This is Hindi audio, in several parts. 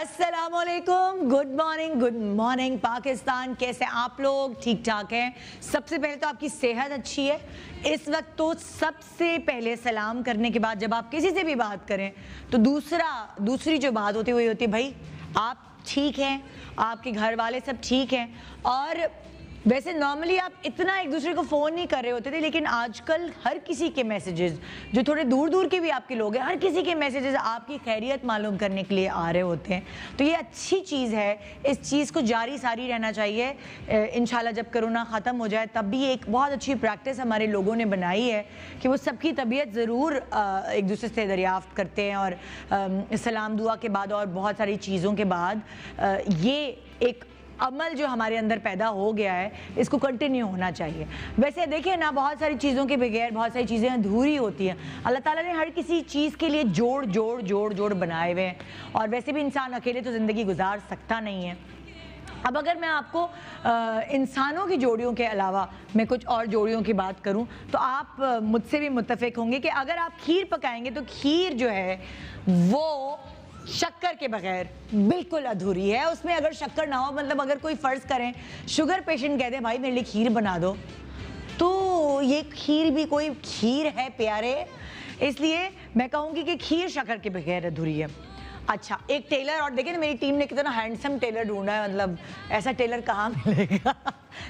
अस्सलामुअलैकुम, गुड मॉर्निंग पाकिस्तान। कैसे आप लोग? ठीक ठाक हैं? सबसे पहले तो आपकी सेहत अच्छी है इस वक्त? तो सबसे पहले सलाम करने के बाद जब आप किसी से भी बात करें तो दूसरी जो बात होती है वही होती है भाई आप ठीक हैं, आपके घर वाले सब ठीक हैं। और वैसे नॉर्मली आप इतना एक दूसरे को फ़ोन नहीं कर रहे होते थे, लेकिन आजकल हर किसी के मैसेजेस, जो थोड़े दूर दूर के भी आपके लोग हैं, हर किसी के मैसेजेस आपकी खैरियत मालूम करने के लिए आ रहे होते हैं। तो ये अच्छी चीज़ है, इस चीज़ को जारी सारी रहना चाहिए। इंशाल्लाह जब कोरोना ख़त्म हो जाए तब भी एक बहुत अच्छी प्रैक्टिस हमारे लोगों ने बनाई है कि वो सबकी तबीयत ज़रूर एक दूसरे से दरियाफ़्त करते हैं और सलाम दुआ के बाद और बहुत सारी चीज़ों के बाद ये एक अमल जो हमारे अंदर पैदा हो गया है इसको कंटिन्यू होना चाहिए। वैसे देखिए ना, बहुत सारी चीज़ों के बगैर बहुत सारी चीज़ें अधूरी होती हैं। अल्लाह ताला ने हर किसी चीज़ के लिए जोड़ बनाए हुए हैं, और वैसे भी इंसान अकेले तो ज़िंदगी गुजार सकता नहीं है। अब अगर मैं आपको इंसानों की जोड़ियों के अलावा मैं कुछ और जोड़ियों की बात करूं तो आप मुझसे भी मुत्तफिक होंगे कि अगर आप खीर पकाएंगे तो खीर जो है वो शक्कर के बगैर बिल्कुल अधूरी है। उसमें अगर शक्कर ना हो, मतलब अगर कोई फ़र्ज़ करें शुगर पेशेंट कहते हैं भाई मेरे लिए खीर बना दो, तो ये खीर भी कोई खीर है प्यारे? इसलिए मैं कहूँगी कि खीर शक्कर के बगैर अधूरी है। अच्छा, एक टेलर, और देखिए ना मेरी टीम ने कितना हैंडसम टेलर ढूंढा है, मतलब ऐसा टेलर कहाँ मिलेगा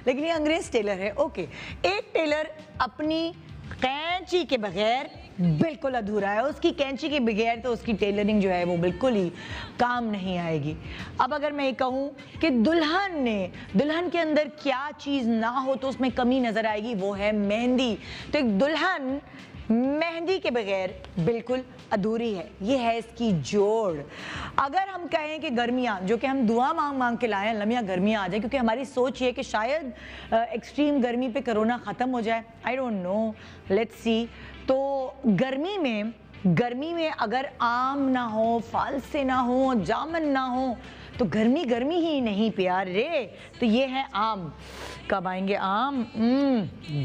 लेकिन ये अंग्रेज़ टेलर है। ओके, एक टेलर अपनी कैंची के बगैर बिल्कुल अधूरा है। उसकी कैंची के बगैर तो उसकी टेलरिंग जो है वो बिल्कुल ही काम नहीं आएगी। अब अगर मैं ये कहूँ कि दुल्हन के अंदर क्या चीज़ ना हो तो उसमें कमी नज़र आएगी, वो है मेहंदी। तो एक दुल्हन मेहंदी के बगैर बिल्कुल अधूरी है। ये है इसकी जोड़। अगर हम कहें कि गर्मियाँ, जो कि हम दुआ मांग के लाए हैं, लम्बियाँ गर्मियाँ आ जाए, क्योंकि हमारी सोच ये है कि शायद एक्सट्रीम गर्मी पे कोरोना ख़त्म हो जाए। I don't know, let's see. तो गर्मी में अगर आम ना हो, फालसे ना हो, जामुन ना हो तो गर्मी ही नहीं प्यारे। तो ये है आम। कब आएंगे आम?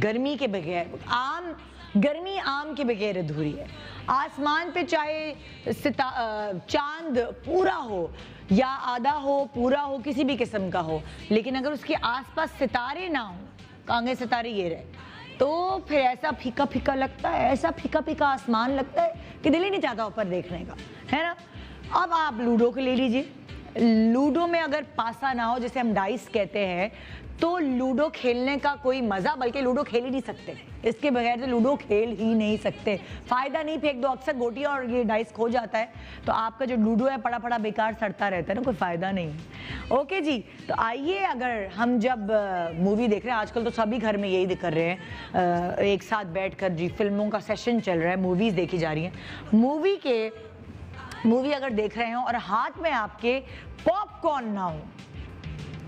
गर्मी के बगैर गर्मी आम के बगैर अधूरी है। आसमान पे चाहे चांद पूरा हो या आधा हो, पूरा हो, किसी भी किस्म का हो, लेकिन अगर उसके आसपास सितारे ना हो, कांगे सितारे ये रहे, तो फिर ऐसा फीका फीका लगता है, ऐसा फीका फीका आसमान लगता है कि दिल ही नहीं चाहता ऊपर देखने का, है ना। अब आप लूडो को ले लीजिए। लूडो में अगर पासा ना हो, जिसे हम डाइस कहते हैं, तो लूडो खेलने का कोई मज़ा, बल्कि लूडो खेल ही नहीं सकते। इसके बगैर तो लूडो खेल ही नहीं सकते। फ़ायदा नहीं, फेंक दो, अक्सर गोटी और ये डाइस खो जाता है, तो आपका जो लूडो है पड़ा बेकार सड़ता रहता है ना, कोई फ़ायदा नहीं है। ओके जी, तो आइए, अगर हम जब मूवी देख रहे हैं, आजकल तो सभी घर में यही कर रहे हैं, एक साथ बैठ कर जी फिल्मों का सेशन चल रहा है, मूवीज़ देखी जा रही हैं। मूवी अगर देख रहे हो और हाथ में आपके पॉपकॉर्न ना हो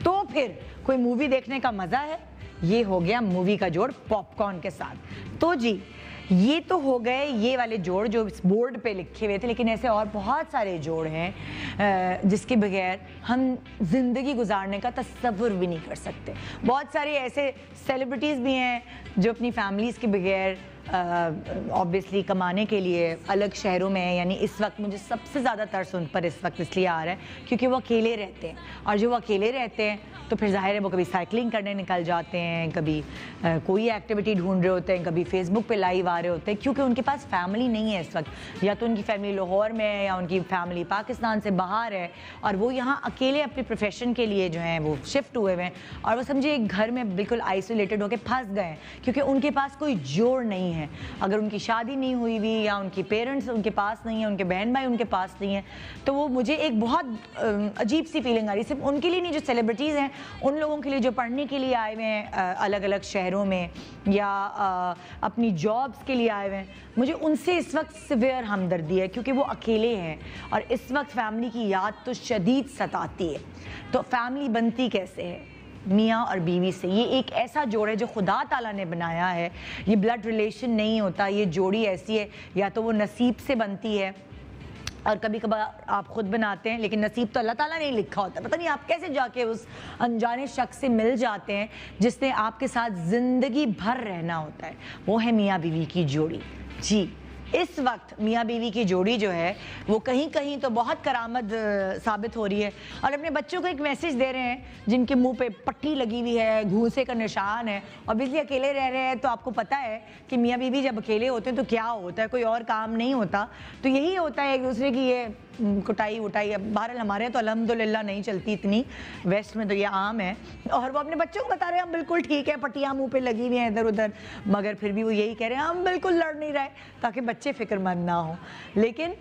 तो फिर कोई मूवी देखने का मज़ा है? ये हो गया मूवी का जोड़ पॉपकॉर्न के साथ। तो जी, ये तो हो गए ये वाले जोड़ जो इस बोर्ड पे लिखे हुए थे, लेकिन ऐसे और बहुत सारे जोड़ हैं जिसके बगैर हम ज़िंदगी गुजारने का तसव्वुर भी नहीं कर सकते। बहुत सारे ऐसे सेलिब्रिटीज़ भी हैं जो अपनी फैमिलीज़ के बगैर ऑब्वियसली कमाने के लिए अलग शहरों में है। यानी इस वक्त मुझे सबसे ज़्यादा तरस उन पर इस वक्त इसलिए आ रहा है क्योंकि वो अकेले रहते हैं, और जो वो अकेले रहते हैं तो फिर ज़ाहिर है वो कभी साइकिलिंग करने निकल जाते हैं, कभी कोई एक्टिविटी ढूंढ रहे होते हैं, कभी फेसबुक पे लाइव आ रहे होते हैं, क्योंकि उनके पास फैमिली नहीं है इस वक्त। या तो उनकी फैमिली लाहौर में है या उनकी फैमिली पाकिस्तान से बाहर है, और वो यहाँ अकेले अपने प्रोफेशन के लिए जो हैं वो शिफ्ट हुए हुए हैं, और वो समझिए एक घर में बिल्कुल आइसोलेटेड होकर फंस गए हैं क्योंकि उनके पास कोई जोड़ नहीं है। अगर उनकी शादी नहीं हुई हुई या उनके पेरेंट्स उनके पास नहीं है, उनके बहन भाई उनके पास नहीं है, तो वो मुझे एक बहुत अजीब सी फीलिंग आ रही है। सिर्फ उनके लिए नहीं, जो सेलिब्रिटीज़ हैं उन लोगों के लिए जो पढ़ने के लिए आए हुए हैं अलग अलग शहरों में या अपनी जॉब्स के लिए आए हुए हैं, मुझे उनसे इस वक्त सिवियर हमदर्दी है क्योंकि वो अकेले हैं और इस वक्त फैमिली की याद तो शदीद सताती है। तो फैमिली बनती कैसे है? मियाँ और बीवी से। ये एक ऐसा जोड़ है जो खुदा ताला ने बनाया है। ये ब्लड रिलेशन नहीं होता, ये जोड़ी ऐसी है, या तो वो नसीब से बनती है और कभी कभार आप खुद बनाते हैं, लेकिन नसीब तो अल्लाह ताला ने लिखा होता है। पता नहीं आप कैसे जाके उस अनजाने शख्स से मिल जाते हैं जिसने आपके साथ ज़िंदगी भर रहना होता है। वो है मियाँ बीवी की जोड़ी। जी, इस वक्त मियाँ बीवी की जोड़ी जो है वो कहीं कहीं तो बहुत करामत साबित हो रही है, और अपने बच्चों को एक मैसेज दे रहे हैं जिनके मुंह पे पट्टी लगी हुई है, घूंसे का निशान है, ऑब्वियसली अकेले रह रहे हैं। तो आपको पता है कि मियाँ बीवी जब अकेले होते हैं तो क्या होता है, कोई और काम नहीं होता, तो यही होता है एक दूसरे की ये कुटाई उटाई। अब बहरहाल हमारे यहाँ तो अल्हम्दुलिल्लाह नहीं चलती इतनी, वेस्ट में तो ये आम है। और वो अपने बच्चों को बता रहे हैं हम बिल्कुल ठीक है, पट्टियाँ मुंह पे लगी हुई हैं इधर उधर, मगर फिर भी वो यही कह रहे हैं हम बिल्कुल लड़ नहीं रहे, ताकि बच्चे फिक्रमंद ना हो। लेकिन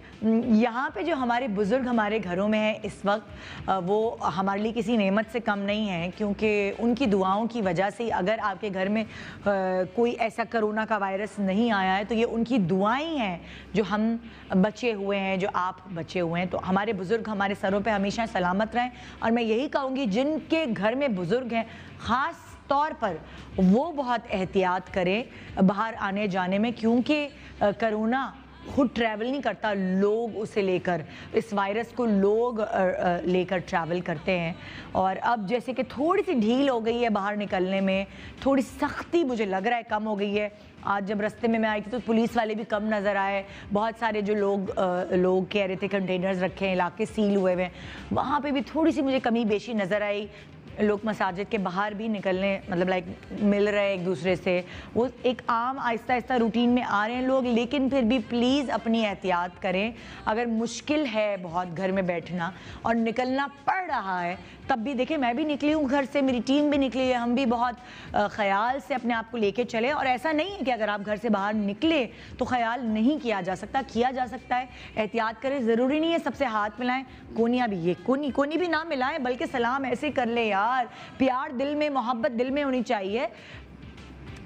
यहाँ पे जो हमारे बुज़ुर्ग हमारे घरों में हैं इस वक्त, वो हमारे लिए किसी नेमत से कम नहीं है, क्योंकि उनकी दुआओं की वजह से अगर आपके घर में कोई ऐसा कोरोना का वायरस नहीं आया है तो ये उनकी दुआएं हैं जो हम बचे हुए हैं, जो आप बचे हुए हैं। तो हमारे बुज़ुर्ग हमारे सरों पे हमेशा सलामत रहें। और मैं यही कहूँगी जिनके घर में बुज़ुर्ग हैं ख़ास तौर पर वो बहुत एहतियात करें बाहर आने जाने में, क्योंकि कोरोना खुद ट्रैवल नहीं करता, लोग उसे लेकर, इस वायरस को लोग लेकर ट्रैवल करते हैं। और अब जैसे कि थोड़ी सी ढील हो गई है बाहर निकलने में, थोड़ी सख्ती मुझे लग रहा है कम हो गई है। आज जब रास्ते में मैं आई थी तो पुलिस वाले भी कम नज़र आए, बहुत सारे जो लोग कह रहे थे कंटेनर्स रखे हैं, इलाके सील हुए हुए हैं, वहाँ पे भी थोड़ी सी मुझे कमी बेशी नज़र आई। लोग मसाजिद के बाहर भी निकलने, मतलब लाइक मिल रहे हैं एक दूसरे से, वो एक आम आहिस्ता आहिस्ता रूटीन में आ रहे हैं लोग। लेकिन फिर भी प्लीज़ अपनी एहतियात करें। अगर मुश्किल है बहुत घर में बैठना और निकलना पड़ रहा है, तब भी देखिए मैं भी निकली हूँ घर से, मेरी टीम भी निकली है, हम भी बहुत ख़याल से अपने आप को लेके चले। और ऐसा नहीं है कि अगर आप घर से बाहर निकले तो ख्याल नहीं किया जा सकता, किया जा सकता है। एहतियात करें, ज़रूरी नहीं है सबसे हाथ मिलाएं, कोनियाँ भी, ये कोनी भी ना मिलाएं, बल्कि सलाम ऐसे कर ले यार। प्यार दिल में, मोहब्बत दिल में होनी चाहिए।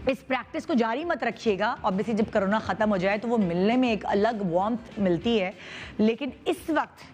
इस प्रैक्टिस को जारी मत रखिएगा। ऑब्वियसली जब कोरोना ख़त्म हो जाए तो वो मिलने में एक अलग वार्मथ मिलती है, लेकिन इस वक्त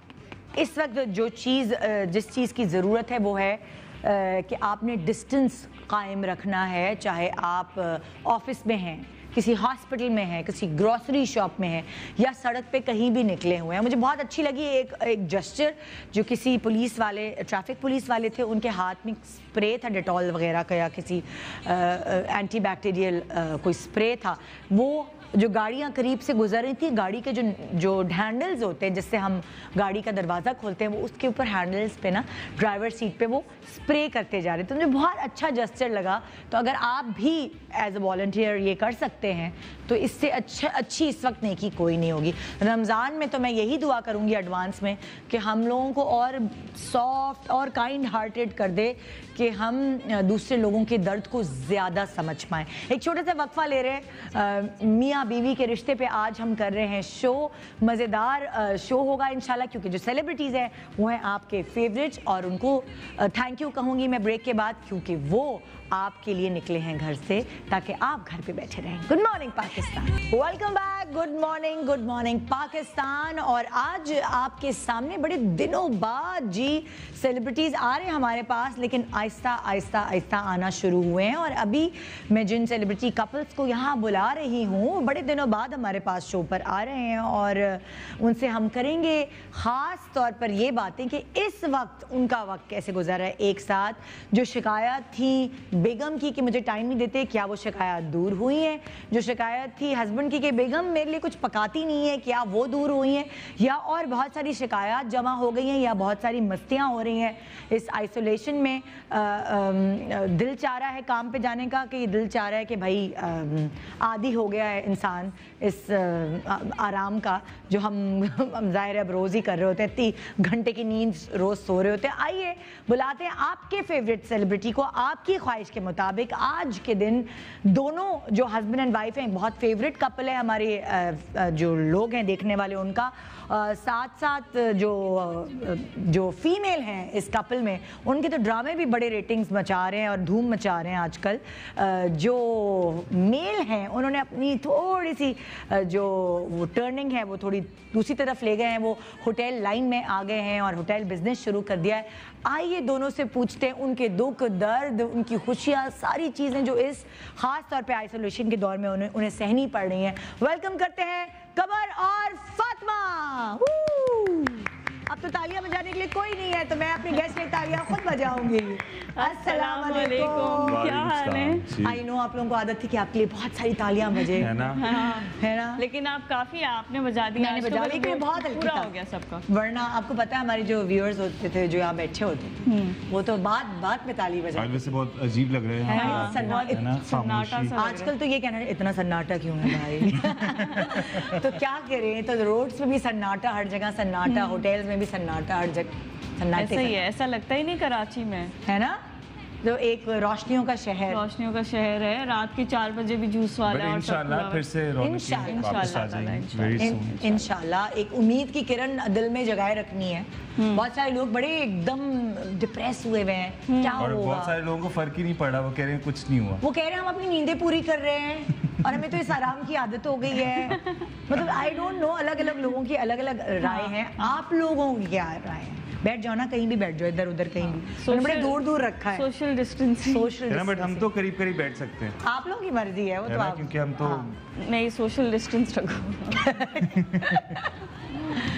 जो चीज़, जिस चीज़ की ज़रूरत है वो है कि आपने डिस्टेंस कायम रखना है। चाहे आप ऑफिस में हैं, किसी हॉस्पिटल में है, किसी ग्रोसरी शॉप में है, या सड़क पे कहीं भी निकले हुए हैं। मुझे बहुत अच्छी लगी एक जेस्चर जो किसी पुलिस वाले, ट्रैफिक पुलिस वाले थे, उनके हाथ में स्प्रे था डेटॉल वगैरह का, या किसी एंटी बैक्टीरियल कोई स्प्रे था। वो जो गाड़ियाँ करीब से गुजर रही थी, गाड़ी के जो हैंडल्स होते हैं जिससे हम गाड़ी का दरवाज़ा खोलते हैं, वो उसके ऊपर हैंडल्स पे ना ड्राइवर सीट पे वो स्प्रे करते जा रहे थे। तो मुझे बहुत अच्छा जेस्चर लगा। तो अगर आप भी एज अ वॉलंटियर ये कर सकते हैं तो इससे अच्छी इस वक्त नेकी कोई नहीं होगी। रमज़ान में तो मैं यही दुआ करूँगी एडवांस में कि हम लोगों को और सॉफ्ट और काइंड हार्टेड कर दे कि हम दूसरे लोगों के दर्द को ज़्यादा समझ पाएँ। एक छोटा सा वक्फा ले रहे हैं, मियाँ बीवी के रिश्ते पे आज हम कर रहे हैं शो। मज़ेदार शो होगा इंशाल्लाह, क्योंकि जो सेलिब्रिटीज़ हैं वो हैं आपके फेवरेट्स, और उनको थैंक यू कहूँगी मैं ब्रेक के बाद, क्योंकि वो आपके लिए निकले हैं घर से ताकि आप घर पे बैठे रहें। Good morning Pakistan, welcome back. Good morning Pakistan. और आज आपके सामने बड़े दिनों बाद जी सेलिब्रिटीज़ आ रहे हैं हमारे पास, लेकिन आहिस्ता आना शुरू हुए हैं। और अभी मैं जिन सेलिब्रिटी कपल्स को यहाँ बुला रही हूँ, बड़े दिनों बाद हमारे पास शो पर आ रहे हैं, और उनसे हम करेंगे ख़ास तौर पर ये बातें कि इस वक्त उनका वक्त कैसे गुजर रहा है एक साथ। जो शिकायत थी बेगम की कि मुझे टाइम नहीं देते, क्या वो शिकायत दूर हुई है? जो शिकायत थी हस्बैंड की कि बेगम मेरे लिए कुछ पकाती नहीं है, क्या वो दूर हुई हैं? या और बहुत सारी शिकायत जमा हो गई हैं, या बहुत सारी मस्तियाँ हो रही हैं इस आइसोलेशन में। दिल चाह रहा है काम पे जाने का, कि दिल चाह रहा है कि भाई आदी हो गया है इंसान इस आराम का, जो हम ज़ाहिर है अब रोज़ ही कर रहे होते हैं, 3 घंटे की नींद रोज़ सो रहे होते हैं। आइए बुलाते हैं आपके फेवरेट सेलिब्रिटी को, आपकी ख्वाहिश के मुताबिक। आज के दिन दोनों जो हस्बैंड एंड वाइफ हैं, बहुत फेवरेट कपल है हमारे जो लोग हैं देखने वाले उनका, साथ साथ जो फीमेल हैं इस कपल में, उनके तो ड्रामे भी बड़े रेटिंग्स मचा रहे हैं और धूम मचा रहे हैं आजकल। जो मेल हैं उन्होंने अपनी थोड़ी सी जो वो टर्निंग है वो थोड़ी दूसरी तरफ ले गए हैं, वो होटल लाइन में आ गए हैं और होटल बिजनेस शुरू कर दिया है। आइए दोनों से पूछते हैं उनके दुख दर्द, उनकी खुशियाँ, सारी चीज़ें जो इस खास तौर पे आइसोलेशन के दौर में उन्हें सहनी पड़ रही हैं। वेलकम करते हैं कमर और फातिमा। अब तो तालियां बजाने के लिए कोई नहीं है, तो मैं अपनी गेस्ट में तालियां खुद बजाऊंगी। अस्सलाम वालेकुम, क्या हाल है? आई नो आप लोगों को आदत थी कि आपके लिए बहुत सारी तालियां बजे, है ना? है ना? लेकिन आप काफी आपने बजा दिया, मैंने बजा दी, बहुत हल्की पूरा था। हो गया सबका। वरना आपको पता है हमारे जो व्यूअर्स होते थे, जो यहाँ बैठे होते थे, वो तो बात में ताली आज बजाते वैसे बहुत अजीब लग रहे हैं हाँ, है ना? सन्नाटा खामोशी। सा। आजकल तो ये कहना है इतना सन्नाटा क्यों है भाई। तो क्या करें, तो रोड्स में भी सन्नाटा, हर जगह सन्नाटा, होटल्स में भी सन्नाटा, हर जगह सन्नाटे ऐसा ही है, ऐसा लगता ही नहीं कराची में, है ना? जो एक रोशनियों का शहर, रोशनियों का शहर है। रात के 4 बजे भी जूस वाला But है और सब इंशाल्लाह खुला फिर हुआ से रौनकें इंशाल्लाह, वापस आ जाएंगी very soon। इंशाल्लाह एक उम्मीद की किरण दिल में जगाए रखनी है। बहुत सारे लोग बड़े एकदम डिप्रेस हुए हुए हैं, क्या और होगा? बहुत सारे लोगों को फर्क ही नहीं पड़ा, वो कह रहे हैं कुछ नहीं हुआ। वो कह रहे हैं हम अपनी नींदें पूरी कर रहे हैं और हमें तो इस आराम की आदत हो गई है। मतलब आई डोंट नो, अलग अलग लोगों की अलग अलग राय है। आप लोगों की क्या राय है? बैठ जाओ ना, कहीं भी बैठ जाओ, इधर उधर कहीं भी। मैंने बड़े दूर दूर रखा है, सोशल डिस्टेंसिंग। सोशल है ना? बट हम तो करीब करीब बैठ सकते हैं, आप लोगों की मर्जी है वो है तो ना? आप, क्योंकि हम तो नहीं, सोशल डिस्टेंस रखो।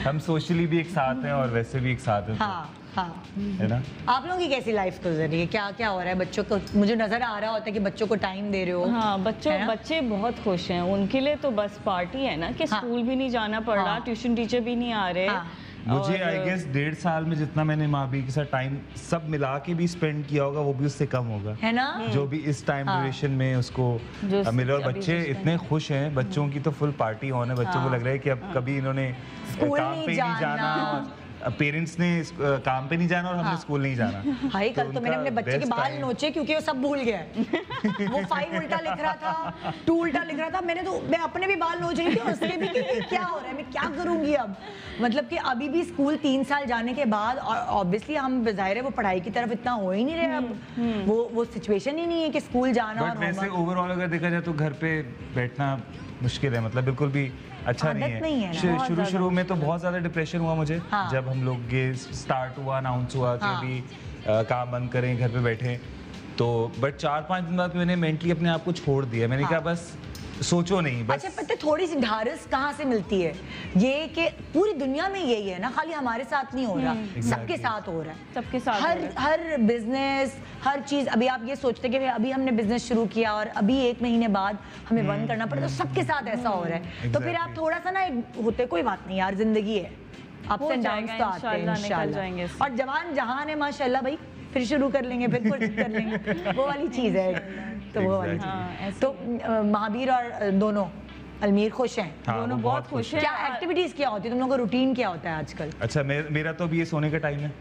हम सोशली भी एक साथ हैं और वैसे भी एक साथ हैं, हाँ हाँ। है ना? आप लोगों की कैसी लाइफ गुजर रही है? क्या क्या हो रहा है बच्चों को? मुझे नजर आ रहा होता है कि बच्चों को टाइम दे रहे हो। हाँ, है ना? बच्चे बहुत खुश हैं। उनके लिए तो बस पार्टी है ना, कि हाँ। स्कूल भी नहीं जाना पड़ रहा, हाँ। ट्यूशन टीचर भी नहीं आ रहे। हाँ। मुझे और- आई गेस 1.5 साल में जितना मैंने माँ बाप के साथ टाइम सब मिला के भी स्पेंड किया होगा, वो भी उससे कम होगा, है ना? जो भी इस टाइम हाँ। ड्यूरेशन में उसको जो मिले। और अभी बच्चे जिस इतने खुश हैं, बच्चों की तो फुल पार्टी ऑन है। बच्चों को लग रहा है कि अब कभी इन्होंने स्कूल काम नहीं पे नहीं जाना, जाना। पेरेंट्स ने काम पे नहीं जाना और हमने हाँ। स्कूल नहीं जाना। भाई कल तो मैंने उनका अपने बच्चे के best बाल time- नोचे क्योंकि वो सब भूल गया है। वो 5 उल्टा लिख रहा था, 2 उल्टा लिख रहा था। मैं अपने भी बाल नोच रही थी, उसके भी कि ये क्या हो रहा है, मैं क्या करूंगी अब। मतलब कि अभी भी स्कूल 3 साल जाने के बाद, और ऑब्वियसली हम ज़ाहिर है वो पढ़ाई की तरफ इतना हो ही नहीं रहे अब। वो सिचुएशन ही नहीं है कि स्कूल जाना। बट और वैसे homework। ओवरऑल अगर देखा जाए तो घर पे बैठना मुश्किल है, मतलब बिल्कुल भी अच्छा आदत नहीं नहीं है है। ना, बहुत शुरू शुरू में तो बहुत ज़्यादा डिप्रेशन हुआ मुझे, हाँ। जब हम लोग ये स्टार्ट हुआ, अनाउंस हुआ कि हाँ। अभी काम बंद करें, घर पे बैठे। तो बट 4-5 दिन बाद मैंने मेंटली अपने आप को छोड़ दिया। मैंने हाँ। कहा बस सोचो नहीं, बस अच्छा पता है थोड़ी सी ढारस कहाँ से मिलती है? ये कि पूरी दुनिया में यही है ना, खाली हमारे साथ नहीं हो रहा, सबके Exactly. साथ हो रहा है। सबके साथ हर हो रहा हर बिजनेस, हर चीज। अभी आप ये सोचते कि भाई अभी हमने बिजनेस शुरू किया और अभी 1 महीने बाद हमें बंद करना पड़े, तो सबके साथ ऐसा हो रहा है। तो फिर आप Exactly. थोड़ा सा ना होते, कोई बात नहीं यार, जिंदगी है, अप्स हो एंड जाएगा, डाउन्स तो आते हैं इंशाल्लाह निकल जाएंगे इंशाल्लाह। इससे। और जवान जहान है माशाल्लाह भाई, फिर शुरू कर लेंगे, फिर कुछ कर लेंगे, वो वाली चीज है। तो वो वाली Exactly. हाँ, चीज। ऐसे तो महावीर और दोनों अलमीर खुश हैं? हाँ, दोनों वो बहुत खुश हैं। क्या एक्टिविटीज क्या होती है तुम लोगों का? रूटीन क्या होता है आजकल? अच्छा मेरा तो अभी ये सोने का टाइम है।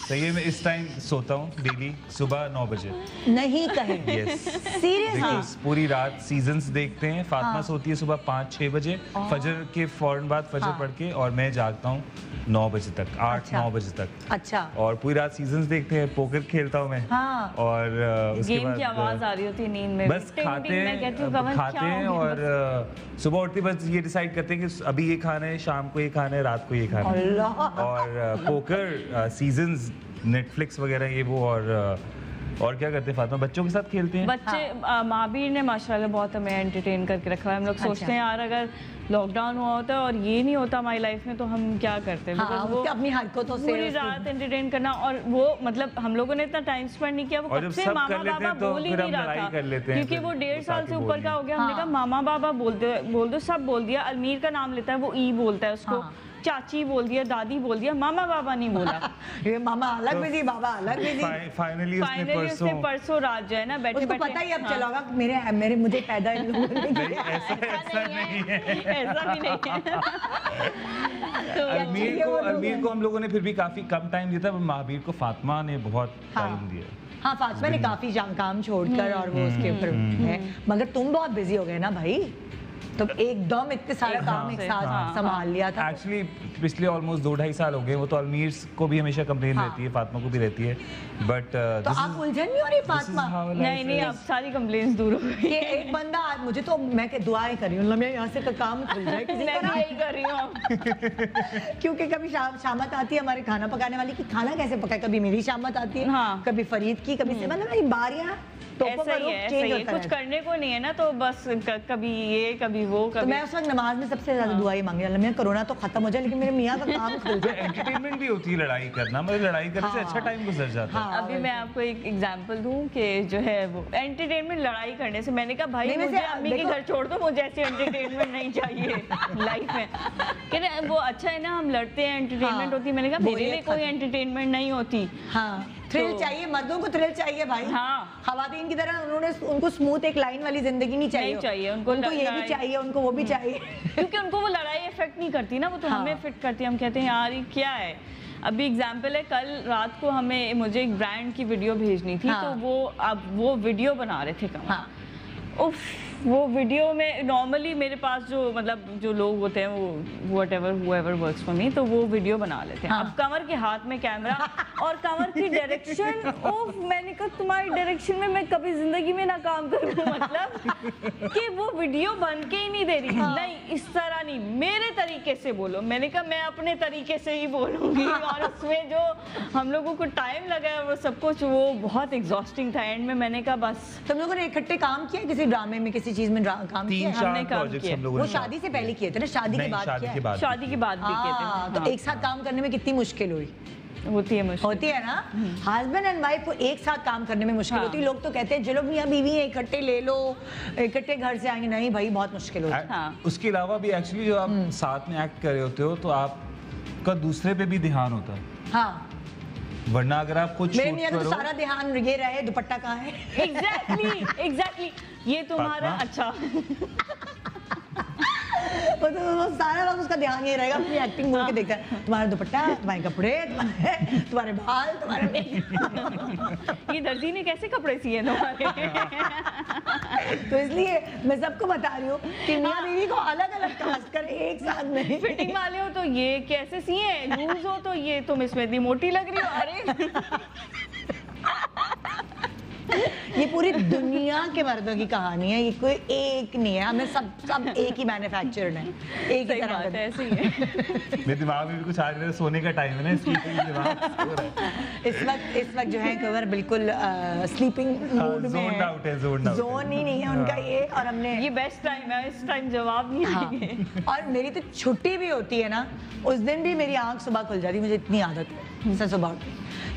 सही है, मैं इस टाइम सोता हूँ डेली सुबह 9 बजे। नहीं कहे यस, सीरियसली? बिकॉज पूरी रात सीजन्स देखते हैं। फातिमा हाँ। सोती है सुबह 5-6 बजे, फजर के फौरन बाद फजर हाँ। पढ़ के, और मैं जागता हूँ 9 बजे तक, 8-9 अच्छा। बजे तक। अच्छा। और पूरी रात सीजन्स देखते हैं, पोकर खेलता हूँ मैं। हाँ। और उसके गेम बाद की आवाज आ रही होती है नींद में। बस टिंग खाते टिंग, मैं कहती हूँ, कमल, खाते क्या हैं हो गया? और सुबह उठते बस ये डिसाइड करते हैं कि अभी ये खाना है, शाम को ये खाना है, रात को ये खाना है। अल्लाह। और पोकर सीजन्स, नेटफ्लिक्स वगैरह ये वो। और क्या करते हैं फातिमा? बच्चों के साथ खेलते हैं। बच्चे महावीर ने माशाल्लाह बहुत हमें एंटरटेन करके रखा है। हम लोग अच्छा। सोचते हैं यार अगर लॉकडाउन हुआ होता और ये नहीं होता हमारी लाइफ में तो हम क्या करते हैं। हाँ, Because उसके अपनी हरकतों से पूरी रात एंटरटेन करना, और वो मतलब हम लोगों ने इतना टाइम स्पेंड नहीं किया। वो और कब जब से सब मामा कर लेते बाबा हैं तो बोल ही फिर नहीं हम रहा लड़ाई था, कर लेते हैं, क्योंकि फिर वो 1.5 साल ताकि से बोल ऊपर का नहीं। हो गया। हमने हाँ। कहा मामा बाबा बोल दो, सब बोल दिया। अलमीर का नाम लेता है वो ई बोलता है उसको, हाँ। चाची बोल दिया, दादी बोल दिया, मामा बाबा नहीं बोला। ये मामा अलग बिजी, बाबा अलग बिजी। फाइनली उसने फाइनली उसने परसों परसों रात जो है ना बैठे उसको बैठे, पता ही अब हाँ। चला होगा कि मेरे मुझे पैदा इन लोगों ने किया। नहीं, ऐसा नहीं है। ऐसा भी नहीं है। तो चाहिए वो लोग अलमीर हैं। को हम लोगों ने फिर भी काफी कम टाइम दिया था, पर महावीर को फातिमा ने बहुत हाँ। टाइम दिया। हाँ, फातिमा ने काफी काम छोड़कर और वो उसके ऊपर है। मगर तुम बहुत बिजी हो गए ना भाई, तो एकदम इतने सारा काम एक साथ हाँ, संभाल लिया था। एक्चुअली पिछले ऑलमोस्ट 2-2.5 साल हो गए। वो तो अलमीर को भी हमेशा कंप्लेन हाँ। रहती है, फातिमा को भी रहती है, बट तो आप उलझन नहीं हो रही फातिमा? नहीं अब सारी कंप्लेंट्स दूर हो गई। कि एक बंदा मुझे तो, मैं दुआएं कर रही हूँ मैं यहाँ से काम खुल जाए किसी मैं तरह। भी यही कर रही हूँ। क्योंकि कभी शामत आती है हमारे खाना पकाने वाली की, खाना कैसे पकाए, कभी मेरी शामत आती है, हाँ। कभी फरीद की, कभी से, मतलब मेरी बारियां ऐसा ही है, ऐसा ही है, कुछ करने को नहीं है ना, तो बस कभी ये कभी वो तो कभी। मैं उस वक्त नमाज में सबसे ज्यादा दुआ ही मांगी, अल्लाह मियां कोरोना तो खत्म हो जाए लेकिन मेरे मियां का काम खुल जाए। एंटरटेनमेंट भी होती है लड़ाई करना, मतलब लड़ाई करने से अच्छा टाइम गुजर जाता है। अभी मैं आपको एक एग्जांपल दूं कि जो है वो एंटरटेनमेंट लड़ाई करने से, मैंने कहा भाई मुझे अम्मी के घर छोड़ दो, मुझे ऐसी एंटरटेनमेंट नहीं चाहिए लाइफ में। कह रहे वो अच्छा है ना हम लड़ते हैं, एंटरटेनमेंट होती है। मैंने कहा मेरे लिए कोई एंटरटेनमेंट नहीं होती। हाँ, थ्रिल चाहिए, मर्दों को थ्रिल चाहिए भाई। हाँ, खवातीन की तरह उनको स्मूथ एक लाइन वाली जिंदगी नहीं चाहिए, उनको ये भी चाहिए, उनको वो भी चाहिए। क्योंकि उनको वो लड़ाई इफेक्ट नहीं करती ना, वो तो हमें इफेक्ट करती है। हम कहते हैं यार ये क्या है। अभी एग्जाम्पल है, कल रात को मुझे एक ब्रांड की वीडियो भेजनी थी, तो वो वीडियो बना रहे थे कमर। उफ, वो वीडियो में नॉर्मली मेरे पास जो लोग होते हैं वो whoever works for me, तो वो वीडियो बना लेते हैं। अब कमर के हाथ में कैमरा और कमर की डायरेक्शन, उफ, मैंने कहा तुम्हारी डायरेक्शन में मैं कभी जिंदगी में ना काम करूँ, मतलब कि वो वीडियो बन के ही नहीं दे रही। नहीं, इस तरह नहीं, मेरे तरीके से बोलो। मैंने कहा मैं अपने तरीके से ही बोलूंगी। और उसमें जो हम लोगों को टाइम लगा है वो सब कुछ वो बहुत एग्जॉस्टिंग था। एंड में मैंने कहा बस। तुम लोगों ने इकट्ठे काम किया किसी ड्रामे में, किसी चीज में काम किया? हमने काम किया। वो शादी से पहले किए थे ना, शादी के बाद किया? शादी के बाद भी किए थे। तो एक साथ काम करने में कितनी मुश्किल हुई? होती है ना, हस्बैंड एंड वाइफ को एक साथ काम करने में मुश्किल होती है। लोग तो कहते हैं जो लोग मियां बीवी हैं इकट्ठे ले लो, इकट्ठे घर से आएंगे, नहीं भाई बहुत मुश्किल होती है। उसके अलावा भी एक्चुअली जो आप साथ में एक्ट कर रहे होते हो तो आपका दूसरे पे भी ध्यान होता है। हाँ, वरना अगर आप कुछ मेरे मियां का तो सारा ध्यान ये रहे दुपट्टा कहाँ है। एग्जैक्टली ये तुम्हारा अच्छा। वो सारा वक्त उसका ध्यान ये रहेगा, अपनी एक्टिंग बोल के देखता है, तुम्हारा दुपट्टा, तुम्हारे कपड़े, तुम्हारे बाल, तुम्हारे मेकअप। ये दर्जी ने कैसे कपड़े सिए तुम्हारे? तो इसलिए मैं सबको बता रही हूँ कि मियां बीवी को अलग अलग कास्ट करें, एक साथ नहीं। फिटिंग वाले हो तो ये कैसे सिए, लूज हो तो ये तुम इसमें इतनी मोटी लग रही हो। अरे ये पूरी दुनिया के मर्दों की कहानी है, ये कोई एक नहीं है। हमें सब एक ही मैन्युफैक्चरर है, एक ही तरह का। ऐसे ही है। मेरे दिमाग में भी कुछ आ रहा है, सोने का टाइम है ना, इसलिए दिमाग सो रहा है। इस वक्त जो है कवर बिल्कुल स्लीपिंग मूड में है, जोन ही नहीं है उनका ये। और हमने ये बेस्ट टाइम है, इस टाइम जवाब नहीं आएंगे। और मेरी तो छुट्टी भी होती है ना, उस दिन भी मेरी आंख सुबह खुल जाती है, मुझे इतनी आदत है सुबह।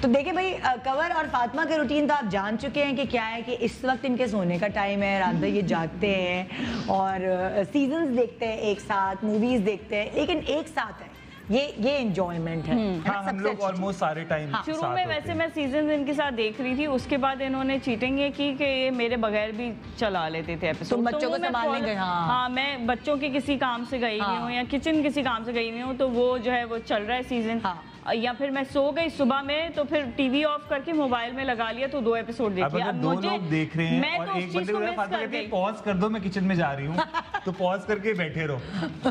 तो देखिए भाई, कवर और फातिमा के रूटीन तो आप जान चुके हैं कि क्या है, कि इस वक्त इनके सोने का टाइम है, रात भर ये जागते हैं और सीजन्स देखते हैं एक साथ, मूवीज देखते हैं, लेकिन एक साथ है, ये एंजॉयमेंट है। हाँ, हम लोग ऑलमोस्ट सारे टाइम शुरू में वैसे मैं सीजन इनके साथ देख रही थी, उसके बाद इन्होंने चीटिंग ये की कि ये मेरे बगैर भी चला लेते थे एपिसोड। तुम बच्चों को संभालने गए? हाँ, मैं बच्चों के किसी काम से गई हुई हूँ या किचन किसी काम से गई हुई हूँ, तो वो जो है वो चल रहा है सीजन। या फिर मैं सो गई सुबह में तो फिर टीवी ऑफ करके मोबाइल में लगा लिया तो 2 एपिसोड देख लिया। अब दो लोग देख रहे हैं मैं और तो एक बंदे को पॉज कर दो, मैं किचन में जा रही हूँ, तो पॉज करके बैठे रहो।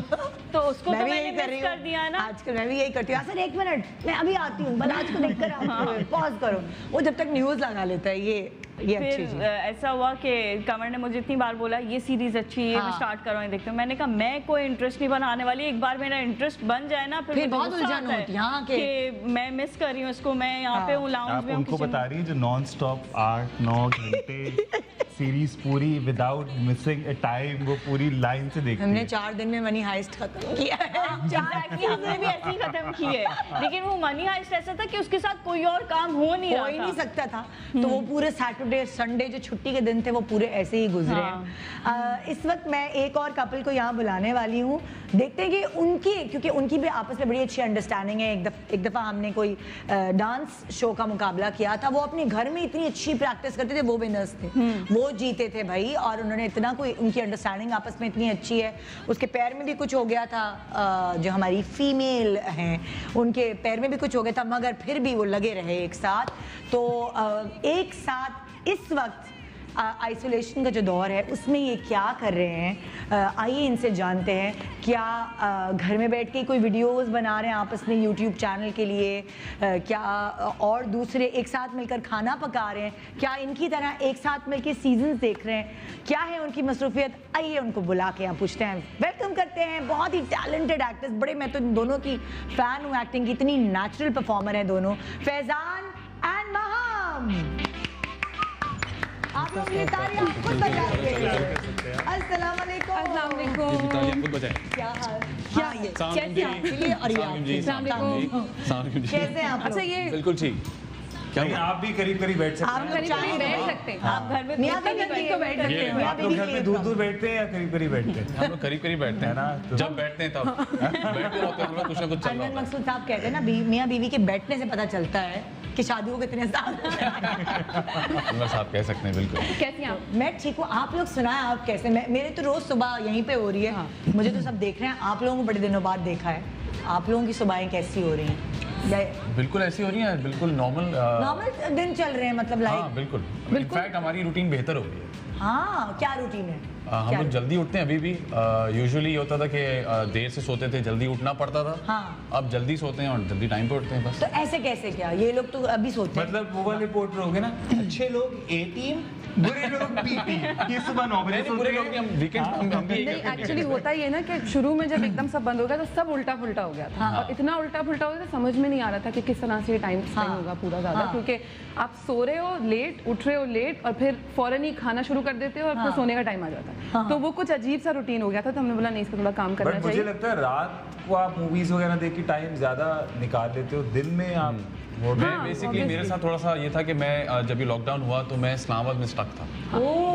तो उसको तो मैंने मिस कर दिया ना। आजकल मैं भी यही करती हूँ, सर 1 मिनट मैं अभी आती हूँ, बल आज को देखकर आती हूँ, पॉज करो। वो जब तक न्यूज लगा लेता है, ये अच्छी चीज़। ऐसा हुआ कि कमर ने मुझे इतनी बार बोला ये सीरीज अच्छी है, मैं स्टार्ट करूँ देखते हूँ। मैंने कहा मैं कोई इंटरेस्ट नहीं बनाने वाली, एक बार मेरा इंटरेस्ट बन जाए ना फिर बहुत उलझन होती है कि मैं मिस कर रही हूँ इसको, मैं यहाँ पे हूँ लाउंज में। उनको बता रही है जो नॉन स्टॉप 8-9 घंटे सीरीज पूरी विदाउट मिसिंग अ टाइम वो पूरी लाइन से देखती है। हमने 4 दिन में मनी हाइस्ट खत्म किया है। हमने भी ऐसे ही खत्म की है, लेकिन वो मनी हाइस्ट ऐसा था कि उसके साथ कोई और काम हो नहीं सकता था, तो वो पूरे सैटरडे संडे जो छुट्टी के दिन थे वो पूरे ऐसे ही गुजरे हैं। इस वक्त मैं एक और कपल को यहाँ बुलाने वाली हूँ, देखते हैं कि क्योंकि उनकी भी आपस में बड़ी अच्छी अंडरस्टैंडिंग है। एक दफ़ा हमने कोई डांस शो का मुकाबला किया था, वो अपने घर में इतनी अच्छी प्रैक्टिस करते थे, वो विनर्स थे, वो जीते थे भाई। और उन्होंने इतना कोई उनकी अंडरस्टैंडिंग आपस में इतनी अच्छी है। उसके पैर में भी कुछ हो गया था, जो हमारी फीमेल हैं उनके पैर में भी कुछ हो गया था, मगर फिर भी वो लगे रहे एक साथ। तो एक साथ इस वक्त आइसोलेशन का जो दौर है उसमें ये क्या कर रहे हैं, आइए इनसे जानते हैं। क्या घर में बैठ के कोई वीडियोस बना रहे हैं आपस में यूट्यूब चैनल के लिए, क्या और दूसरे एक साथ मिलकर खाना पका रहे हैं, क्या इनकी तरह एक साथ मिलकर सीजन्स देख रहे हैं, क्या है उनकी मसरूफियत। आइए उनको बुला के यहाँ पूछते हैं, वेलकम करते हैं। बहुत ही टैलेंटेड एक्टर्स, बड़े, मैं तो दोनों की फ़ैन हूँ एक्टिंग की, इतनी नेचुरल परफॉर्मर हैं दोनों, फैजान एंड महम। आप आप लोग ये तालियां खुद बजाइए। अस्सलाम वालेकुम। अस्सलाम वालेकुम। खुद बजाएं। क्या हाल? क्या ये कैसे आप? चलिए और ये आप। अस्सलाम वालेकुम। कैसे हैं आप? अच्छा ये बिल्कुल ठीक। क्या नहीं, आप भी करीब करीब बैठ सकते आप हैं। करीब चाहे बैठ सकते हैं। आप घर में मियां तो बीवी नहीं तो बैठ बैठ सकते हैं। मियां आप लोग बीवी घर में दूर दूर बैठते हैं या करीब करीब बैठते हैं? हम लोग करीब करीब बैठते हैं है ना, तो- जब बैठते हैं तब बैठते होते हैं हम लोग कुछ ना कुछ चल रहा अनवर होता मकसूद साहब कहते हैं ना मियां बीवी के बैठने से पता चलता है कि शादी को कितने साल हो गए। है। अनवर साहब कह सकते हैं बिल्कुल। कैसी हैं आप? मैं ठीक हूँ। आप लोग सुनाएं आप कैसे? मेरे तो रोज सुबह यहीं पे हो रही है। मुझे तो सब देख रहे हैं। आप लोगों को बड़े दिनों बाद देखा है। आप लोगों की सुबहें कैसी हो रही हैं? बिल्कुल ऐसी हो रही है, बिल्कुल नॉर्मल। नॉर्मल दिन चल रहे हैं मतलब हाँ लाइक। बिल्कुल। इनफैक्ट हमारी रूटीन बेहतर हो गई है। हाँ क्या रूटीन है? हम लोग जल्दी उठते हैं अभी भी। यूजुअली होता था कि देर से सोते थे, जल्दी उठना पड़ता था। हाँ। अब जल्दी सोते हैं और जल्दी टाइम पे उठते हैं बस। तो ऐसे कैसे क्या? ये लोग तो अभी सोते हैं। मतलब वो वाले पोर्टर हो गए ना, अच्छे लोग ए टीम, बुरे लोग बी टीम। ये सुबह 9 बजे नहीं, बुरे लोग नहीं, हम वीकेंड हम भी नहीं एक्चुअली होता ये ना कि शुरू में जब एकदम सब बंद हो गया तो सब उल्टा पुल्टा हो गया था। और इतना उल्टा पुल्टा हो गया था समझ में नहीं आ रहा था कि किस तरह से टाइम स्पेंड होगा पूरा ज़्यादा, क्योंकि आप सो रहे हो लेट, उठ रहे हो लेट और फिर फौरन ही खाना शुरू कर देते हो और फिर सोने का टाइम आ जाता है। तो वो कुछ अजीब सा रूटीन हो गया था। तो हमने बोला नहीं, इस पर थोड़ा काम करना बट मुझे चाहिए। लगता है रात को आप मूवीज वगैरह देख के टाइम ज्यादा निकाल लेते हो, दिन में आप वो मैं बेसिकली मेरे साथ थोड़ा सा ये था कि मैं जब ये लॉकडाउन हुआ तो मैं इस्लामाबाद में स्टक था।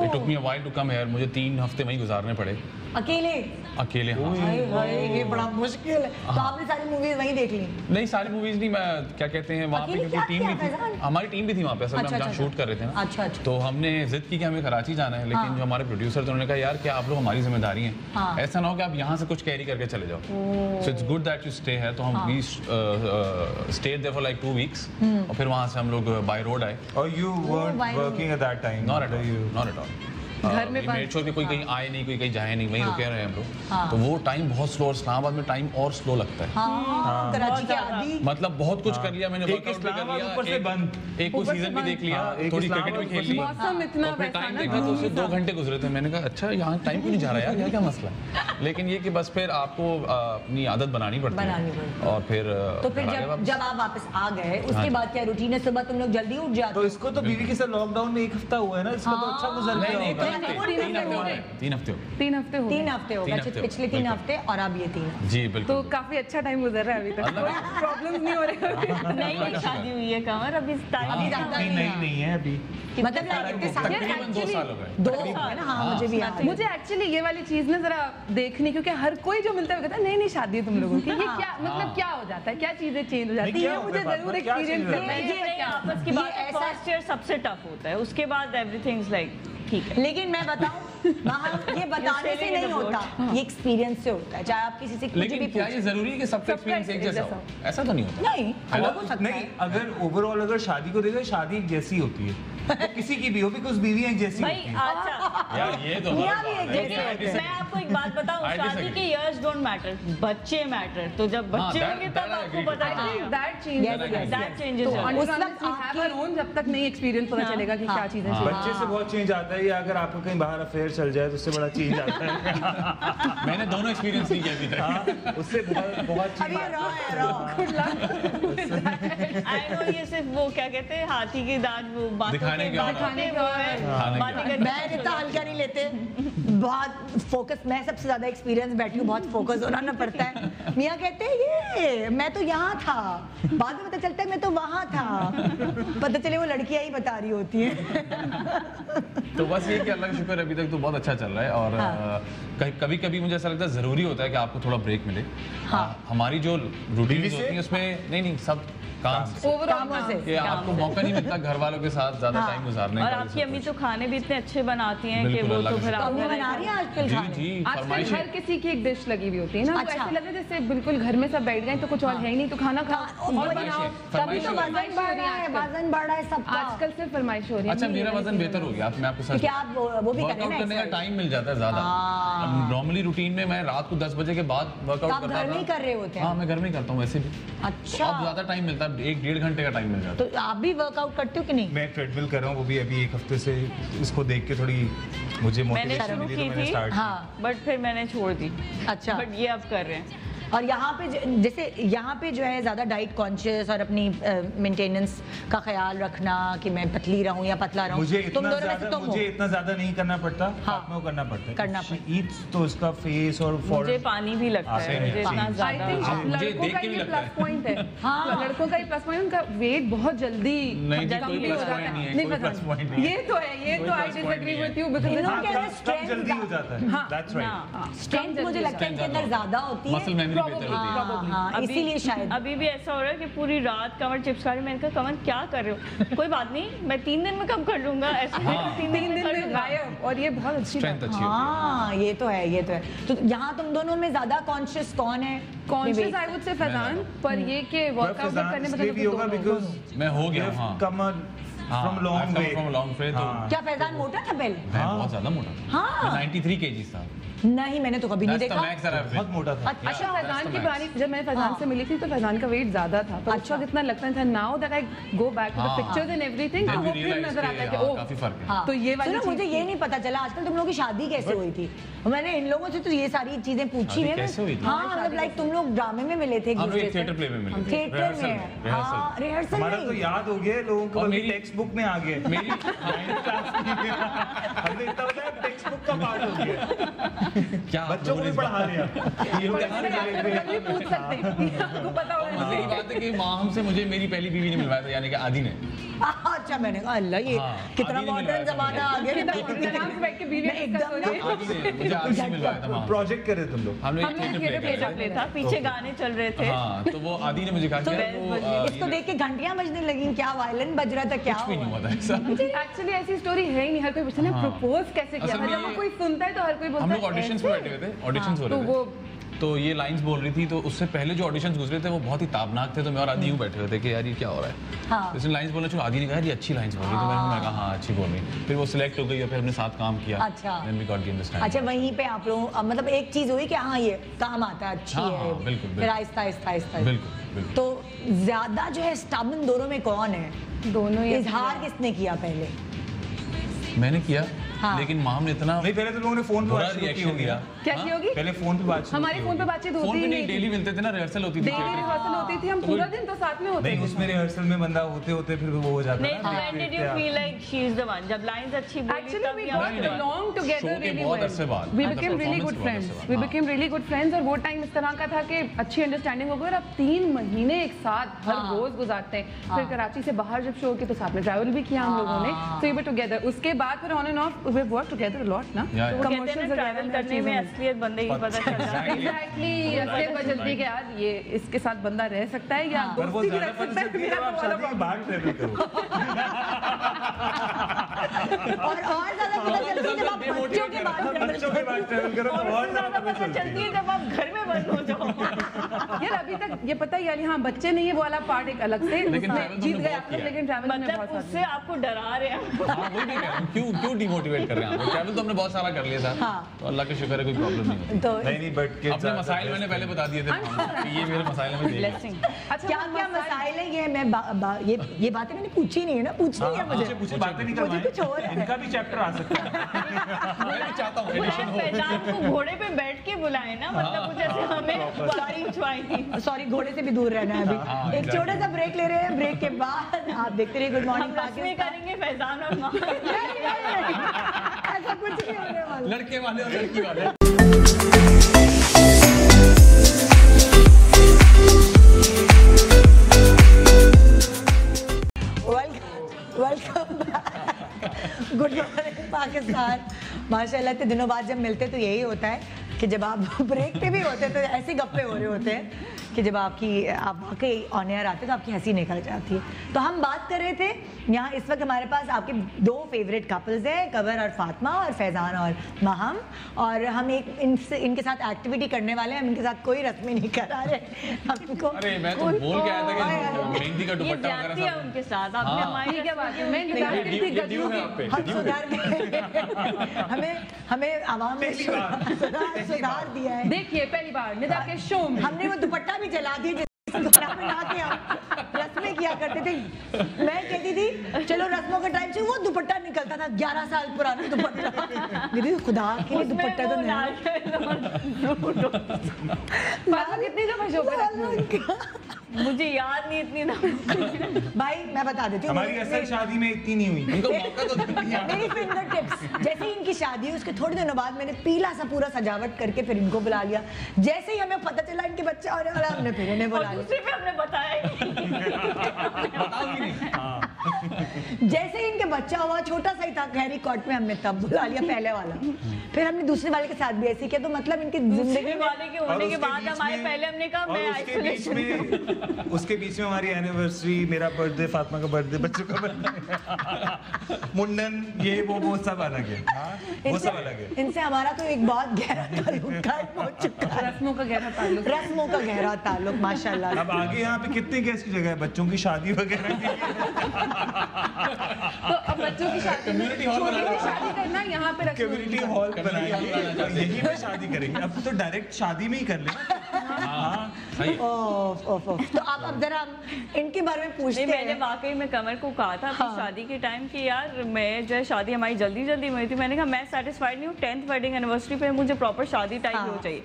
It took me a while to come here. मुझे 3 हफ्ते वहीं गुजारने पड़े अकेले? अकेले। हाँ। हाय हाय ये बड़ा मुश्किल है। तो आपने सारी मूवीज वहीं देख ली? नहीं सारी मूवीज नहीं, मैं क्या कहते हैं वहाँ पे अकेले क्योंकि क्या टीम भी किया थी, फैजान? हमारी टीम भी थी वहाँ पे असल में। हम जहाँ शूट कर रहे थे ना, अच्छा अच्छा। तो हमने जिद की कि हमें कराची जाना है, लेकिन जो हमारे प्रोड्यूसर थे उन्होंने कहा यार क्या आप लोग हमारी जिम्मेदारी हैं, ऐसा ना हो कि आप यहाँ से कुछ कैरी करके चले जाओ। So it's good that you stay है। तो हम we stayed there for like 2 weeks और फिर वहाँ से हम लोग बाय रोड आए। और you weren't working at that time? Not at all. घर में मेड श्योर कि कोई कहीं आए नहीं, कोई कहीं जाए नहीं, वहीं रुके रहे हम लोग। तो वो टाइम बहुत स्लो, और इस्लामाबाद में टाइम और स्लो लगता है। हाँ कराची के आदि। मतलब बहुत कुछ कर लिया मैंने, एक वर्कआउट भी कर इस्लामाबाद लिया, ऊपर से बंद। एक कोई सीजन भी देख लिया, एक थोड़ी इस्लामाबाद क्रिकेट भी खेल ऊपर से ली। मौसम इतना और फिर वैसा टाइम ना देखा तो उससे 2 घंटे गुजरे थे। मैंने कहा अच्छा यहाँ टाइम क्यों नहीं जा रहा यार, क्या मसला है। लेकिन ये कि बस फिर आपको अपनी आदत बनानी पड़ती है। और फिर तो फिर जब आप वापस आ गए उसके बाद क्या रूटीन है? सुबह तुम लोग जल्दी उठ जाते तो हो? इसको तो बीवी के साथ लॉकडाउन में 1 हफ्ता हुआ है ना, इसको तो अच्छा गुजर गया नहीं होगा। 3 हफ्ते 3 हफ्ते हो गए। 3 हफ्ते हो गए। 3 हफ्ते हो पिछले 3 बिल्कुल। हफ्ते और अब ये 3। जी तो बिल्कुल। काफी अच्छा टाइम गुजर रहा है अभी तक, अल्लाह कोई प्रॉब्लम्स नहीं हो रही। नहीं शादी हुई है कमर अभी टाइम अभी ज्यादा नहीं नहीं नहीं है अभी। मतलब लाइक इतने साल तकरीबन 2 साल हो गए। 2 है ना? हाँ मुझे भी याद है। मुझे एक्चुअली ये वाली चीज ना जरा देखनी, क्योंकि हर कोई जो मिलता है वो कहता है नहीं नहीं शादी है तुम लोगों की। ये क्या मतलब क्या हो जाता है, क्या चीजें चेंज हो जाती नहीं, क्या है? होता मुझे है बात जरूर में? क्या एक्सपीरियंस चीज़ करना है। ये नहीं आपस की बात है। फर्स्ट ईयर सबसे टफ होता है, उसके बाद एवरीथिंग इज लाइक ठीक है। लेकिन मैं बताऊं वहाँ ये बताने से नहीं होता, ये एक्सपीरियंस से होता है। चाहे आप किसी से कुछ भी लेकिन क्या ये पूछें। जरूरी है कि सबका एक्सपीरियंस एक जैसा हो? ऐसा तो नहीं होता। नहीं अलग हो सकता नहीं, है। अगर ओवरऑल अगर शादी को देखो, शादी एक जैसी होती है। तो किसी की भी हो, बिकॉज बीवी एक जैसी भाई होती है। अच्छा यार ये तो मियां गलत भी बात एक है। जैसे लेकिन मैं आपको एक बात बताऊं, I शादी disagree. के इयर्स डोंट मैटर, बच्चे मैटर। तो जब बच्चे that- होंगे that तब I आपको agree पता with. I think चलेगा। that changes Yes, the yes, game. That changes तो the game. until उस unless वक्त we have आपकी- our own, जब तक नहीं एक्सपीरियंस पता चलेगा कि क्या चीजें चीजें। बच्चे से बहुत चेंज आता है, या अगर आपको कहीं बाहर अफेयर चल जाए तो उससे बड़ा चेंज आता है। मैंने दोनों एक्सपीरियंस नहीं किया अभी तक। हाँ, उससे बहुत बहुत अभी चेंज रॉ है रॉ। I know ये सिर्फ वो क्या कहते हैं हाथी के दांत, वो बातों दिखाने के और। दिखाने वो है, दिखाने के बातें और। करने मैं इतना हल्का नहीं लेते, बहुत फोकस। मैं सबसे ज्यादा एक्सपीरियंस बैठी हूँ, बहुत फोकस होना पड़ता है। मियाँ कहते हैं ये मैं तो यहाँ था, बाद में पता चलता है मैं तो वहाँ था। पता चले वो लड़कियाँ ही बता रही होती हैं। तो बस ये कि अल्लाह का शुक्र अभी तक तो बहुत अच्छा चल रहा है। और कभी कभी मुझे ऐसा लगता है ज़रूरी होता है कि आपको थोड़ा ब्रेक मिले। हमारी जो रूटीन बीवी से? होती है उसमें नहीं सब काम से कामों से। कि आपको मौका नहीं मिलता घर वालों के साथ ज्यादा टाइम गुजारने और का। आपकी अम्मी तो खाने भी इतने अच्छे बनाती हैं कि बिल्कुल, वो अल्लाह तो का फिर शुक्र। आप अम्मी बना रही है आजकल जी खाने? जी आजकल फरमाइश हर किसी की एक डिश लगी हुई होती है ना, वो अच्छा। ऐसे लगे जैसे बिल्कुल घर में सब बैठ गए तो कुछ और है ही नहीं, तो खाना खाओ और बनाओ। तभी तो वजन बढ़ रहा है, वजन बढ़ रहा है सबका। आजकल सिर्फ फरमाइश हो रही है। अच्छा मेरा वजन बेहतर हो गया, मैं आपको सच क्योंकि आप वो भी कर रहे वर्कआउट हैं करने का ना, टाइम मिल जाता है ज्यादा। नॉर्मली रूटीन में मैं रात को 10 बजे के बाद वर्कआउट आप करता घर में ही कर रहे होते हैं? हाँ मैं घर में ही करता हूँ वैसे भी। अच्छा अब ज्यादा टाइम मिलता है, 1-1.5 घंटे का टाइम मिल जाता है। तो आप भी वर्कआउट करते हो कि नहीं? मैं ट्रेडमिल कर रहा हूँ, वो भी अभी 1 हफ्ते से। इसको देख के थोड़ी मुझे मैंने मोटिवेशन शुरू मिली की तो मैंने थी, स्टार्ट हाँ बट फिर मैंने छोड़ दी। अच्छा बट ये अब कर रहे हैं। और यहाँ पे जैसे यहाँ पे जो है ज़्यादा डाइट कॉन्शियस और अपनी मेंटेनेंस का ख्याल रखना कि मैं पतली रहूँ या पतला रहूँ, मुझे तुम दोनों में से तुम हो। मुझे इतना ज्यादा नहीं करना पड़ता, हाँ। फातिमा को करना पड़ता है। करना She eats तो उसका फेस और मुझे forehead पानी भी लगता है, मुझे इतना आई ज्यादा थिंक मुझे लड़कों देख का के भी ये लगता प्लस है। पॉइंट है। हाँ। लड़कों का ये प्लस पॉइंट, उनका वेट बहुत जल्दी नहीं जी, कम कोई भी हो plus जाता point नहीं है, नहीं कोई पता plus point नहीं है। ये तो है, ये कोई तो आई plus point डिसएग्री नहीं है। विद यू बिकॉज़ इन लोगों के अंदर कम स्ट्रेंथ जल्दी हो जाता है। That's right. स्ट्रेंथ मुझे लगता है इनके अंदर ज़्यादा होती है। मसल मेमोरी बेहतर होती है। हाँ, हाँ, अभी- इसीलिए शायद अभी भी ऐसा हो रहा है कि पूरी रात कमर चिप्स खा रही हूँ। मैंने कहा कमर क्या कर रहे हो? कोई बात नहीं, मैं 3 दिन में कम कर लूंगा, ऐसे नहीं कि 3 दिन 3 में दिन कर में लूंगा। गायब, और ये बहुत अच्छी स्ट्रेंथ बात है। अच्छी होती है। हाँ, ये तो है, ये तो है। तो यहाँ तुम दोनों में ज़्यादा कॉन्शियस कौन है? Conscious I would say Faizan, पर ये कि वर्कआउट फैजान करने में इसलिए भी होगा because मैं हो गया you've हूँ, हाँ। come from long way. From long way. तो हाँ। मैं क्या फैजान मोटा था पहले? बहुत ज्यादा मोटा था। हाँ। मैं 93 kg था। नहीं, मैंने तो कभी नहीं That's the देखा। max that I've been. बहुत मोटा था। अच्छा, अच्छा, फैजान that's की the पुरानी जब मैंने फैजान हाँ। से मिली थी तो फैजान का वेट ज्यादा था, पर अच्छा। अच्छा इतना लगता था। Now that I go back to the हाँ। पिक्चर्स एंड एवरीथिंग, तो Then वो we फिर realized नजर आता है कि हाँ, ओह काफी फर्क है। हाँ। तो ये वाली सुनो, चीज़ मुझे ये नहीं पता चला आजकल तुम लोगों की शादी कैसे हुई थी। मैंने इन लोगों से तो ये सारी चीजें पूछी शादी है। कैसे हुई थी? हाँ, मतलब लाइक तुम लोग ड्रामे में मिले थे एक हम लोग दूसरे एक से। थिएटर प्ले में मिले थे। थिएटर Rehearsal में, हाँ, रिहर्सल हमारा तो में। याद हो गया लोगों को, और बल्कि मेरी- टेक्स्ट बुक में आ गए। मेरी हमने इतना बताया टेक्स्ट बुक का पार्ट हो गया। क्या बच्चों को भी पढ़ा रहे हैं। ये लोग ऐसे कभी कभी पूछ सकते हैं, आपको पता होगा। मेरी बात है कि माम से मुझे मेरी पहली बीवी ने मिलवाया था, यानी कि आदि ने। अच्छा, मैंने कहा अल्लाह ये हाँ, कितना आदि ने मॉडर्न मिलवाया था जमाना आ गया। आराम से बैठ के बीवी मैं एकदम डिस्कस हो रही है। आदि ने मुझे आदि से मिलवाया था वहाँ। प्रोजेक्ट करे तुम लोग। हम लोग हम एक लोग थिएटर थिएटर प्ले प्ले कर प्ले रहे था, पीछे गाने चल रहे थे। थे। हाँ, तो वो आदि ने मुझे कहा तो कि यार वो इसको देख के घंटियां बजने लगी, क्या वायलिन बज रहा था, क्या कुछ भी नहीं हुआ? हुआ था ऐसा। एक्चुअली ऐसी स्टोरी है ही नहीं, हर कोई पूछता है हाँ। प्रपोज कैसे किया, असल में मतलब वो ये- कोई सुनता है तो हर कोई बोलता हम है लोग ऑडिशंस पे ऐसे? बैठे हुए थे, ऑडिशंस हो तो रहे वो थे। तो ये लाइंस बोल रही थी, तो उससे पहले जो ऑडिशंस गुजरे थे वो बहुत ही ताबनाक थे। तो मैं और आदि यूं बैठे हुए थे कि यार ये क्या हो रहा है। हाँ। तो इसने लाइंस बोलना शुरू, आदि ने कहा यार ये अच्छी लाइंस बोल रही है। तो मैंने कहा हाँ अच्छी बोल रही। फिर वो सिलेक्ट हो गई और फिर हमने साथ काम किया। अच्छा। Then we got the understanding. अच्छा, वहीं पे आप लोग मतलब एक चीज हुई कि हाँ ये काम आता है, अच्छी हाँ, है। हाँ, बिल्कुल, फिर बिल्कुल। आहिस्ता आहिस्ता आहिस्ता बिल्कुल बिल्कुल। तो ज्यादा जो है स्टबन दोनों में कौन है? दोनों ही इजहार किसने किया पहले? मैंने किया, हाँ। लेकिन माम ने इतना नहीं, पहले तो लोगों ने फोन पे बुरा बात शुरू की रिएक्शन होगी। दिया। क्या हाँ? की होगी? पहले फोन पे बात शुरू हमारी की फोन पे होगी। बातचीत फोन होती पे ही नहीं, नहीं डेली मिलते थे ना, रिहर्सल होती थी। डेली रिहर्सल होती थी, हम तो पूरा वो- दिन तो साथ में होते नहीं, थे। उसमें रिहर्सल में बंदा होते होते फिर वो हो जाता नहीं, ना। when did you feel like she is the one? जब lines अच्छी बोली Actually, तब we या got नहीं, नहीं। along Show together के really बहुत well. अरसे बाद, We मतलब became really performance good के बहुत friends. अरसे बाद, We हाँ। became really good friends, और वो टाइम इस तरह का था कि अच्छी अंडरस्टैंडिंग हो गई, और अब 3 महीने एक साथ हर हाँ। रोज गुजारते हैं। फिर कराची से बाहर जब शो की तो साथ में ट्रैवल भी किया हम लोगों ने, so we were together. उसके बाद फिर on and off we worked together a lot ना। Yeah, तो yeah. वो कहते हैं Commercials ना, वगैरह ट्रैवल में करने में चीज़ें असलियत बंदे की पता चल जाती है। Exactly, ऐसे बजती के यार ये इसके साथ बंदा रह सकता है या पर वो दोस्ती भी ज्यादा रख पता सकता है, चलती है मेरा जब आप तो वाला शादी के problem। बाद ट्रेवल करो। और ज्यादा पता चलती है जब आप बच्चों के बाद बच्चों के बाद ट्रेवल करो तो और और उससे ज्यादा ज्यादा पता चलती है जब आप घर में बंद हो जाओ। यार अभी तक ये पता ही यानी हाँ बच्चे नहीं है, वो वाला पार्ट एक अलग से लेकिन उसमें travel तो जीत हमने गए बहुत आप लोग, किया है। लेकिन ट्रैवल में मतलब बहुत उससे आपको डरा रहे हैं। हाँ, वही मैं कह रहा हूँ, क्यों डिमोटिवेट कर रहे हैं आप? ट्रैवल तो हमने बहुत सारा कर लिया था। हाँ। तो अल्लाह का शुक्र है, कोई प्रॉब्लम नहीं होती। तो नहीं बट अपने मसाइल मैंने पहले बता दिए थे कि ये मेरे मसाइल में देगा। Blessing. अच्छा क्या क्या मसाइल है ये? मैं ये बातें मैंने पूछी नहीं है ना, पूछनी है मुझे। मुझे बातें नहीं मुझे कुछ और करवाएं, है। इनका भी चैप्टर आ सकता है। मैं भी चाहता हूँ एडिशन हो। फैजान को घोड़े पे बैठ के बुलाए ना, मतलब कुछ ऐसे हमें सारी पूछवाई थी। सॉरी, घोड़े से भी दूर रहना है हाँ, अभी। एक exactly. छोटा सा ब्रेक ले रहे हैं, ब्रेक के बाद आप देखते रहिए गुड मॉर्निंग हम रस्में पाकिस्तान। करेंगे फैजान और माँ। ऐसा कुछ नहीं होने वाला। लड़के वाले और लड़की वाले। Welcome good morning Pakistan. माशाल्लाह इतने दिनों बाद जब मिलते तो यही होता है कि जब आप ब्रेक पे भी होते तो ऐसे गप्पे हो रहे होते हैं कि जब आप वाकई ऑन एयर आते तो आपकी हंसी निकल जाती है। तो हम बात कर रहे थे यहाँ इस वक्त हमारे पास आपके 2 फेवरेट कपल्स हैं, कवर और फातिमा, और फैजान और महम, और हम एक इनके साथ एक्टिविटी करने वाले हैं। हम इनके साथ कोई रस्में नहीं करा रहे हम इनको। अरे मैं तो बोल के आया था कि मेहंदी का ये दुपट्टा ज्यादती वगैरह है सब। उनके साथ। आपने हाँ। हमारी क्या बात है, मैं इंतजार करती थी ये गजलों ड्यू है की। आप पे, हम ड्यू है। सुधार गए हमें आवाम ने सुधार दिया है। देखिए पहली बार निदा के शो में हमने वो दुपट्टा भी जला दिया बना के हम रस्में किया करते थे। मैं कहती थी चलो रस्मों के टाइम से वो दुपट्टा निकलता लगता था 11 साल पुराना दुपट्टा। दीदी खुदा के लिए दुपट्टा तो नहीं। फातिमा कितनी दफा शो पे रखी हो? मुझे याद नहीं इतनी ना। भाई मैं बता देती हूँ, हमारी असल शादी में इतनी नहीं हुई। इनको मौका तो दिया। मेरी फिंगर टिप्स, जैसे ही इनकी शादी हुई उसके थोड़े दिनों बाद मैंने पीला सा पूरा सजावट करके फिर इनको बुला लिया। जैसे ही हमें पता चला इनके बच्चा होने वाला, हमने फिर इन्हें बुला लिया। दूसरे पे हमने बताया ही नहीं। जैसे ही इनके बच्चा हुआ, छोटा सा ही था खैरी कॉट में, हमने तब बुला लिया पहले वाला। फिर हमने दूसरे वाले के साथ भी ऐसे किया। तो मतलब इनकी जिंदगी वाले के होने के बाद हमारे पहले हमने कहा मैं आइसोलेशन। उसके बीच में हमारी एनिवर्सरी, मेरा बर्थडे, फातिमा का बर्थडे, बच्चों का बर्थडे, मुंडन, ये वो सब अलग है। वो सब अलग है। इनसे हमारा तो एक बहुत गहरा ताल्लुक कायम हो चुका है। रस्मों का गहरा ताल्लुक। रस्मों का गहरा ताल्लुक माशाल्लाह। अब आगे यहाँ पे कितने गेस्ट की जगह है, बच्चों की शादी वगैरह की। तो अब बच्चों की शादी में Community hall छोटी बनाना। सी शादी करना यहाँ पे रखी हुई कम्युनिटी है। हॉल Community hall बनाना बनाएंगे, चाहते हैं। यहीं पे शादी करेंगे। अब तो डायरेक्ट शादी में ही कर लें। हाँ, सही। ओफ, ओफ, ओफ। तो अब जरा इनके बारे में पूछते नहीं, मैंने हैं। वाकई में कमर को कहा था अपनी शादी के टाइम कि यार मैं जो है शादी हमारी जल्दी जल्दी में हुई थी। मैंने कहा मैं सेटिस्फाइड नहीं हूँ, 10th वेडिंग एनिवर्सरी पे मुझे प्रॉपर शादी टाइप हाँ। हो चाहिए।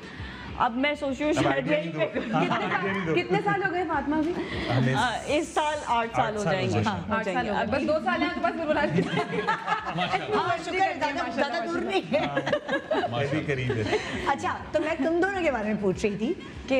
अब मैं सोच रही हूँ अब शायद idea यही नहीं दो। पे- कितने साल हो गए फातिमा अभी? इस साल 8 साल हो जाएंगे। हाँ, हो 8 साल जाएंगे। हो गए। बस 2 साल हैं तो बस फिर बुला लीजिए। हाँ, शुक्र है, ज़्यादा दूर नहीं है। मैं भी करीब है। अच्छा, तो मैं तुम दोनों के बारे में पूछ रही थी कि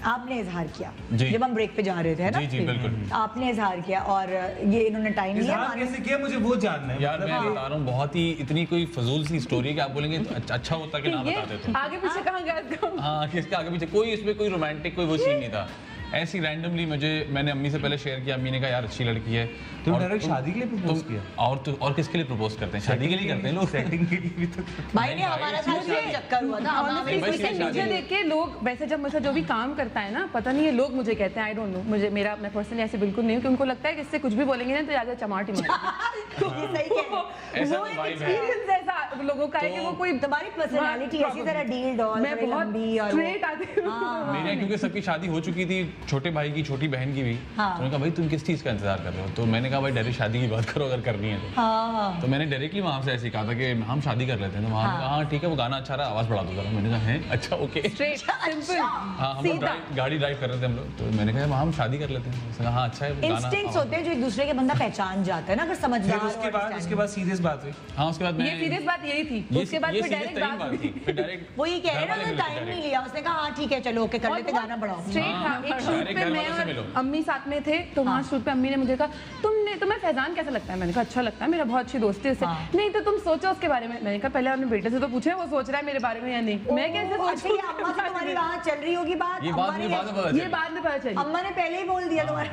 आपने इजहार किया जी। जब हम ब्रेक पे जा रहे थे, है ना? जी, जी, बिल्कुल। आपने इजहार किया और ये इन्होंने टाइम लिया। इजहार कैसे किया, मुझे वो जानना है। यार मैं बता रहा हूँ, बहुत ही इतनी कोई फजूल सी स्टोरी है कि आप बोलेंगे तो अच्छा होता कि ना ये बता देते। आगे पीछे कहाँ गया इसका? हाँ, किसके आगे पीछे कोई इसमें कोई रोमांटिक कोई वो सीन नहीं था। ऐसी रैंडमली मैंने अम्मी से पहले शेयर किया। अम्मी ने कहा यार अच्छी लड़की है। तुम और डायरेक्ट शादी के लिए प्रपोज किया? और किसके लिए प्रपोज करते हैं? शादी के लिए करते हैं लोग। सेटिंग के लिए भी तो। भाई ने हमारा साथ यही चक्कर हुआ था। हम Honestly, भाई, मुझे शादी मुझे है। देख के लोग वैसे जब मुझसे जो भी काम करता है ना, पता नहीं है लोग मुझे कहते हैं आई डोंट नो, मुझे मैं पर्सनली ऐसे बिल्कुल नहीं हूँ कि उनको लगता है कि इससे कुछ भी बोलेंगे ना तो ज्यादा चमाट ही मारेंगे। ये सही कह रहे हो। ऐसा वो तो एक vibe है। experience ऐसा लोगों का है कि वो कोई तुम्हारी पर्सनालिटी हाँ, ऐसी तरह डील डॉल मैं बहुत स्ट्रेट आती हूँ। मेरे यहाँ क्योंकि सबकी शादी हो चुकी थी, छोटे भाई की छोटी बहन की भी। हाँ। तो उन्होंने कहा भाई तुम किस चीज़ का इंतजार कर रहे हो? तो मैंने कहा भाई डायरेक्ट शादी की बात करो अगर करनी है तो। हाँ। तो मैंने डायरेक्टली वहाँ से ऐसे कहा था कि हम शादी कर लेते हैं। तो वहाँ ने कहा हाँ ठीक है, वो गाना अच्छा रहा, आवाज़ बढ़ा दो जरा। मैंने कहा है अच्छा ओके। स्ट्रेट सिंपल हाँ, हम लोग गाड़ी ड्राइव कर रहे थे हम लोग। तो मैंने कहा हम शादी कर लेते हैं। उसने कहा हाँ अच्छा है, वो गाना इंस्टिंक्ट्स होते हैं जो एक दूसरे के बंदा पहचान जाता है ना, अगर समझदार फिर उसके बाद सीरियस बात हुई। हाँ उसके बाद ये सीरियस बात यही थी। उसके बाद फिर डायरेक्ट बात हुई। फिर डायरेक्ट वो ये कह रहे हैं ना, उसने टाइम नहीं लिया। उसने कहा हाँ ठीक है चलो ओके कर लेते, गाना बढ़ाओ। स्ट्रेट था। एक शूट डायरेक्ट पे घर मैं वालों से और मिलो। अम्मी साथ में थे, तो वहाँ शूट पे अम्मी ने मुझे कहा तुम्हें फैजान कैसा लगता है? मैंने कहा अच्छा लगता है, मेरा बहुत अच्छी दोस्ती है उससे। नहीं तो तुम सोचो उसके बारे में। मैंने कहा पहले अपने बेटे से तो पूछे वो सोच रहा है मेरे बारे में या नहीं। मैं कैसे अच्छा, सोचूं? ये अम्मा से तुम्हारी वहाँ चल रही होगी बात। ये अम्मा बात ने- मुझे बाद में पता ये चली। बाद में पता चली। अम्मा ने पहले ही बोल दिया तुम्हारे।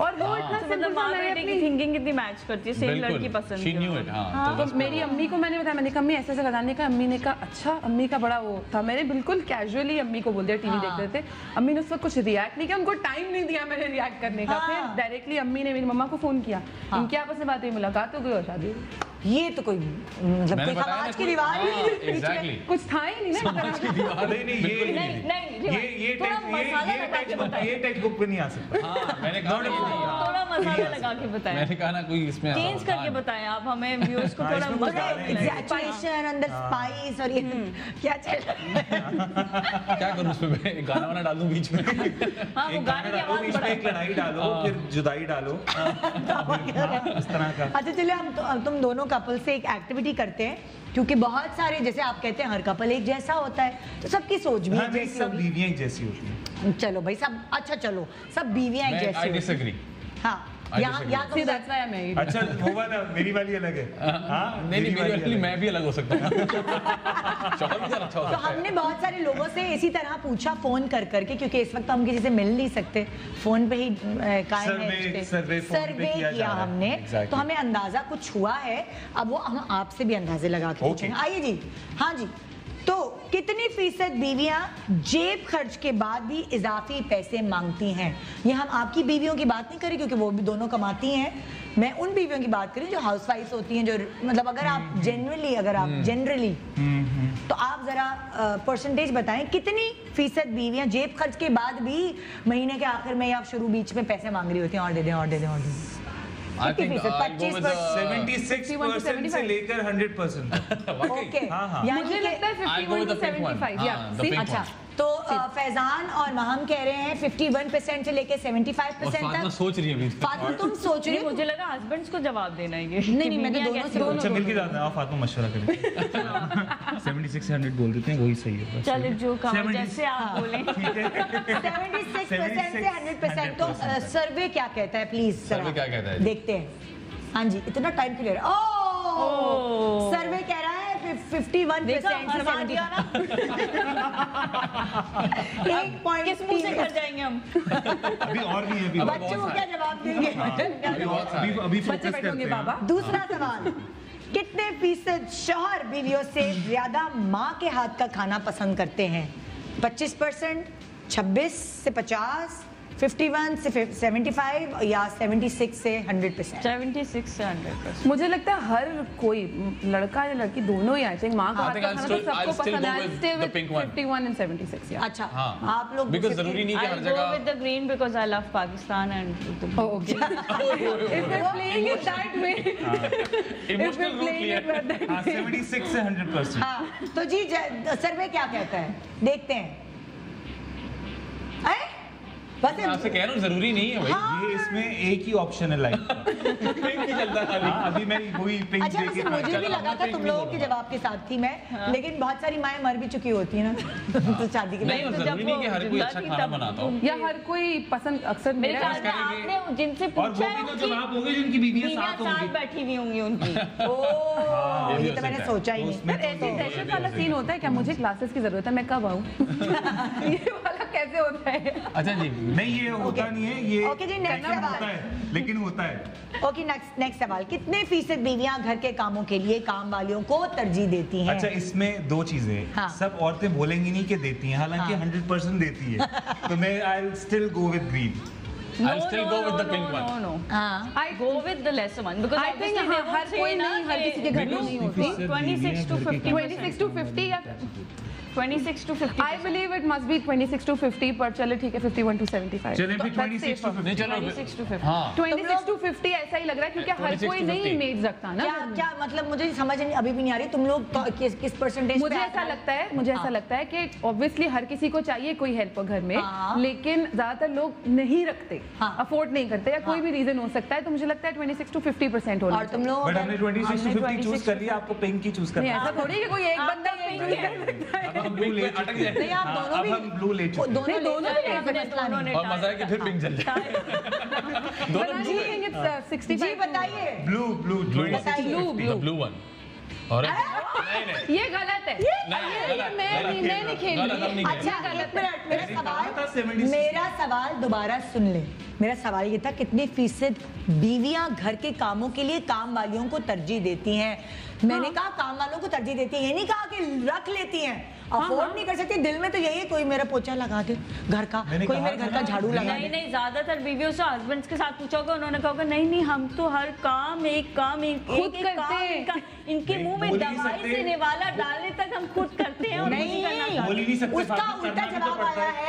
और वो इतना तो सिंपल मतलब था, माँ मैंने बेटे की अपनी थिंकिंग कितनी मैच करती है, सेम लड़की पसंद शी की न्यू हो। इट। हाँ हाँ, तो मेरी अम्मी को मैंने बताया, मैंने कहा अम्मी ऐसे ऐसे फैजान ने कहा। अम्मी ने कहा अच्छा। अम्मी का बड़ा वो था, मैंने बिल्कुल कैजुअली अम्मी को बोल दिया, टीवी देख रहे थे। अम्मी ने उस वक्त कुछ रिएक्ट नहीं किया, उनको टाइम नहीं दिया मैंने रिएक्ट करने का। फिर डायरेक्टली अम्मी ने मेरी मम्मा को फोन किया, इनकी आपस में बात हुई, मुलाकात हो गई और शादी हो गई। ये तो कोई मतलब मैंने कोई बताया समाज ना, की कोई- दीवार ही हाँ, नहीं है। exactly। कुछ था ही नहीं ना इस तरह का। नहीं ये थोड़ा मसाला लगा के बताइए। ये टेक्स्ट बुक पे नहीं आ सकता। हाँ मैंने कहा थोड़ा मसाला लगा के बताया, मैंने कहा ना कोई इसमें चेंज करके बताएं आप हमें व्यूअर्स को थोड़ा इसमें मजा मसाला आए। एग्जैचुएशन अंदर स्पाइस और ये क्या चल रहा है। क्या करूँ उसमें मैं गाना वाना डाल दूँ बीच में। हाँ वो एक गाने की डालो, आवाज बीच में एक बढ़ा। लड़ाई डालो, फिर जुदाई डालो, इस तरह का। अच्छा चलिए हम तुम दोनों कपल से एक एक्टिविटी करते हैं, क्योंकि बहुत सारे जैसे आप कहते हैं हर कपल एक जैसा होता है, तो सबकी सोच भी हाँ एक नहीं, जैसी सब होगी। बीवियां एक जैसी होती हैं। चलो भाई सब अच्छा, चलो सब बीवियां एक आई जैसी होती हैं। डिसएग्री। हाँ I यहाँ disagree. यहाँ See, तुम that's why I'm married. अच्छा वो वाला मेरी वाली अलग है। हाँ नहीं मेरी वाली वाली अलग मैं भी अलग हो सकता हूँ। शौहर भी ज़रा अच्छा हो तो सकता है। हमने बहुत सारे लोगों से इसी तरह पूछा फोन कर करके, क्योंकि इस वक्त हम किसी से मिल नहीं सकते, फोन पे ही कायम है सर्वे फोन पे सर्वे किया जा किया रहा है। हमने। Exactly. तो हमें अंदाजा कुछ हुआ है, अब वो हम आपसे भी अंदाजे लगा के Okay. पूछेंगे। आइए जी। हाँ जी, तो कितनी फीसद बीवियां जेब खर्च के बाद भी इजाफी पैसे मांगती हैं? ये हम आपकी बीवियों की बात नहीं करें क्योंकि वो भी दोनों कमाती हैं, मैं उन बीवियों की बात करी जो हाउसवाइफ्स होती हैं, जो मतलब अगर आप जनरली तो आप जरा परसेंटेज बताएं कितनी फीसद बीवियां जेब खर्च के बाद भी महीने के आखिर में या शुरू बीच में पैसे मांग रही होती हैं, और दे दें और दे दें और दे दें। I think I'll go with the 76% से लेकर 100%. ओके हाँ, हाँ. मुझे लगता है I'll go with the pink one. 51 to 75. हाँ, the See? pink अच्छा one. तो फैजान और महम कह रहे हैं 51% से लेके 75% और फातिमा तक। सोच रही है अभी। फातिमा तुम सोच रही हो? मुझे लगा हस्बैंड्स को जवाब देना है ये। नहीं, मैं तो दोनों से अच्छा मिलके जाते हैं, आओ फातिमा मशवरा करें. 76 से 100 बोल देते हैं, वही सही है. बस. चलो जो कहा 70 जैसे आप बोले। 76% से 100%। तो सर्वे क्या कहता है प्लीज? सर्वे क्या कहता है? देखते हैं। हाँ जी, इतना टाइम क्लियर। ओह, सर्वे कह रहा है 51% से 75%। किस मुंह से कर जाएंगे हम? अभी और भी है, अभी बच्चों को क्या जवाब देंगे? अभी फोकस बच्चे करते बैठोगे हैं. बाबा। दूसरा सवाल, कितने फीसद शौहर बीवियों से ज्यादा माँ के हाथ का खाना पसंद करते हैं? 25%, 26 से 50, 51 से 75 या 76 से 100%? 76 से 100%। मुझे लगता है हर कोई लड़का या लड़की दोनों ही आई थिंक माँ का I हाथ think का I'll खाना तो still- सबको I'll still पसंद go है। with I'll stay the with pink one. 51 and 76 yeah. अच्छा, हाँ. आप लोग Because जरूरी नहीं कि हर I'll go जगह with the green because I love Pakistan and Oh, okay. If we're playing it that way, if emotional we're route playing लिया it that way. हाँ, 76 से 100%. हाँ, तो जी सर्वे क्या कहता है? देखते हैं। बस मैं आपसे कह रहा हूँ जरूरी नहीं है भाई। ये इसमें एक ही ऑप्शन है लाइफ का. पिंक ही चलता है खाली। हाँ, अभी मैं वही पिंक अच्छा, देके वैसे मुझे भी चलो, लगा हम था पिंक तुम नहीं लोगों बोल के रहे। जवाब के साथ थी मैं, लेकिन बहुत सारी माएं मर भी चुकी होती है ना तो शादी के नहीं, बाद। और जरूरी नहीं कि हर कोई अच्छा खाना बनाता हो। या हर कोई पसंद अक्सर मेरे मेरा ख्याल में आपने जिनसे और वो पूछा भी है तो उनकी जवाब होंगे जिनकी बीवियां बीवियां साथ साथ होंगी. बैठी हुई होंगी उनकी। ओह, ये ये भी तो हो मैंने सकता है। सोचा ही तो नहीं। उसमें पर ऐसे दहशत वाला सीन होता है क्या? मुझे क्लासेस की जरूरत है, मैं कब आऊँ? ये वाला कैसे होता है? अच्छा जी, नहीं, ये होता नहीं है, ये ओके जी, next करना सवाल। होता है, लेकिन होता है. ओके, नेक्स्ट सवाल, कितने फीसद बीवियां घर के कामों के लिए काम वालियों को तरजीह देती हैं? अच्छा, इसमें दो चीजें. हाँ. सब औरतें बोलेंगी नहीं कि देती हैं, हालांकि हाँ. 100% देती है. तो मैं I still go with green. I'll still go with the pink one. No. हाँ, I go with the lesser one because I think obviously they her won't कोई say ना नहीं, हर कि किसी के घर में नहीं होती। 26 to 50%. 26 to 50 या 26 to 50%. I believe it must be 26 to 50 पर चले ठीक है 51 to 75. चलें फिर तो that's 26 to safer. 50. नहीं चलो 26 to 50. हाँ 26 to 50 ऐसा ही लग रहा है क्योंकि हर 26 कोई to नहीं 50. इमेज रखता ना। क्या क्या मतलब मुझे समझ नहीं, अभी भी नहीं आ रही। तुम लोग किस परसेंटेज? मुझे ऐसा लगता है कि ऑब्वियसली हर किसी को चाहिए कोई हेल्प घर में, हाँ। लेकिन ज्यादातर लोग नहीं रखते, हाँ। अफोर्ड नहीं करते या कोई भी रीजन हो सकता है, तो मुझे लगता है 26 to 50% होना और तुम लोग बट हमने 26 to 50 हमने चूज कर लिया, आपको पिंक ही चूज नहीं, करना ऐसा थोड़ी कि कोई एक आपका बंदा pink यही है। कर सकता है। अब हम blue पे अटक नहीं, जाए आप दोनों अब भी हम ब्लू ले चुके हैं. दोनों दोनों ले भी सकते हैं, हमने मसला दोनों नहीं। ने और मजा है कि फिर पिंक चल जाए दोनों बना blue जी है। it's 65 जी बताइए। ब्लू 26 बताइए। to 50. The blue one और नहीं ये गलत है, मैं नहीं खेल गलत, हम नहीं रही। अच्छा, खेल एक मिनट, मैंने कहा था 76. मेरा सवाल दोबारा सुन ले। मेरा सवाल ये था, कितने फीसद बीवियां घर के कामों के लिए काम वालियों को तरजीह देती हैं? मैंने कहा काम वालों को तरजीह देती हैं, ये नहीं कहा कि रख लेती हैं। अफोर्ड नहीं कर सकती, दिल में तो यही है कोई मेरा पोछा लगा दे घर का, मैंने कोई कहा मेरे था घर का ना, झाड़ू लगा नहीं दे। नहीं, ज्यादातर बीवियों से हस्बैंड्स के साथ पूछा होगा, उन्होंने कहा होगा नहीं नहीं हम तो हर काम एक खुद एक करते काम हैं। इनके मुंह में बोल ही नहीं दवाई सकते। से निवाला डालने तक हम खुद करते हैं और नहीं करना नहीं, बोल ही नहीं सकते, उसका फातिमा, उल्टा करना भी तो जवाब पड़ता आया है।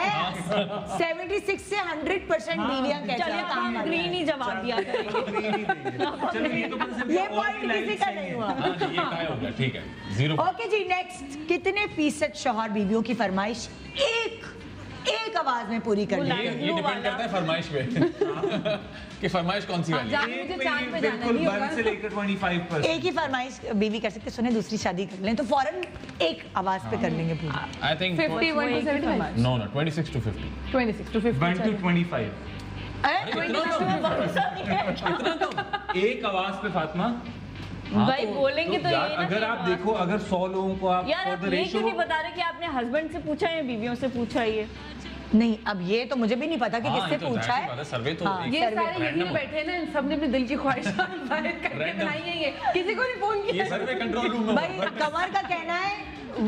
76 से 100% बीवियां कहती चलिए हैं अब काम हम वाले ग्रीन ही जवाब दिया करेंगे। ग्रीन ही देंगे. चलो, ये तो बस ये और पॉइंट भी किसी लाइफ का सही नहीं है. हुआ। हाँ जी, ये काय हो गया, ठीक है 0 ओके जी, नेक्स्ट, कितने फीसद शौहर बीवियों की फरमाइश एक आवाज में पूरी कर वो लेते लाइन- हैं? ये डिपेंड करता है फरमाइश पे कि फरमाइश कौन सी वाली है। जहाँ मुझे चांद पे जाना बिल्कुल नहीं 1 से होगा। लेकर 25%. एक ही फरमाइश बीवी कर सकते, सुने दूसरी शादी कर लें तो फौरन एक आवाज पे कर लेंगे पूरी। I think 51 to 75 no 26 to 50 26 to 50 1 to 25. इतना कम एक आवाज पे फातिमा. भाई बोलेंगे तो यार, ये ना अगर कि आप आवाज- देखो, अगर 100 लोगों को आप यार for आप the ये ratio- क्यों नहीं बता रहे कि आपने हस्बैंड से पूछा है या बीवियों से पूछा है ये? नहीं, अब ये तो मुझे भी नहीं पता कि हाँ, किससे ये तो पूछा जाहिर है। बात है, सर्वे तो हाँ, एक- ये सर्वे सारे यहीं random पे बैठे हैं ना, इन सबने अपने दिल की ख्वाहिश जाहिर करके Random। बनाई है ये, किसी को नहीं फोन ये किया। सर्वे कंट्रोल रूम में भाई कमर का कहना है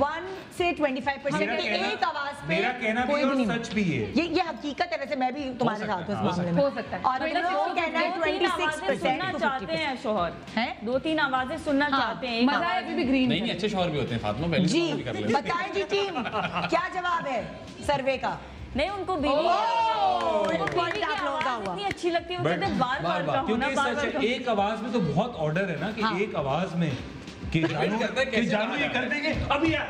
1 से 25% मेरा के कहना- एक आवाज पे मेरा कहना भी कोई और नहीं। सच भी है. ये हकीकत है, वैसे मैं भी तुम्हारे सकता साथ है, हूँ इस मामले में। हो सकता है। और अगर मतलब वो दो- कहना है दो तीन आवाजें 26% सुनना to चाहते 50%। हैं शोहर, हैं? 2-3 आवाजें सुनना हाँ, चाहते हैं, एक मजा है आवाज अभी भी ग्रीन नहीं अच्छे शौहर भी होते हैं फातिमा, पहले जी भी कर लेते बताएं जी टीम, क्या जवाब है सर्वे का? नहीं उनको बीवी पॉइंट आप लोगों का हुआ। इतनी अच्छी लगती है, वो कहते हैं बार बार कहो ना, क्योंकि बार सच बार है, कहो। एक आवाज में तो बहुत ऑर्डर है ना कि एक आवाज में कि जानू करता है, कैसे जानू ये कर देंगे अभी यार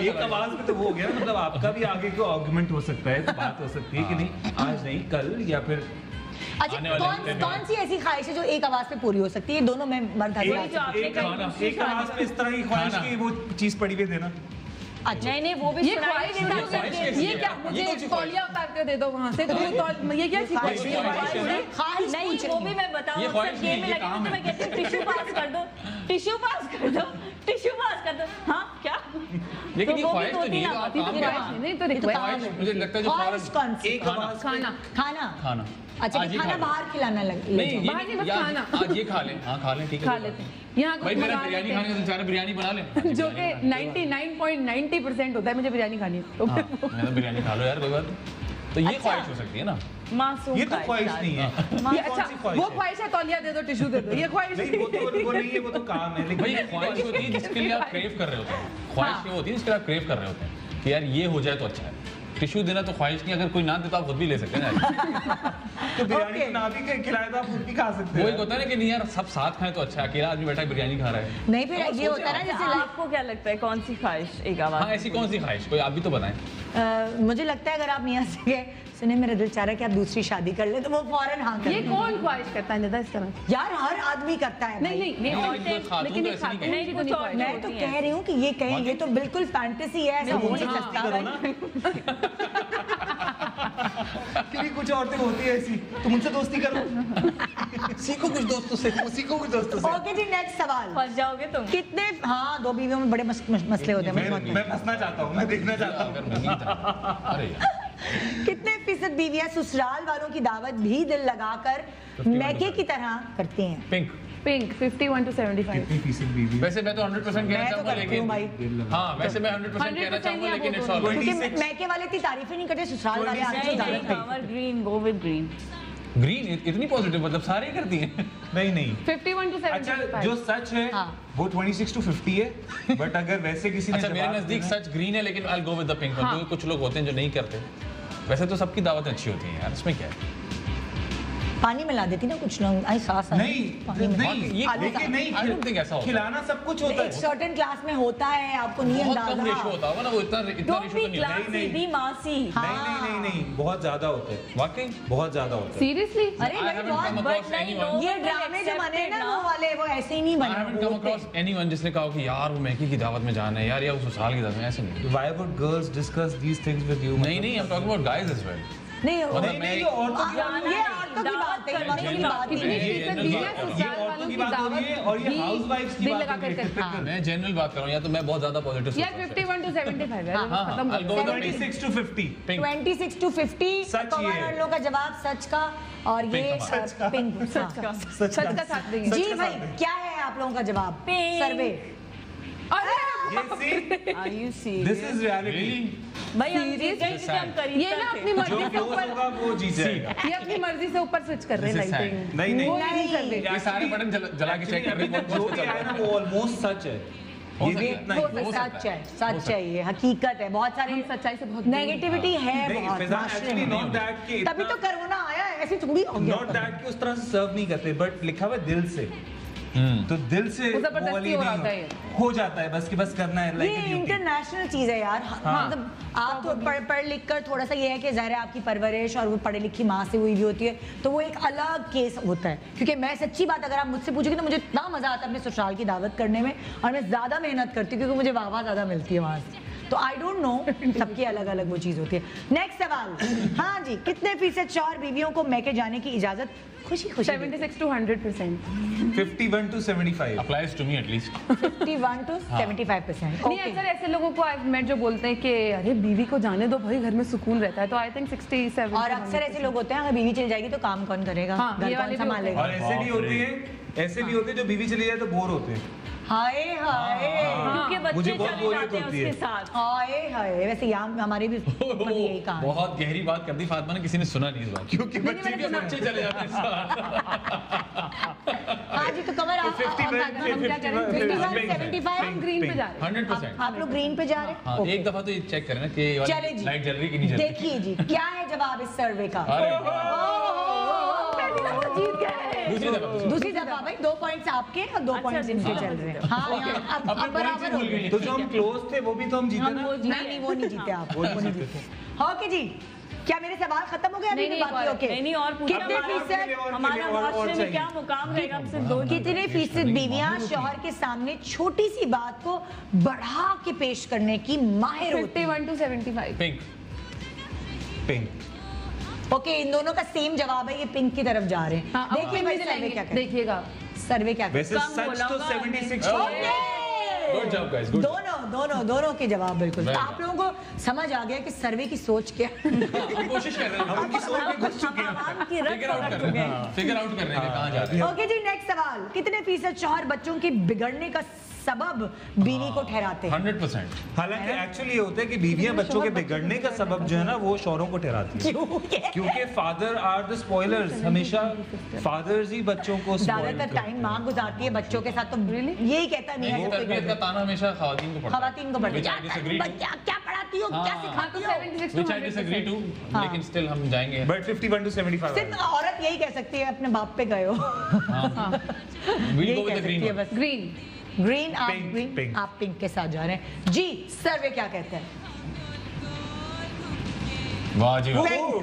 एक आवाज में तो वो हो गया, मतलब आपका भी आगे को आर्गुमेंट हो सकता है, तो बात हो सकती है कि नहीं आज नहीं कल या फिर अच्छा आने वाले हफ्ते में। कौन सी ऐसी ख्वाहिश है जो एक आवाज पे पूरी हो सकती है? दोनों में मर्द वही हजरात। जो आपने एक कही खाना, दूसरी एक आवाज शादी में इस तरह की ख्वाहिश खाना। की वो चीज पड़ी हुई देना। अच्छा नहीं नहीं वो भी ये सुनाई ख्वाहिश देता नहीं है। ख्वाहिश है। कैसी ये है? क्या ये मुझे कौन सी तौलिया उतार के दे दो वहाँ से, ये क्या सी ख्वाहिश है? ख्वाहिश नहीं पूछ वो रही भी हूँ। मैं बताऊँ, ये ख्वाहिश अक्सर नहीं, गेम में ये लगे काम तो मैं है। कहती हूँ टिश्यू पास कर दो, टिश्यू पास कर दो, टिश्यू पास कर दो। हाँ क्या? लेकिन ये वो भी ख्वाहिश तो नहीं है, दो-तीन आप ये तो काम क्या ख्वाहिश नहीं, तो ये तो रिक्वेस्ट काम ख्वाहिश मुझे लगता है जो ख्वाहिश फौरन- कौन सी? एक आवाज खाना खाना। खाना अच्छा आज कि ये खाना खा लो। बाहर खिलाना नहीं लगे। ये बाहर नहीं, बस या- खाना। आज ये खा लें, हाँ खा लें, ठीक है खा लेते हैं यहाँ भाई कुछ मेरा बना बिरयानी लेते खाने का दिल चाह रहा है, बिरयानी बना लें। हैं। जो कि 99.90% होता है, मुझे बिरयानी खानी है तो हाँ, मैं तो बिरयानी खा लो यार, कोई बात नहीं। तो ये अच्छा। ख्वाहिश हो सकती है ना। मासूम ये तो ख्वाहिश ख्वाहिशात। नहीं है। ये कौन अच्छा सी ख्वाहिश वो है? ख्वाहिश है, तौलिया दे दो, टिश्यू दे दो, ये ख्वाहिश नहीं वो नहीं है, वो तो काम है। लेकिन भाई ये ख्वाहिश होती है जिसके लिए आप क्रेव कर रहे होते हैं। ख्वाहिश ये होती है जिसके लिए आप क्रेव कर रहे होते हैं कि यार ये हो जाए तो अच्छा है। टिश्यू देना तो ख्वाहिश नहीं, अगर कोई ना दे तो आप खुद भी ले सकते हैं ना। तो बिरयानी को ना भी खिलाए तो आप खुद भी खा सकते वो हैं। एक होता है ना कि नहीं यार सब साथ खाएं तो अच्छा है, अकेला आदमी बैठा है बिरयानी खा रहा है। नहीं फिर ये होता है ना जैसे आपको क्या लगता है कौन सी ख्वाहिश एक आवाज? हाँ ऐसी कौन सी ख्वाहिश, कोई आप भी तो बताएं। मुझे लगता है अगर आप मियां से गए सुने मेरा दिल चाह रहा है कि आप दूसरी शादी कर ले, तो वो फौरन हाँ कर ये दें। कौन ख्वाहिश करता है निदा इस तरह? यार हर आदमी करता है नहीं भाई। नहीं नहीं, नहीं, खातून लेकिन तो ये ऐसे नहीं खातून कहती। की तो नहीं कुछ और ख्वाहिश। मैं तो कह रही हूँ कि ये कहीं ये तो बिल्कुल फैंटेसी है, ऐसा हो नहीं सकता करो ना क्योंकि कुछ औरतें होती है ऐसी, तुम उनसे दोस्ती करो। सीखो कुछ दोस्तों से, सीखो कुछ दोस्तों से। ओके जी नेक्स्ट सवाल। फंस जाओगे तुम। कितने हाँ दो बीवियों में बड़े मसले होते हैं मैं फंसना चाहता हूँ, मैं देखना चाहता हूँ। अगर मैं नहीं था, अरे यार कितने फीसद बीवियां ससुराल वालों की दावत भी दिल लगाकर 51% मैके की तरह करती हैं? पिंक। Pink 51 to 75। कितनी फीसद बीवी? वैसे मैं तो 100% कहना मैं तो चाहूंगा, करती हूँ भाई। लेकिन हाँ वैसे मैं 100% कहना 100% चाहूंगा, ही लेकिन आप इट्स बोल ऑल रहे राइट। क्योंकि मैके वाले इतनी तारीफें नहीं करते, ससुराल वाले आके नहीं जो नहीं दावत कमर green, go with green. Green इतनी पॉजिटिव, मतलब सारे ही करती हैं। नहीं नहीं 51 to अच्छा 75। जो सच है हाँ। वो 26 to 50 है, बट अगर वैसे किसी ने अच्छा मेरे जवाब नजदीक देना- सच ग्रीन है, लेकिन I go with the pink one, हाँ। क्योंकि कुछ लोग होते हैं जो नहीं करते। वैसे तो सबकी दावत अच्छी होती है यार, इसमें क्या है। पानी मिला देती ना कुछ लोग, आई सास आ रही, पानी में। नहीं ये लेकिन I don't think ऐसा होता है। खिलाना सब कुछ होता एक है। सर्टेन क्लास में होता है, आपको नहीं बहुत कम अंदाजा। रेशो होता होगा ना, वो इतना डोंट रेशो बी तो नहीं होता। क्लास नहीं, सीधी मासी। नहीं बहुत ज्यादा होता है, वाकई बहुत ज्यादा होता है। सीरियसली अरे I भाई haven't बहुत come बट across नहीं anyone. लोग ये will ड्रामे जो accept बने it ना ना। वो वाले वो ऐसे ही नहीं I बने haven't come होते। across anyone जिसने कहा कि यार वो मैकी की दावत में जाना है यार, या वो ससुराल की दावत में, ऐसे नहीं। Why would girls discuss these things with you? नहीं नहीं, I'm talking about guys as well. नहीं वो- मतलब नहीं, ये औरतों की बात ये औरतों की बात है, मर्दों की बात कितनी नहीं है। ये फीसद जनरल बीवियां बात है। ये ससुराल औरतों वालों की की बात हो रही है और ये दावत हाउसवाइफ्स की दिल बात लगा हो रही कर है। करती हैं। मैं जनरल बात कर रहा हूँ, या तो मैं बहुत ज्यादा पॉजिटिव यार 51 to 75 है, हाँ, खत्म I'll go कर with दो। 26 to 50 पिंक। 26 to 50 सच ये है। कवर लोग का जवाब सच का, और ये पिंक का। पिंक सच का सच का साथ देंगे। जी भाई क्या है आप लोगों का जवाब? पिंक। सर्वे। अरे ये see, Are you this serious? is reality. भाई हम जीत गए Serious? क्योंकि हम करीब ये ना थे। अपनी जो मर्जी से क्लोज ऊपर, होगा वो जीत जाएगा। ये अपनी मर्जी से ऊपर स्विच कर रहे हैं This is लाइटिंग। sad. नहीं, नहीं। वो नहीं कर रहे। ये सारे बटन जला के चेक कर रही है, जो भी आया ना वो ऑलमोस्ट सच है। हो ये सकता भी है। इतना हो ही सकता सच है, सच है, ये हकीकत है। बहुत सारी हम सच्चाई से बहुत नेगेटिविटी है नहीं, बहुत फिजा माशरे एक्चुअली में। नॉट दैट कि तभी तो कोरोना आया है, ऐसे थोड़ी हो गया। नॉट दैट कि उस तरह से सर्व नहीं करते, बट लिखा हुआ है दिल से। तो दिल से वो जबरदस्ती वो वाली हो नहीं जाता है ये। हो जाता है, बस कि बस करना है, लाइक ये अ ड्यूटी। इंटरनेशनल चीज है यार। मतलब आप तो पढ़ लिख कर थोड़ा सा ये है कि ज़ाहिर है आपकी परवरिश और वो पढ़ी लिखी माँ से हुई भी होती है, तो वो एक अलग केस होता है। क्योंकि मैं सच्ची बात अगर आप मुझसे पूछोगे तो मुझे इतना मजा आता है अपने ससुराल की दावत करने में, और मैं ज्यादा मेहनत करती हूँ क्योंकि मुझे वाह ज्यादा मिलती है वहां से। तो आई डोंट नो, सबकी अलग अलग वो चीज होती है। नेक्स्ट सवाल। हाँ जी, कितने फीसद शौहर बीवियों को मैके जाने की इजाजत खुशी खुशी 76 to 100%। 51 to 75 applies to me at least. 51 to 75%। नहीं अक्सर ऐसे लोगों को I've met जो बोलते हैं कि अरे बीवी को जाने दो भाई, घर में सुकून रहता है, तो आई थिंक 67। और अक्सर ऐसे लोग होते हैं अगर बीवी चली जाएगी तो काम कौन करेगा, हाँ, घर ये कौन वाले भी संभालेगा। और ऐसे भी होते हैं, ऐसे भी होते हैं जो बीवी चली जाए तो बोर होते हैं। हाय हाय क्योंकि मुझे बच्चे बहुत चले बोरियत जाते हैं होती उसके है। साथ। हाय हाय। वैसे यहाँ हमारे भी बस यही कहा है। बहुत गहरी बात कर दी फातिमा ने, किसी ने सुना नहीं इस बात। क्योंकि बच्चे क्योंकि बच्चे चले जाते हैं। हाँ जी, तो कमर आप हम क्या करें? 75 हम ग्रीन पे जा रहे हैं। 100%। आप लोग ग्रीन पे जा रहे हैं? हाँ, Okay. एक दफा तो ये चेक करें ना कि ये चले वाली जी, लाइट जल रही कि नहीं जल रही। देखिए जी क्या है जवाब इस सर्वे का। अरे जीत गए। दूसरी दफा भाई 2 पॉइंट्स आपके और 2 पॉइंट्स इनके चल रहे हैं। हाँ यहाँ अब बराबर हो गए। तो जो हम क्लोज थे वो भी तो हम जीते ना। नहीं वो नहीं जीते आप, वो नहीं जीते। ओके जी, क्या मेरे सवाल खत्म हो गए? अभी भी बाकी ओके। नहीं और पूछा कितने फीसद हमारा मास्टर में क्या मुकाम रहेगा? अब सिर्फ 2 कितने फीसद बीवियां शौहर के सामने छोटी सी बात को बढ़ा के पेश करने की माहिर होती हैं? 51 to 75। पिंक। पिंक। ओके, इन दोनों का सेम जवाब है, ये पिंक की तरफ जा रहे हैं। हाँ, अब देखिए भाई पिंक सर्वे क्या कहते हैं। देखिएगा सर्वे क्या कहते वैसे कम सच बोला तो होगा, 76। Good job guys, good. दोनों के जवाब बिल्कुल। Very आप लोगों को समझ आ गया कि सर्वे की सोच क्या है। हम कोशिश कर रहे हैं, हम उनकी सोच में घुस चुके हैं। फिगर आउट कर रहे हैं, फिगर आउट कर रहे हैं कि कहाँ जा रहे हैं। ओके जी, नेक्स्ट सवाल। कितने फीसद शौहर बच्चों के बिगड़ने का सबब बीवी को ठहराते हैं? 100%। हालांकि एक्चुअली ये होता है कि बीवियां बच्चों के बिगड़ने का सबब जो है ना वो शौहरों को ठहराती है, क्योंकि फादर आर द स्पॉयलर्स। हमेशा फादर्स ही बच्चों को ज्यादातर टाइम माँ गुजारती है बच्चों के साथ, तो यही कहता नहीं है वो तरबियत का ताना हमेशा खवातीन को पड़ता है। खवातीन को पड़ता Which I है। disagree to। बच्चा क्या पढ़ाती हो, क्या हाँ। सिखाती हो? 76 Which to I disagree to, 100%। लेकिन स्टिल हम जाएंगे। बट 51 to 75 सिर्फ औरत यही कह सकती है अपने बाप पे गए हो। We'll यही go with कह the सकती green है one। बस। ग्रीन। ग्रीन, आप Pink, ग्रीन, pink। आप पिंक के साथ जा रहे हैं जी। सर्वे क्या कहते हैं? वाह जी वाह, Pink।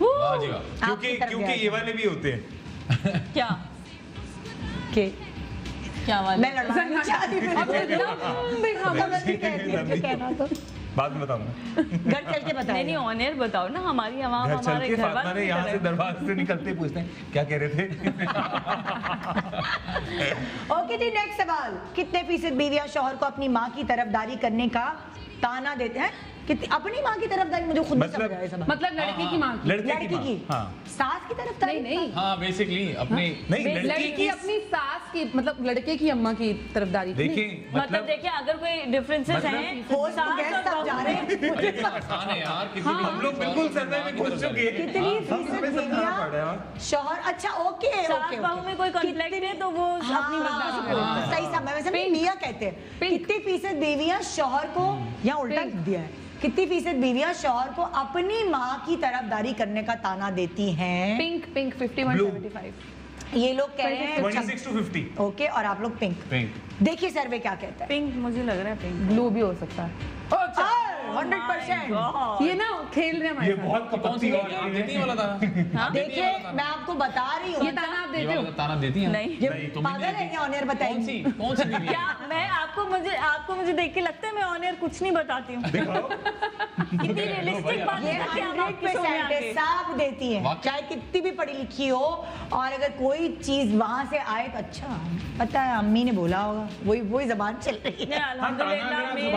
वाह जी वाह। आपकी तरफ क्योंकि गया ये वाले भी होते हैं। क्या कि क्या वाला? मैं लड़ना चाहती हूँ। बाद में बताऊंगा। घर चल के बताइए। नहीं ऑन एयर बताओ ना, हमारी आवाम घर चल हमारे के घर फातिमा वालों ने की यहाँ से तरह। दरवाजे से निकलते पूछते हैं क्या कह रहे थे। ओके जी, नेक्स्ट सवाल। कितने फीसद बीवियां शौहर को अपनी माँ की तरफदारी करने का ताना देते हैं? कितनी अपनी माँ की तरफदारी? मुझे खुद नहीं मतलब- समझ आया ये सवाल। मतलब लड़के की माँ की। लड़के की की हाँ सास की तरफदारी? नहीं हाँ बेसिकली अपनी नहीं लड़की लड़की की अपनी सास की, मतलब लड़के की अम्मा की तरफदारी। देखिए मतलब देखिए अगर कोई डिफरेंसेस मतलब- हैं होस्ट सास गेस्ट और सब बहू जा रहे हैं। अरे इतना आसान है यार, किसी भी हम लोग बिल्कुल सर्वे में घुस चुके हैं। कितनी हम फीसद हमें समझना बीवियां पड़ रहा है। शौहर? अच्छा ओके सास ओके बहू में कोई कॉन्फ्लिक्ट है तो वो अपनी बर्दाश्त करें। हाँ, सही समय वैसे नहीं, मियां कहते हैं। कितनी फीसद बीवियां शौहर को, यहाँ उल्टा लिख दिया है, कितनी फीसद बीवियां शौहर को अपनी माँ की तरफदारी करने का ताना देती हैं? Pink 51 Blue। 75। ये लोग कह रहे हैं 26 to 50। ओके, और आप लोग पिंक। पिंक। देखिए सर्वे क्या कहता है। पिंक मुझे लग रहा है पिंक। ब्लू भी हो सकता है। 100%। ये ना खेल रहे हैं हमारे ये साथ। बहुत कौन कपटी सी और आप देती हैं वाला ताना? देखिए मैं आपको बता रही हूँ। ये ताना आप ये देते हो? वाला ताना देती हैं? नहीं। ये तुम भी पागल नहीं है क्या? ऑन एयर कौन बताएंगे। सी बीवी है? क्या मैं आपको मुझे देख के लगता है मैं ऑन एयर कुछ नहीं बताती हूँ। कितनी रियलिस्टिक बात ये है कि आप आपके शो में 100% आके। साफ देती है, वाकई। चाहे कितनी भी पढ़ी लिखी हो, और अगर कोई चीज वहां से आए तो अच्छा पता है अम्मी ने बोला होगा, वही जबान चल रही नहीं, है। अल्हम्दुलिल्लाह मेरी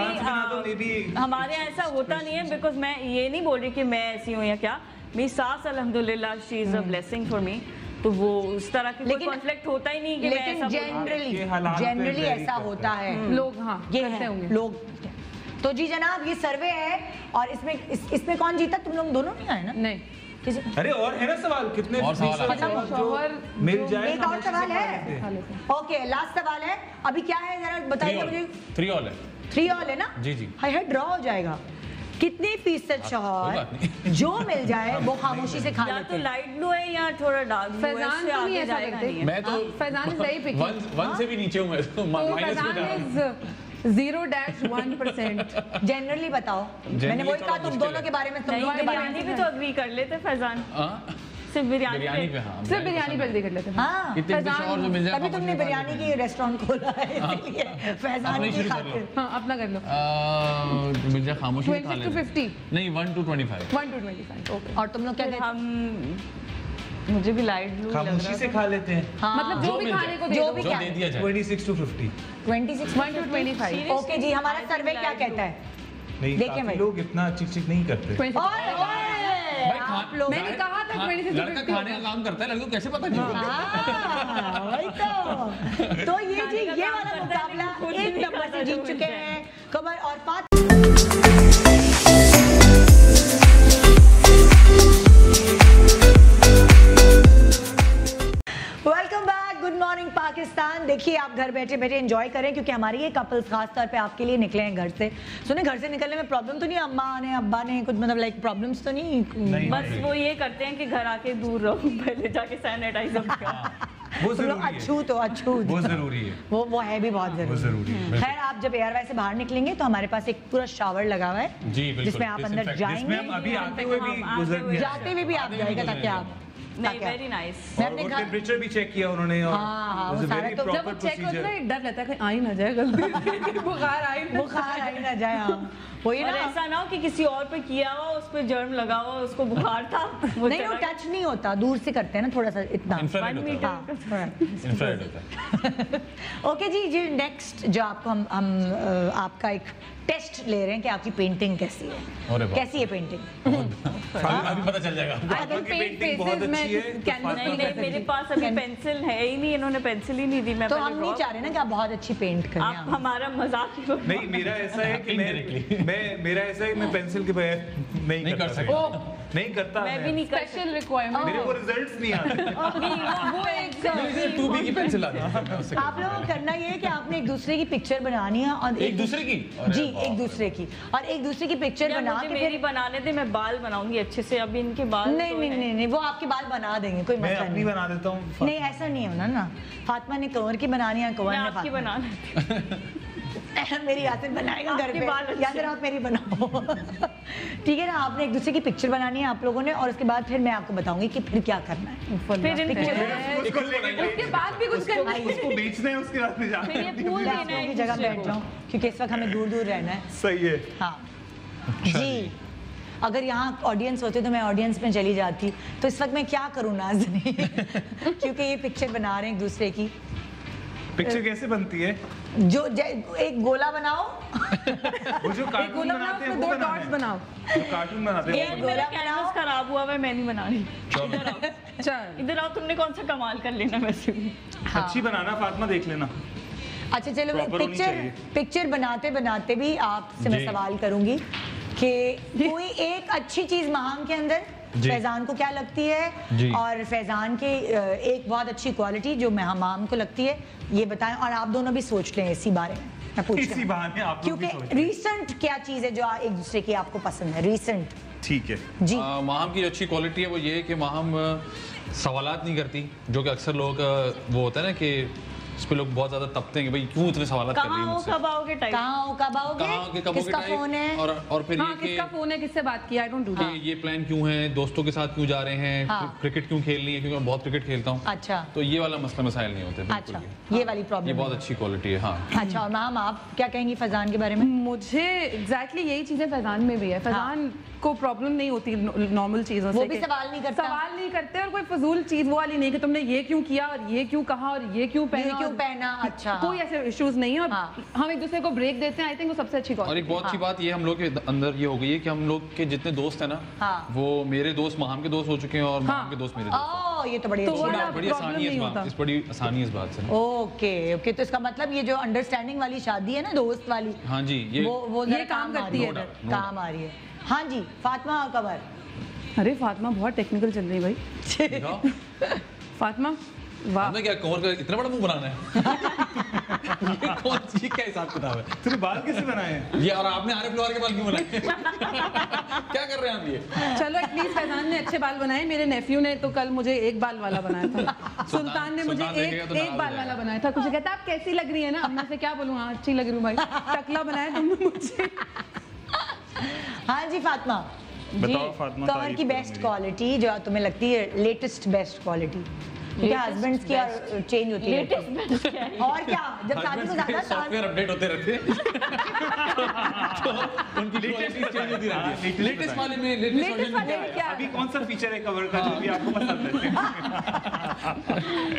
हमारे यहाँ ऐसा होता नहीं है, बिकॉज मैं ये नहीं बोल रही कि मैं ऐसी हूँ या क्या। मेरी सास अल्हम्दुलिल्लाह she is a blessing for me, तो वो उस तरह की कोई लेकिन- कॉन्फ्लिक्ट होता ही नहीं कि मैं लेकिन ऐसा बोलूँ। ये हालात पे जनरली vary ऐसा करता होता है। लोग हाँ ये करते है, होंगे। लोग। तो जी जनाब ये सर्वे है, और इसमें कौन जीता? तुम लोग दोनों नहीं आए ना? नहीं। किसी- अरे और है ना सवाल कितने और सवाल फीसद है। जो शौहर मिल जाए एक और सवाल है। खा लेते हैं। ओके, लास्ट सवाल है। अभी क्या है जरा बताइए मुझे। 3 ऑल है। 3 ऑल है ना? जी, जी। हाय हाय, ड्रॉ हो जाएगा। कितनी फीसद कोई शौहर बात नहीं। जो मिल जाए वो खामोशी से खा या लेते तो हैं? लाइट ब्लू है या थोड़ा डार्क ब्लू है, फैजान इससे तो नहीं आगे ऐसा जाएगा करते। नहीं है। मैं तो Faizan is very picky। One से भी नीचे हूँ मैं तो तो माइनस में फैजान जा रहा हूँ। is 0-1%। जनरली बताओ। मैंने वही थोड़ा कहा तुम मुश्किल दोनों है। के बारे में, तुम नहीं, दोनों के बारे बिरयानी में। भी तो अग्री कर लेते फैजान, हाँ? सिर्फ बिरयानी बिरयानी पे हाँ। सिर्फ बिरयानी पर कर लेते हैं। हाँ, कितने भी शौहर जो मिल जाए तभी तुमने खामोशी से खा बिरयानी लेते की रेस्टोरेंट खोला है, इसीलिए फैजान अपने की शुरू कर खातिर। लो। हाँ अपना कर लो। मिल जाए खामोशी से खा 20 to लेते 50। नहीं 1 to 25। 1 to 25। ओके। और तुम लोग क्या फिर कहते हम मुझे भी लाइट ब्लू लग खामोशी रहा से था। खा लेते हैं। हाँ, मतलब जो जो भी मिल खाने जाए। को दे जो दो। भी जो क्या दे है? दिया जाए। 26 to 50। 26 1 to 25। ओके जी, हमारा सर्वे क्या कहता है? नहीं देखें काफी भाई। लोग इतना चिक नहीं करते। 26। ओए ओए, आप लोग मैंने कहा था 26 to लड़का 50 खाने का काम करता है, लड़के को कैसे पता नहीं होगा? हाँ, वही तो ये जी ये वाला मुकाबला 1 नंबर से जीत चुके हैं कमर और Fatima. Welcome back, good morning Pakistan. देखिए आप घर बैठे बैठे एंजॉय करें, क्योंकि हमारे ये कपल्स खास तौर पे आपके लिए निकले हैं घर से। सुने, घर से निकलने में प्रॉब्लम तो नहीं, अम्मा ने अब्बा ने कुछ मतलब लाइक प्रॉब्लम्स तो नहीं? बस वो ये करते हैं कि घर आके दूर रहो, पहले जाके सैनिटाइजर वो जरूरी है, अछूत वो जरूरी है, वो है भी बहुत जरूरी है। खैर, आप जब एयरवे से बाहर निकलेंगे तो हमारे पास एक पूरा शावर लगा हुआ है जी, बिल्कुल, जिसमें आप अंदर जाएंगे, जिसमें हम अभी आते हुए भी गुजर जाते हुए भी आप जाएगा ताकि आप नहीं, वेरी नाइस। और टेम्परेचर भी चेक किया उन्होंने और हाँ, वो सारा तो जब वो चेक होता है ना, एक डर रहता है कहीं आ ही ना जाए गलती बुखार आ ही ना जाए। हाँ वही और ना, ऐसा ना हो कि किसी और पे किया हुआ, उस पे जर्म लगा हुआ, उसको बुखार था, वो नहीं वो टच नहीं होता, दूर से करते हैं ना थोड़ा सा इतना। इंफ्रारेड 1 होता है, मीटर। इंफ्रारेड होता है। ओके जी, नेक्स्ट जो आपको हम आपका एक टेस्ट ले रहे हैं कि आपकी पेंटिंग कैसी है। अरे बाप। कैसी है पेंटिंग? अभी पता चल जाएगा। अगर की पेंट पेंटिंग बहुत फेसेस अच्छी है, में तो कैनवस नहीं नहीं, मेरे पास अभी पेंसिल है ही नहीं, इन्होंने पेंसिल ही नहीं दी। मैं तो पहले हम नहीं draw- चाह रहे ना कि आप बहुत अच्छी पेंट करें। आप हमारा मजाक ही करो। नहीं, मेरा ऐसा है कि मेरा ऐसा है कि मैं पेंसिल के बगैर नहीं कर सकता, नहीं करता, मैं भी नहीं कर स्पेशल रिक्वायरमेंट मेरे को रिजल्ट्स नहीं आते। वो एक 2B की पेंसिल आ गई। आप लोगों को करना ये है कि आपने एक दूसरे की पिक्चर बनानी है और एक दूसरे की? जी, एक दूसरे की, और एक दूसरे की पिक्चर यार, बना मुझे के मेरी फिर बनाने दे, मैं बाल बनाऊंगी अच्छे से। अभी इनके बाल नहीं तो नहीं हैं। नहीं नहीं, वो आपके बाल बना देंगे, कोई मैं मसला अपनी नहीं। बना देता हूँ। नहीं ऐसा नहीं होना ना, फातिमा ने कंवर की बनानी है, कंवर मैं ने आपकी फातिमा बना लेती मेरी यासिर बनाएगा घर आपके पे, बाल अच्छे यासिर आप मेरी बनाओ। ठीक है ना, आपने एक दूसरे की पिक्चर बनानी है आप लोगों ने, और उसके बाद फिर मैं आपको बताऊंगी कि फिर क्या करना है। फिर इनको उसके बाद भी कुछ करना है। उसको बेचना है, उसके बाद में जाना फिर ये है। फूल आप देना लोगों है की एक जगह दूसरे बैठ को। जाऊं, क्योंकि इस वक्त हमें दूर दूर रहना है। सही है। हाँ जी, अगर यहाँ ऑडियंस होते तो मैं ऑडियंस में चली जाती, तो इस वक्त मैं क्या करूँ नाज़नीन, क्योंकि ये पिक्चर बना रहे हैं एक दूसरे की। पिक्चर कैसे बनती है? एक गोला बनाओ, वो जो कार्टून गोला बनाते हैं बनाओ, वो दो डॉट्स बनाओ। जो कार्टून बनाते हैं यार, वो मेरा गोला कैनवस बनाओ। खराब हुआ है, मैं नहीं बना रही। इधर आओ, चल इधर आओ, तुमने कौन सा कमाल कर लेना वैसे भी। अच्छी बनाना फातिमा, देख लेना। अच्छा चलो, Proper होनी चाहिए। पिक्चर बनाते बनाते भी आपसे मैं जी। सवाल करूंगी कि कोई एक अच्छी चीज महाम के अंदर जी। फैजान को क्या लगती है, जी। और फैजान के एक बहुत अच्छी क्वालिटी जो महाम को लगती है, ये बताएं, और आप दोनों भी सोच लें इसी बारे में। मैं पूछ रही इसी हूं। बहाने आप लोग भी क्योंकि सोच रहे हैं। रीसेंट क्या चीज है जो एक दूसरे की आपको पसंद है, रीसेंट? ठीक है। जी माहम की जो अच्छी क्वालिटी है वो ये है कि माहम सवालात नहीं करती, जो कि अक्सर लोगों का वो होता है ना कि इस पे लोग बहुत ज्यादा तपते हैं कि भाई क्यों इतने सवाल कर रही कहाँ है हो, मुझसे। कब आओगे टाइप। कहाँ हो, कब आओगे, कहाँ के कब किसका फोन है, और फिर हाँ, ये कि किसका फोन है, किससे बात की, आई डोंट डू दैट। ये प्लान क्यों है, दोस्तों के साथ क्यों जा रहे हैं, हाँ। क्रिकेट क्यों खेलनी है, क्योंकि मैं बहुत क्रिकेट खेलता हूँ। अच्छा तो ये वाला मसला मसाइल नहीं होते बिल्कुल अच्छा, भी। ये वाली ये प्रॉब्लम बहुत अच्छी क्वालिटी है। हाँ, अच्छा। और मैम आप क्या कहेंगी फैजान के बारे में? मुझे एग्जैक्टली यही चीजें फैजान में भी है। फैजान को प्रॉब्लम नहीं होती नॉर्मल चीजों से, वो भी कि सवाल नहीं करता। सवाल नहीं करते, और कोई फजूल चीज वो वाली नहीं कि तुमने ये क्यों किया और ये क्यों कहा और ये क्यों पहना, ये क्यों और पहना, अच्छा कोई ऐसे इश्यूज नहीं है। और हाँ। हम एक दूसरे को ब्रेक देते हैं, आई थिंक वो सबसे अच्छी और एक क्वालिटी। बहुत अच्छी बात ये हम लोग के अंदर ये हो गई है कि हम लोग के जितने दोस्त हैं ना, हाँ। वो मेरे दोस्त माहम के दोस्त हो चुके हैं और माहम के दोस्त मेरे दोस्त हैं। ओह, ये तो बड़ी तो अच्छी वो बात ना है। बड़ी problem आसानी है नहीं इस होता। बात, इस बड़ी आसानी है इस बात से। ओके ओके, तो इसका मतलब ये जो अंडरस्टैंडिंग वाली शादी है ना, दोस्त वाली, हाँ जी, ये वो ये जरा काम आ करती रही है, no doubt, no काम आ रही है। हाँ जी, फातिमा और कमर। अरे फातिमा बहुत टेक्निकल चल रही है भाई। देखा? फातिमा वाह, हमें क्या कमर का इतना बड़ा मुंह बनाना है? ये कौन सी क्या हिसाब किताब है? तूने बाल कैसे बनाए हैं? ये और आपने आरिफ लोहार के बाल क्यों बनाए? क्या कर रहे हैं आप ये? चलो एटलीस्ट फैजान ने अच्छे बाल बनाए, मेरे नेफ्यू ने तो कल मुझे एक बाल वाला बनाया था। सुल्तान ने मुझे सुल्तान देखेगा तो एक नाराज बाल हो वाला जाएगा। बनाया था। कुछ कहता आप कैसी लग रही है ना, अब मैं से क्या बोलूँ, हाँ अच्छी लग रही हूँ भाई, टकला बनाया तुमने मुझे। हाँ जी फातिमा, बताओ फातिमा, कमर तारीफ की करो बेस्ट मेरी। क्वालिटी जो तुम्हें लगती है, लेटेस्ट बेस्ट क्वालिटी, क्या हस्बैंड्स की चेंज होती है और क्या, जब शादी को ज्यादा साल सॉफ्टवेयर अपडेट होते रहते हैं तो उनकी क्वालिटी चेंज होती रहती है। लेटेस्ट वाले में लेटेस्ट वर्जन में क्या है? क्या अभी कौन सा फीचर है कवर का जो भी आपको पसंद है?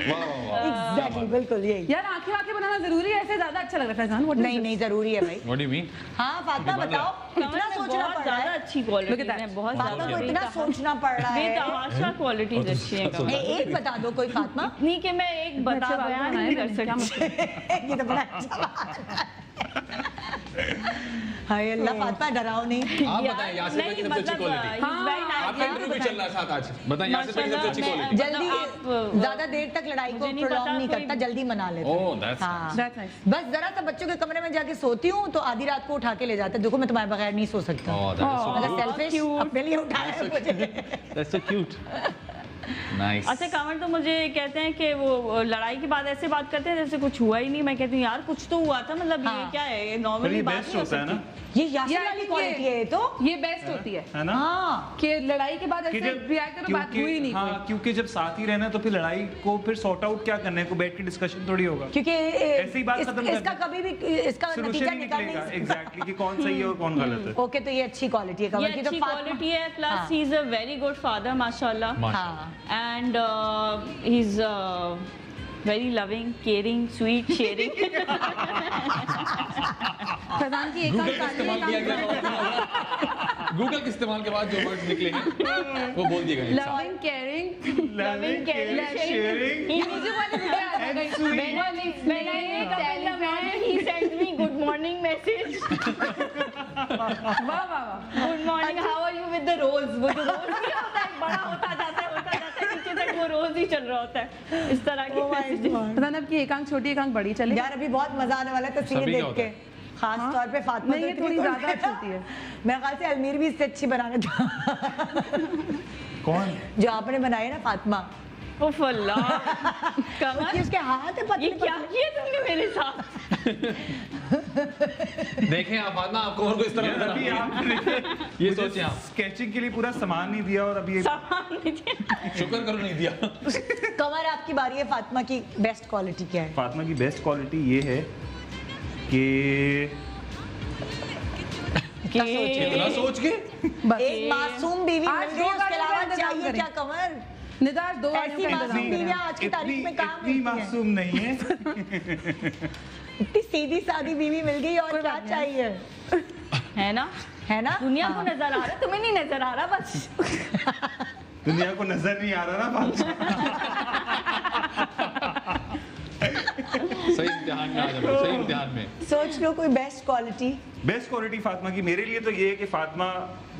वाह वाह वाह। एग्जैक्टली, बिल्कुल यही। यार आंखें आंखें बनाना जरूरी है, ऐसे ज्यादा अच्छा लग रहा है फैजान। What is नहीं this? नहीं, जरूरी है भाई। What do you mean? हाँ फातिमा बताओ, इतना सोचना बहुत पड़ रहा ज्यादा है, अच्छी क्वालिटी Look at that. है, बहुत फातिमा को ज्यादा इतना सोचना पड़ रहा है। बेतहाशा क्वालिटीज अच्छी हैं कमर। एक बता दो कोई फातिमा। नहीं कि मैं एक बता अच्छे बाल बयान बनाए नहीं कर मैंने, क्या सकती। ये तो बड़ा अच्छा बात है। हाय अल्लाह, फातिमा डराओ नहीं। आप बताएं यासिर भाई की सबसे अच्छी क्वालिटी। he's very nice आपका इंटरव्यू भी चल रहा है साथ आज, बताएं यहाँ से पहले सबसे अच्छी क्वालिटी। जल्दी ज्यादा देर तक लड़ाई को प्रोलॉन्ग नहीं करता, जल्दी मना लेता। Oh that's That's nice. बस जरा सा बच्चों के कमरे में जाके सोती हूँ तो आधी रात को उठा के ले जाते, देखो मैं तुम्हारे बगैर नहीं सो सकता। ओह दैट इज सो मगर सेल्फिश अपने लिए उठाया है मुझे। That's so cute. नाइस। अच्छा कंवर तो मुझे कहते हैं कि वो लड़ाई की बात ऐसे बात करते हैं जैसे कुछ हुआ ही नहीं। मैं कहती हूँ यार कुछ तो हुआ था, मतलब ये क्या है, ये नॉर्मली बात बेस्ट नहीं हो होता है ना, सकती। ये यासिर वाली क्वालिटी है ये तो। ये बेस्ट होती है ना? हाँ कि लड़ाई के बाद कि ऐसे जब रिएक्ट करो, बात हुई नहीं हाँ, कोई। क्योंकि जब साथ ही रहना तो फिर लड़ाई को फिर सॉर्ट आउट क्या करना है, को बैठ के डिस्कशन थोड़ी होगा, क्योंकि ऐसे ही बात खत्म इसका करना। कभी भी इसका नतीजा सोल्यूशन निकल निकलेगा नहीं। एग्जैक्टली कि कौन सही है और कौन गलत है। ओके तो ये अच्छी क्वालिटी है ये कमर की। तो अच्छी फातिमा- क्वालिटी है, हाँ। Plus he is a very good father माशाल्लाह, हाँ and he is very loving, caring, sweet, sharing. Faizan की एक गूगल आध का इस्तेमाल किया गया, गूगल के इस्तेमाल के बाद जो वर्ड्स निकले हैं वो बोल दिए गए। Loving, caring, Loving, caring, sharing, मुझे वाली वीडियो याद आ गई। When I wake up in the morning, he sends me good morning message. वाह वाह वाह। Good morning, how are you with the rose? वो जो रोज नहीं होता है, बड़ा होता जाता है नीचे तक वो रोज ही चल रहा होता है, इस तरह की messages। पता नहीं अब की एक आंख छोटी एक आंख बड़ी चले। यार अभी बहुत मजा आने वाला है तस्वीर सभी का देख होता के, है। खास तौर पे फातिमा। नहीं, ये तो थोड़ी इतनी ज्यादा अच्छी होती है। मेरे ख्याल से अलमीर भी इससे अच्छी बनाने था। कौन? जो आपने बनाई ना फातिमा, उफ अल्लाह, कमर कि उसके हाथ है ये पतले क्या किया तुमने मेरे साथ? देखें आप फातिमा, आपको और को इस तरह नजर अभी आ रही है। आपने ये सोचें आप, स्केचिंग के लिए पूरा सामान नहीं दिया और अभी सामान नहीं दिया। शुक्र करो नहीं दिया। कमर आपकी बारी है। फातिमा की बेस्ट क्वालिटी क्या है? फातिमा की बेस्ट क्वालिटी ये है कि इतना सोच के एक मासूम बीवी आज मिल गई, दो उसके गाड़ियों अलावा का इंतजाम चाहिए करें। क्या कमर? निदाज दो गाड़ियों ऐसी का मासूम इंतजाम करें। बीवियां आज की तारीख में कहाँ इतनी मिलती हैं? मासूम नहीं है। इतनी सीधी सादी बीवी मिल गई और क्या चाहिए, है ना, है ना? दुनिया को हाँ। नजर आ रहा है, तुम्हें नहीं नजर आ रहा बस। दुनिया को नजर नहीं आ रहा ना बात। सही इम्तिहान में आ जाओ, सही इम्तिहान में। सोच लो कोई best quality. Best quality Fatima की मेरे लिए तो ये है कि फातिमा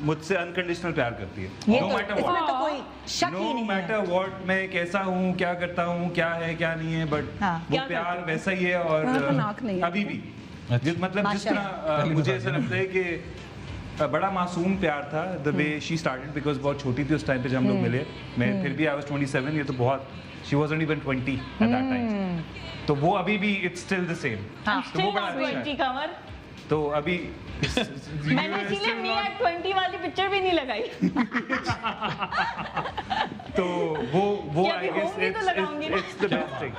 मुझसे अनकंडीशनल प्यार करती है। ये नो तो मैटर इसमें व्हाट, तो कोई शक ही नो नहीं है। मैटर व्हाट, मैं कैसा हूँ, क्या करता हूँ, क्या है क्या नहीं है, बट हाँ। वो क्या प्यार वैसा ही है और हाँ, नाक नहीं है। अभी भी मतलब जिस तरह मुझे ऐसा लगता है कि बड़ा मासूम प्यार था the way she started, because बहुत छोटी थी उस टाइम पे जब हम लोग मिले। मैं फिर भी आई वाज 27, ये तो बहुत, she wasn't even 20 at that time, तो वो अभी भी इट्स स्टिल द सेम। तो वो बड़ा अच्छा 20 है। कमर, तो अभी मैंने इसीलिए मी एट 20 वाली पिक्चर भी नहीं लगाई। तो वो कि आई अभी गेस होंगी तो लगाऊंगी ना। इट्स द बेस्ट थिंग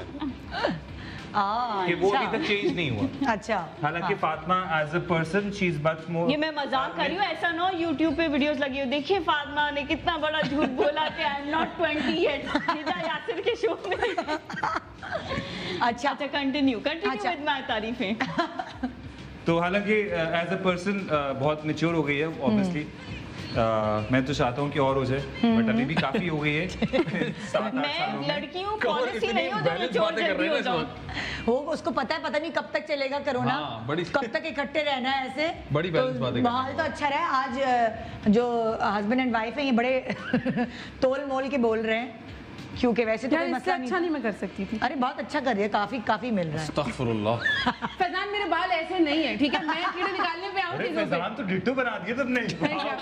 कि वो अभी तक चेंज नहीं हुआ। अच्छा, हालांकि Fatima as a person she is much more. ये मैं मजाक कर रही हूँ, ऐसा ना हो YouTube पे वीडियोस लगी हो, देखिए फातिमा ने कितना बड़ा झूठ बोला कि I am not 20 yet, Nida Yasir के शो में। अच्छा अच्छा कंटिन्यू अच्छा। विद माय तारीफें। तो हालांकि एज अ पर्सन बहुत मैच्योर हो गई है ऑब्वियसली। मैं तो चाहता हूँ कि और हो जाए, बट अभी भी काफी हो गई है। 7-8 मैं सालों में। लड़की हूँ, पॉलिसी नहीं हो जो मैं चोर जल्दी हो जाऊँ। वो उसको पता है, पता नहीं कब तक चलेगा कोरोना, हाँ, बड़ी- कब तक इकट्ठे रहना है ऐसे। बड़ी balance बातें कर रहे माहौल तो अच्छा रहा है। आज जो हस्बैंड एंड वाइफ है ये बड़े तोल मोल के बोल रहे हैं, क्योंकि वैसे तो यार कोई इससे मसला अच्छा नहीं मैं कर सकती थी। अरे बहुत अच्छा कर रही है, काफी काफी मिल रहा है। अस्तगफुरुल्लाह। फैजान मेरे बाल ऐसे नहीं है, ठीक है, मैं कीड़े निकालने पे आऊँ अरे चीजों पे। फैजान तो डिट्टो बना दिया तुमने। Thank you.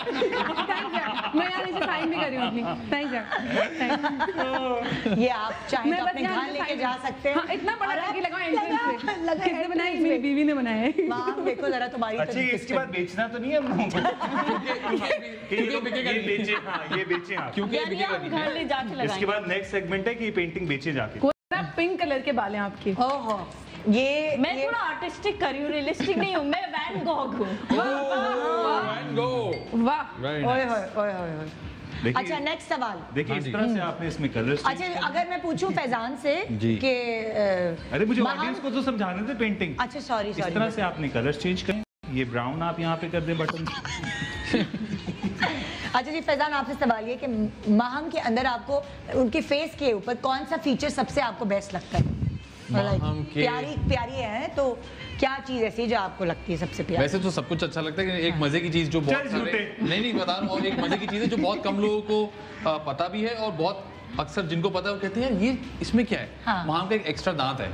Thank you. मैं यार इसे साइन भी कर रही हूँ अपनी। Thank you. ये आप चाहें मैं तो बस अपने यहाँ घर से लेके sign- जा सकते हैं। हाँ, इतना बड़ा अरे लड़की लगाओ entrance पे। लगा किसने बनाया? entrance मेरी पे। बीवी ने बनाया है। माम देखो जरा तुम्हारी अच्छा ये इसके बाद बेचना तो नहीं है हम लोगों को? कि ये बेचे, हाँ ये बेचे आप। क्योंकि यार ये आप घर ले जाके इसके लगाएंगे। बाद नेक्स्ट सेगमेंट है कि ये पेंटिंग बेचे जाके। पूरा पिंक कलर के बाल हैं आपके। ओहो ये मैं थोड़ा आर्टिस्टिक कर रही हूँ, रियलिस्टिक नहीं हूँ, मैं वैन गॉग हूँ। And go. वाह। Very ओए nice. होए ओए होए होए। देखिए अच्छा नेक्स्ट सवाल। देखिए इस तरह से आपने इसमें कलर्स। अच्छा अगर मैं पूछूं फैजान से जी। कि अरे मुझे महान- ऑडियंस को तो समझाने थे पेंटिंग। अच्छा सॉरी इस तरह से आपने कलर्स चेंज करें, ये ब्राउन आप यहाँ पे कर दें बटन। अच्छा जी फैजान आपसे सवाल ये कि महंग के अंदर आपको उनके फेस के ऊपर कौन सा फीचर सबसे आपको बेस्ट लगता है? माहम के प्यारी है तो क्या चीज ऐसी है जो आपको लगती है सबसे प्यारी? वैसे तो सब कुछ अच्छा लगता है, लेकिन एक मजे की चीज जो बहुत सारे नहीं बता रहा हूँ, और एक मजे की चीज है जो बहुत कम लोगों को पता भी है, और बहुत अक्सर जिनको पता है वो कहते हैं ये इसमें क्या है। हाँ। माहम का एक एक्स्ट्रा दांत है,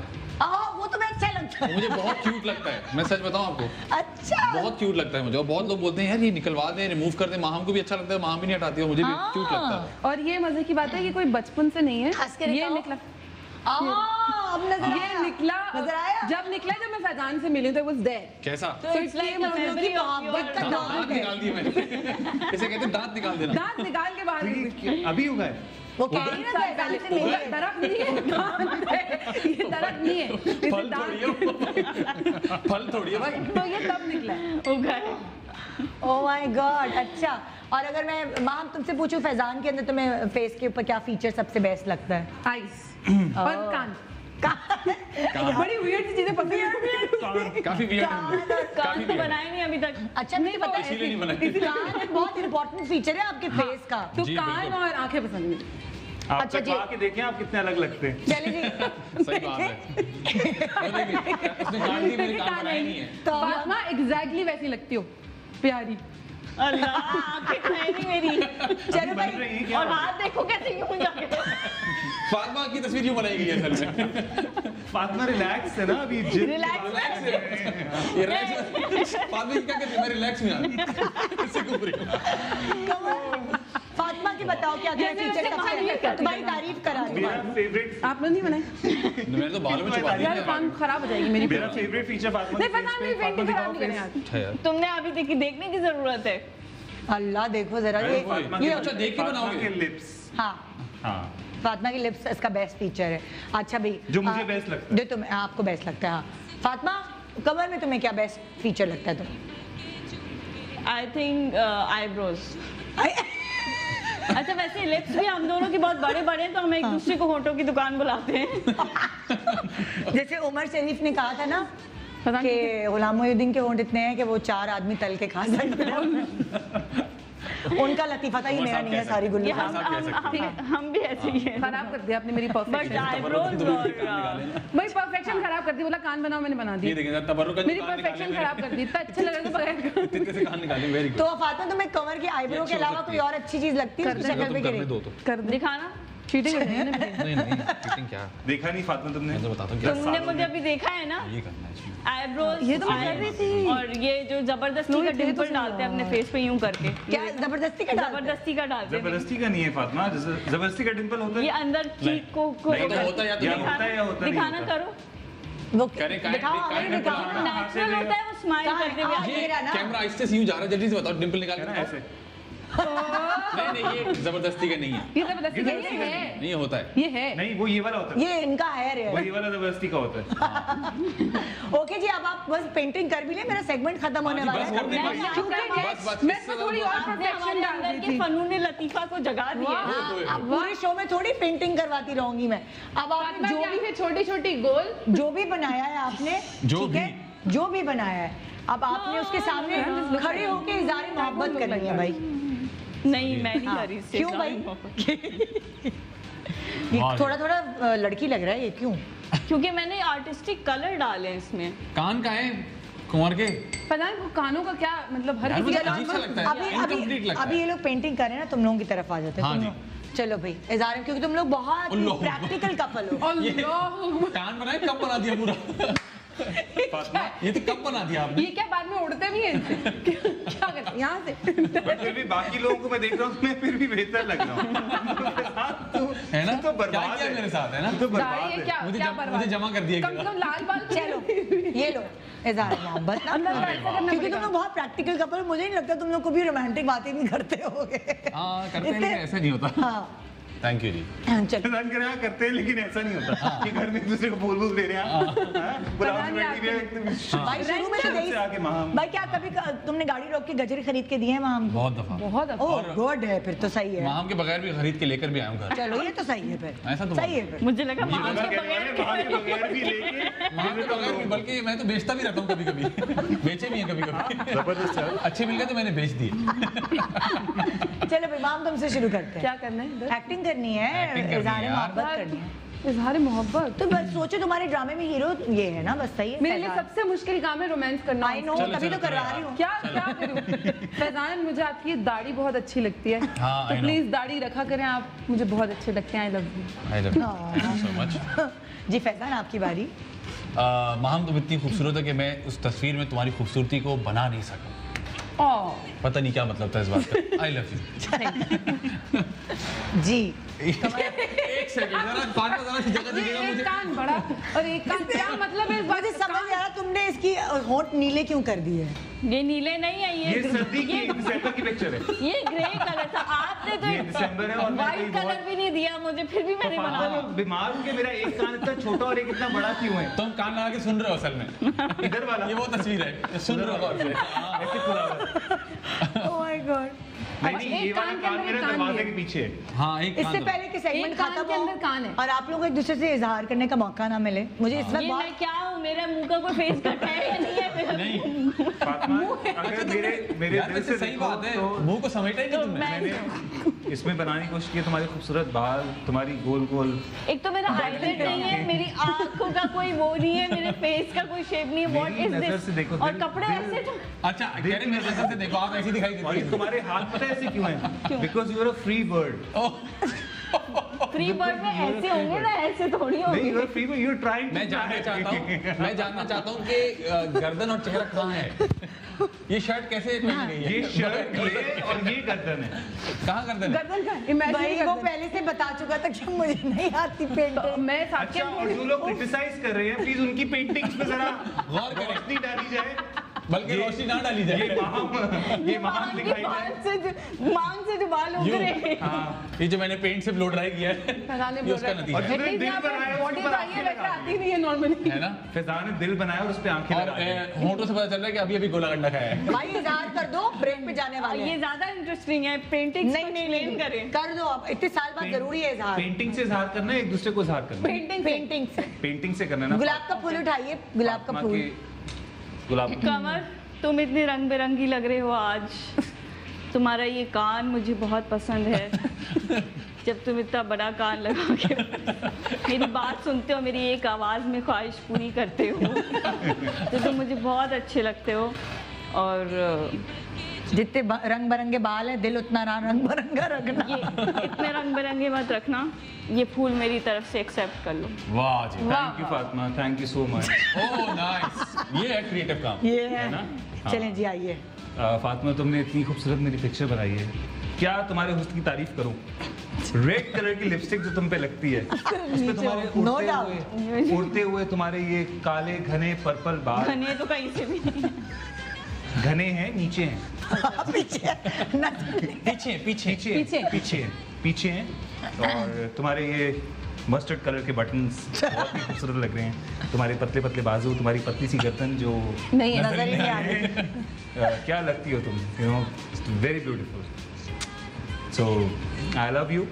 वो तुम्हें अच्छा लगता है? मुझे बहुत क्यूट लगता है, मैं सच बताऊं आपको, अच्छा बहुत क्यूट लगता है मुझे। और बहुत लोग बोलते हैं यार ये निकलवा दें, रिमूव कर दें। माहम को भी अच्छा लगता है, माहम भी नहीं हटाती है, मुझे भी क्यूट लगता है। और ये मजे की बात है कि कोई बचपन से नहीं है, हंस के ये दिखाओ। निकला अब नजर ये निकला नजर आया? जब निकला जब मैं फैजान से मिली तो वाज देयर। कैसा? तो it's like हम लोग memory of your दांत निकाल दिए मैंने इसे कहते हैं दांत निकाल देना। दांत निकाल के बाहर अभी होगा है? वो कह रही है ना फैजान से मिली है। दरख्त नहीं है, दांत है। ये दरख्त नहीं है, इसे फल थोड़ी है, फल थोड़ी है भाई। तो ये तब निकला है। उगा ओह माय गॉड। अच्छा, और अगर मैं माम तुमसे पूछूं फैजान के अंदर तुम्हें फेस के ऊपर क्या फीचर सबसे बेस्ट लगता है? आइस और कान। बड़ी वियर्ड सी चीजें पसंद है। काफी वियर्ड कान तो बनाए नहीं अभी तक। अच्छा मुझे पता है इसीलिए नहीं बनाई। कान एक बहुत इंपॉर्टेंट फीचर है आपके फेस का। तो जी, कान बिल्कुल। और आंखें पसंद है। आप अच्छा जी। कटवा के देखें आप कितने अलग लगते हैं। चले जी। सही बात है। उसने कान दी, मैंने कान बनाया नहीं है। तो फातिमा एग्जैक्टली वैसी लगती हो, प्यारी। अल्लाह आंखें तो है नहीं मेरी। चलो बन रही भाई, है क्या? और हाथ देखो कैसे यूं जाके। फातिमा की तस्वीर क्यों बनाई गई है असल में? फातिमा रिलैक्स है ना अभी, रिलैक्स ये रिलैक्स फातिमा क्या कहती है, मैं रिलैक्स में आ इससे घूम रही हूं। फातिमा की बताओ क्या क्या जैसे फीचर उसने सबसे तारीफ कर दी। तुम्हारी तारीफ करा रही मेरा हूँ। फेवरेट आपने नहीं बनाई? मैंने तो बालों में छुपा यार दिया। कान खराब हो जाएगी मेरी। मेरा फेवरेट फीचर फातिमा नहीं के पता face नहीं, पे। फातिमा पेंटिंग खराब दिखाओ नहीं करनी face। आती। अच्छा यार, तुमने अभी देखने की जरूरत है। अल्लाह देखो जरा अरे ये फातिमा ये के- अच्छा, देख के फातिमा बनाओगे। के लिप्स। हाँ हाँ फातिमा की लिप्स इसका बेस्ट फीचर है। अच्छा भाई जो मुझे best लगता है। जो तुम्हें आपको बेस्ट लगता है। हाँ फातिमा, कमर में तुम्हें क्या बेस्ट फीचर लगता है तुम्हें? I think eyebrows. अच्छा वैसे लिप्स भी हम दोनों के बहुत बड़े बड़े हैं, तो हम एक दूसरे को होठों की दुकान बुलाते हैं। जैसे उमर शरीफ ने कहा था ना पता कि गुलाम मोहिउद्दीन के होंठ इतने हैं कि वो 4 आदमी तल के खा सकते हैं। उनका लतीफा था, ये उमर मेरा साहब नहीं है कह सारी गुल्ली। ये हम भी ऐसे ही हैं। खराब कर दिया आपने मेरी बट परफेक्शन। आईब्रोज और भाई परफेक्शन खराब कर दी, बोला कान बनाओ, मैंने बना ये दी। देखिए तबर्रुक का जो मेरी कान निकाले परफेक्शन खराब कर दी, इतना अच्छा लग रहा था बगैर। इतने से कान निकाले, वेरी गुड। तो फातिमा तुम्हें कमर की आईब्रो के अच्छी हो अलावा सकती कोई है। और अच्छी चीज लगती है उसकी अगर शक्ल तुम पे करने गिरी? दो तो कर दे। दिखाना। चीटिंग कर दी है ना मेरी। नहीं नहीं चीटिंग क्या, देखा नहीं फातिमा तुमने? मैं तो बताता हूँ क्या तुमने मुझे अभी देखा है ना, ये करना है इसमें। आईब्रोज ये तो मैं कर रही थी। और ये जो जबरदस्ती लो, का ये तो डिंपल सही डालते हैं अपने यार। फेस पे यूं करके। क्या जबरदस्ती का डालते हैं? जबरदस्ती का डालते हैं। जबरदस्ती का नहीं है फातिमा, जबरदस्ती का डिंपल होता ये है। अंदर चीक को नहीं, तो होता है या तो या नहीं होता है या होता नहीं दिखाना होता। करो। वो करे काहे- दिखाओ, काहे हमें डिंपल दिखाओ आना? ना। नेचुरल होता है वो स्माइल कहाँ है? करते हुए। हाँ, ये मेरा ना। कैमरा आहिस्ते से यूं जा रहा है, जल्दी से बताओ, डिंपल निकाल है के ना बताओ। ऐसे? नहीं ये जबरदस्ती का नहीं है, ये जबरदस्ती ये नहीं जबरदस्ती है। नहीं ये होता है। ये है। नहीं वो ये वाला होता है, ये इनका हेयर वो है। ये वाला जबरदस्ती का होता है। ओके जी, अब आप बस पेंटिंग कर भी ले, मेरा सेगमेंट खत्म होने वाला बस है। कर दे भाई। बस मैं इससे तो थोड़ी और ज्यादा- आपने परफेक्शन हमारे डाल अंदर दी के थी। फनून लतीफा को जगा दिया। हाँ, अब पूरे शो में थोड़ी पेंटिंग करवाती रहूंगी मैं। अब आपने जो भी छोटी छोटी गोल जो भी बनाया है आपने, जो ठीक है, जो भी बनाया है, अब आपने उसके सामने खड़े होके इज़हार मोहब्बत करनी है भाई। नहीं मैं नहीं हाँ, कर रही इससे क्यों भाई? ये थोड़ा थोड़ा लड़की लग रहा है, ये क्यों? क्योंकि मैंने आर्टिस्टिक कलर डाले हैं इसमें। कान का है कुंवर के, पता नहीं वो कानों का क्या मतलब, हर यार किसी मुझे का अजीब सा लगता है, अभी इनकम्प्लीट लगता अभी ये है। लोग पेंटिंग कर रहे हैं ना, तुम लोगों की तरफ आ जाते हैं हाँ तुम जी। लोग। चलो भाई इज़हार, क्योंकि तुम लोग बहुत उन लोगों को। प्रैक्टिकल कपल हो। ये कान बनाए कब बना दिया पूरा फातिमा ये तो कब बना दिया आपने? ये क्या बाद में उड़ते भी हैं इनसे? क्या करते हैं यहाँ से? बट फिर भी बाकी लोगों को मैं देख रहा हूँ, मैं फिर भी बेहतर लग रहा हूँ। है ना? तू तो बर्बाद क्या किया है। मेरे साथ, है ना? तू तो ये बर्बाद है। क्या मुझे क्या जम- बर्बाद? मुझे जमा कर दिया कम से गया। कम लाल बाल तो चलो ये लो इज़हार मोहब्बत ना। अंदर ऐसा करना क्योंकि तुम पड़ेगा। लोग बहुत प्रैक्टिकल कपल हो, मुझे नहीं लगता तुम लोग कभी रोमांटिक बातें भी करते होगे। हाँ करते हैं, इतने- लेकिन ऐसा नहीं होता। हाँ थैंक यू जी। चलो रन कर यहाँ करते हैं लेकिन ऐसा नहीं होता कि घर में एक दूसरे को बोल बोल दे रहे हैं। हाँ? बुलाओ पता नहीं बैठी हुई है, एकदम भाई शुरू में तो से गई। आके महाम। भाई क्या कभी तुमने गाड़ी रोक के गजरे खरीद के दिए हैं वहाँ हमको? बहुत दफा बहुत अच्छा। ओह गुड है, फिर तो सही है। माम के बगैर भी खरीद के लेकर भी आया हूँ घर। चलो ये तो सही है फिर, ऐसा तो सही है फिर। मुझे लगा ये माँ बंदा के कहने वाले वहाँ के बगैर भी लेके माम के बगैर भी, बल्कि मैं तो बेचता भी रहता हूँ कभी कभी, बेचे भी हैं कभी कभी। जबरदस्त है। अच्छे मिल गए तो मैंने बेच दिए। चलो भाई माम तुमसे शुरू करते हैं। क्या करना है इधर? एक्टिंग करनी है, Acting करनी है इज़हार यार। मोहब्बत करनी है। इजहार मोहब्बत तो बस सोचो तुम्हारे ड्रामे में हीरो ये है ना, बस सही है। मेरे लिए सबसे मुश्किल काम है रोमांस करना। आई नो, चलो, तभी चलो, तो करवा चलो। रही हूँ। क्या क्या करूं? फैजान, मुझे आपकी दाढ़ी बहुत अच्छी लगती है, हाँ, तो I know। प्लीज दाढ़ी रखा करें आप, मुझे बहुत अच्छे लगते हैं। I love you. I love you. Thank you so much. जी फैजान, आपकी बारी। माहम तुम इतनी खूबसूरत है कि मैं उस तस्वीर में तुम्हारी खूबसूरती को बना नहीं सका। पता नहीं क्या मतलब था इस बात का। I love you. जी एक सेकंड जरा कान का जरा जगह दीजिएगा एक मुझे। कान बड़ा और एक कान, क्या मतलब है इस बात मुझे समझ आ रहा, तुमने इसकी होंठ नीले क्यों कर दिए? ये नीले नहीं है, ये सर्दी की ये दिसंबर की पिक्चर है। ये ग्रे कलर था, आपने तो ये दिसंबर है और मैं व्हाइट कहीं कलर बहुत- भी नहीं दिया मुझे, फिर भी मैंने बना लिया। बीमार हूँ कि मेरा एक कान इतना छोटा और एक इतना बड़ा क्यों है? तुम कान लगा के सुन रहे हो असल में। इधर वाला ये वो तस्वीर है, सुन रहे हो गौर से। ऐसे खुला हुआ। Oh my God. नहीं नहीं, ये एक वाला कान के कान अंदर मेरा एक कान दरवाजे भी के है। पीछे है। हाँ एक इससे कान पहले कि सेगमेंट एक कान खत्म के अंदर कान हो है। और आप लोगों को एक दूसरे से इजहार करने का मौका ना मिले, मुझे इस वक्त ये बहुत मैं क्या हूँ, मेरे मुंह का कोई फेस कट है या नहीं है मेरा? नहीं फातिमा, अगर मेरे यार दिल वैसे से सही देखो बात है, तो मुंह को समेटा ही नहीं तो तुमने। मैं इसमें बनाने की कोशिश की तुम्हारे खूबसूरत बाल, तुम्हारी गोल गोल। एक तो मेरा हाईलाइट नहीं है, मेरी आंखों का कोई वो नहीं है, मेरे फेस का कोई शेप नहीं है। व्हाट मेरी इज नजर दिस? से देखो, और दिल- कपड़े दिल- ऐसे अच्छा कह रहे मेरे नजर से देखो आप ऐसी दिखाई और देती ये है। तुम्हारे हाथ पता है ऐसे क्यों है? Because you are a free bird. Free bird में ऐसे होंगे ना, ऐसे थोड़ी नहीं, होंगे। You are free bird, you are trying. मैं जानना चाहता हूँ कि गर्दन और चेहरा कहाँ है। ये शर्ट कैसे पहनी गई है? ये शर्ट ये और ये गर्दन है। कहाँ गर्दन है? गर्दन का इमेजिन भाई कर वो दे। पहले से बता चुका था कि मुझे नहीं आती पेंटिंग। मैं साथ अच्छा, और जो लोग क्रिटिसाइज कर रहे हैं, प्लीज उनकी पेंटिंग्स पे जरा गौर करें। रोशनी डाली जाए। बल्कि रोशनी ना डाली जाए। ये महान दिखाई जाए। मांग से जो बाल उग यूं। रहे हाँ, ये जो मैंने पेंट से ब्लो ड्राई किया है फैजान ने ये उसका बोला। नतीजा और है। जो दिल बनाया उसके बॉडी ऊपर तो आंखें ये वैसे लगा आती नहीं है नॉर्मली। है ना? फैजान ने दिल बनाया और उस पे आंखें और लगा दी। होंठों से पता चल रहा है कि अभी अभी गोला गंडा खाया है। भाई इजहार कर दो, ब्रेक पे जाने वाले ये हैं। ज्यादा इंटरेस्टिंग है, पेंटिंग नहीं नहीं नहीं करें। कर दो, अब इतने साल बाद जरूरी है इजहार। पेंटिंग से इजहार करना है, एक दूसरे को इजहार करना है। पेंटिंग से। पेंटिंग से करना है ना। गुलाब का फूल उठाइए, गुलाब का फातिमा फूल। के गुलाब कमर, तुम इतनी रंग बिरंगी लग रहे हो आज। तुम्हारा ये कान मुझे बहुत पसंद है। जब तुम इतना बड़ा कान लगा के मेरी बात सुनते हो, मेरी एक आवाज़ में ख्वाहिश पूरी करते हो, तो तुम मुझे बहुत अच्छे लगते हो। और जितने रंग बिरंगे बाल हैं, दिल उतना रंग बिरंगा रखना। ये इतने रंग बिरंगे मत रखना, ये फूल मेरी तरफ से एक्सेप्ट कर लो। वाह जी। Thank you Fatima, thank you so much. Oh nice. ये है क्रिएटिव काम। ये है ना? चलें जी, आइए। फातिमा, तुमने इतनी खूबसूरत मेरी पिक्चर बनाई है, क्या तुम्हारे हुस्न की तारीफ करूं? रेड कलर की लिपस्टिक जो तुम पे लगती है, उस पे तुम्हारे No उड़ते हुए तुम्हारे ये काले घने पर्पल बाल घने तो कहीं से भी नहीं। घने हैं, नीचे हैं, पीछे पीछे पीछे पीछे पीछे पीछे हैं, और तुम्हारे ये मस्टर्ड कलर के बटन्स बहुत ही खूबसूरत लग रहे हैं। तुम्हारे पतले पतले बाजू, तुम्हारी पतली सी गर्दन जो नहीं, नजर ही नहीं आ रही। क्या लगती हो तुम, you know, very beautiful. So I love you.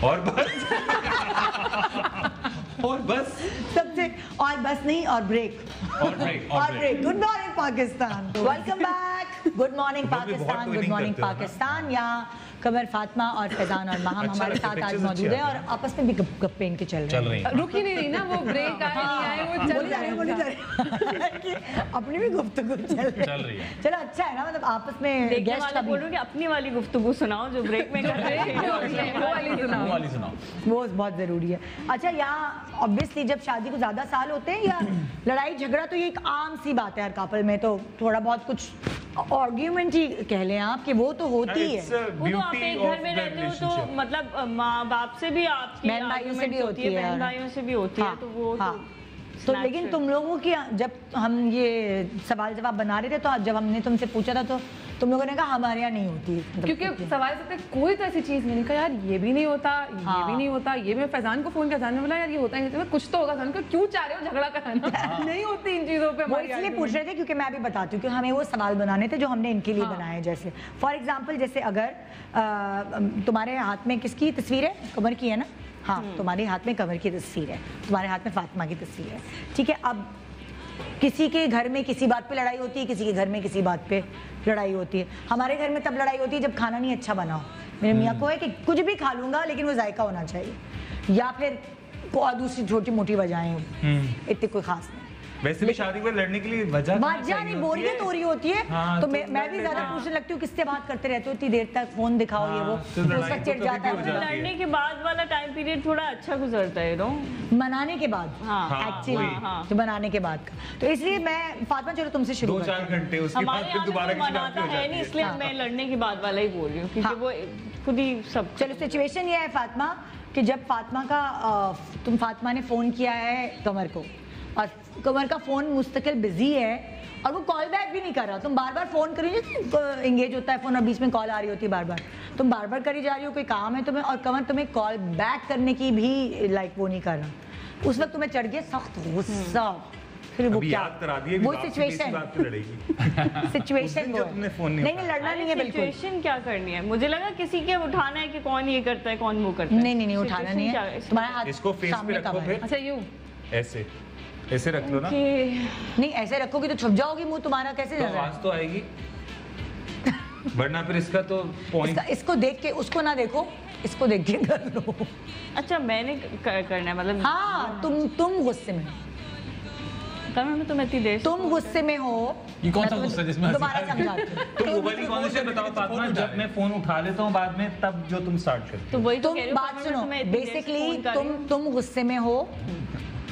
और बस और बस सबसे, और बस नहीं, और ब्रेक। और ब्रेक और break. Good morning Pakistan, welcome back. Good morning बहुत पाकिस्तान, गुड winning मॉर्निंग करते हो ना। पाकिस्तान। यहाँ कमर, फातिमा और फैजान और महम अच्छा हमारे लगता साथ है, आज pictures मौजूद अच्छी है और आती आपस में भी गप्पे इनके चल चल रहे रही हैं। है। रुक ही नहीं रही ना, वो ब्रेक आए नहीं आए, वो चल बोली जा रही है, बोली जा रही है कि अपनी भी गुफ्तगू चल रही है। चलो अच्छा है ना, मतलब आपस में देखने गेस्ट वाले का बोल रहे हो कि अपनी वाली गुफ्तगू सुनाओ जो ब्रेक में कर रहे हैं। वो वाली सुनाओ। वो वाली सुनाओ। वो बहुत जरूरी है। अच्छा, यहाँ ऑब्वियसली जब शादी को ज्यादा साल होते हैं या लड़ाई झगड़ा, तो ये एक आम सी बात है हर कपल में, तो थोड़ा बहुत कुछ आर्ग्यूमेंट ही कह लें आप कि वो तो होती It's है। a वो तो आप beauty एक of घर में the रहते हो तो relationship. मतलब माँ बाप से भी आपकी बहन भाइयों से भी arguments होती है, बहन भाइयों से भी होती है, तो वो हाँ। तो लेकिन तुम लोगों की, जब हम ये सवाल जवाब बना रहे थे, तो जब हमने तुमसे पूछा था तो तुम लोगों ने कहा हमारे यहाँ नहीं होती, मतलब क्योंकि सवाल से कोई तो ऐसी चीज नहीं, कहा यार ये भी नहीं होता, ये हाँ। भी नहीं होता। ये मैं फैजान को फोन किया, फैजान ने बोला यार ये होता ही नहीं होता। कुछ तो होगा। फैजान को क्यों चाह रहे हो झगड़ा कराना? नहीं होती इन चीजों पे वो हमारी इसलिए argument। पूछ रहे थे क्योंकि मैं भी बताती हूँ कि हमें वो सवाल बनाने थे जो हमने इनके लिए हाँ। बनाए। जैसे फॉर एग्जांपल, जैसे अगर तुम्हारे हाथ में किसकी तस्वीर है? कमर की है ना? हाँ, तुम्हारे हाथ में कमर की तस्वीर है, तुम्हारे हाथ में फातिमा की तस्वीर है, ठीक है। अब किसी के घर में किसी बात पे लड़ाई होती है, किसी के घर में किसी बात पे लड़ाई होती है। हमारे घर में तब लड़ाई होती है जब खाना नहीं अच्छा बना हो। मेरे मियाँ को है कि कुछ भी खा लूंगा लेकिन वो जायका होना चाहिए, या फिर और दूसरी छोटी मोटी वजहें इतनी कोई खास नहीं। वैसे भी शादी में लड़ने के लिए वजह नहीं, बोरियत हो रही होती है। हाँ, तो मैं भी ज्यादा पूछने लगती हूँ किससे बात करते रहते हो इतनी देर तक, फोन दिखाओ ये वो, तो उसका चिढ़ जाता है। लड़ने के बाद वाला टाइम पीरियड थोड़ा अच्छा गुजरता है, मनाने के बाद एक्चुअली, जो मनाने के बाद का। तो इसलिए मैं फातिमा चलो तुमसे शुरू 2-4 घंटे उसके बाद फिर दोबारा मनाता है नहीं, इसलिए मैं लड़ने के बाद वाला ही बोल रही हूँ, क्योंकि वो खुद ही सब। चलो सिचुएशन ये है फातिमा कि जब फातिमा ने फोन किया है कमर को, और कमर का फोन मुस्तकिल बिजी है और वो कॉल बैक भी नहीं कर रहा। तुम बार बार फोन करी, एंगेज होता है फोन और बीच में कॉल आ रही होती है बार बार, तुम बार बार करी जा रही हो, कोई काम है तुम्हें, और कमर तुम्हें कॉल बैक करने की भी वो नहीं कर रहा। उस वक्त तुम्हें चढ़ गया सख्त गुस्सा, फिर वो क्या वो सिचुएशन नहीं लड़ना नहीं है बिल्कुल। सिचुएशन क्या करनी है, मुझे लगा किसी के उठाना है कि कौन ये करता है कौन वो करता है। नहीं उठाना नहीं है, तुम्हारा हाथ इसको फेस पे रखो, फिर अच्छा यूं ऐसे रख लो ना। नहीं ऐसे रखोगी तो छुप जाओगी, मुंह तुम्हारा कैसे नजर आवाज तो आएगी, वरना फिर इसका तो पॉइंट। इसको देख के उसको ना देखो, इसको देख के कर लो। अच्छा मैंने करना है मतलब? हाँ तुम गुस्से में तुम इतनी देर तुम गुस्से में हो। ये कौन सा गुस्सा जिसमें दोबारा समझाती हूँ। तुम मोबाइल कौन से बताओ फातिमा, जब मैं फोन उठा लेता हूँ बाद में तब जो तुम स्टार्ट करते हो। तो वही तुम बात सुनो, बेसिकली तुम गुस्से में हो,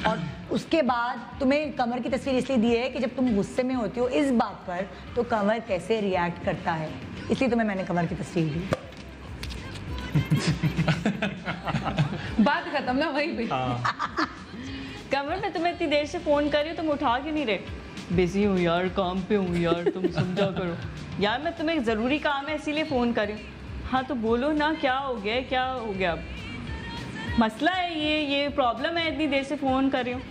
और उसके बाद तुम्हें कमर की तस्वीर इसलिए दी है कि जब तुम गुस्से में होती हो इस बात पर तो कमर कैसे रिएक्ट करता है, इसलिए तुम्हें मैंने कमर की तस्वीर दी। बात खत्म ना वहीं पे। कमर मैं तुम्हें इतनी देर से फोन कर रही हूँ, तुम उठा के नहीं रहे? बिजी हूँ यार, काम पे हूँ यार, तुम समझा करो यार, मैं तुम्हें ज़रूरी काम है इसीलिए फ़ोन कर रही हूँ। हाँ तो बोलो ना, क्या हो गया, क्या हो गया, अब मसला है ये प्रॉब्लम है, इतनी देर से फ़ोन कर रही हूँ।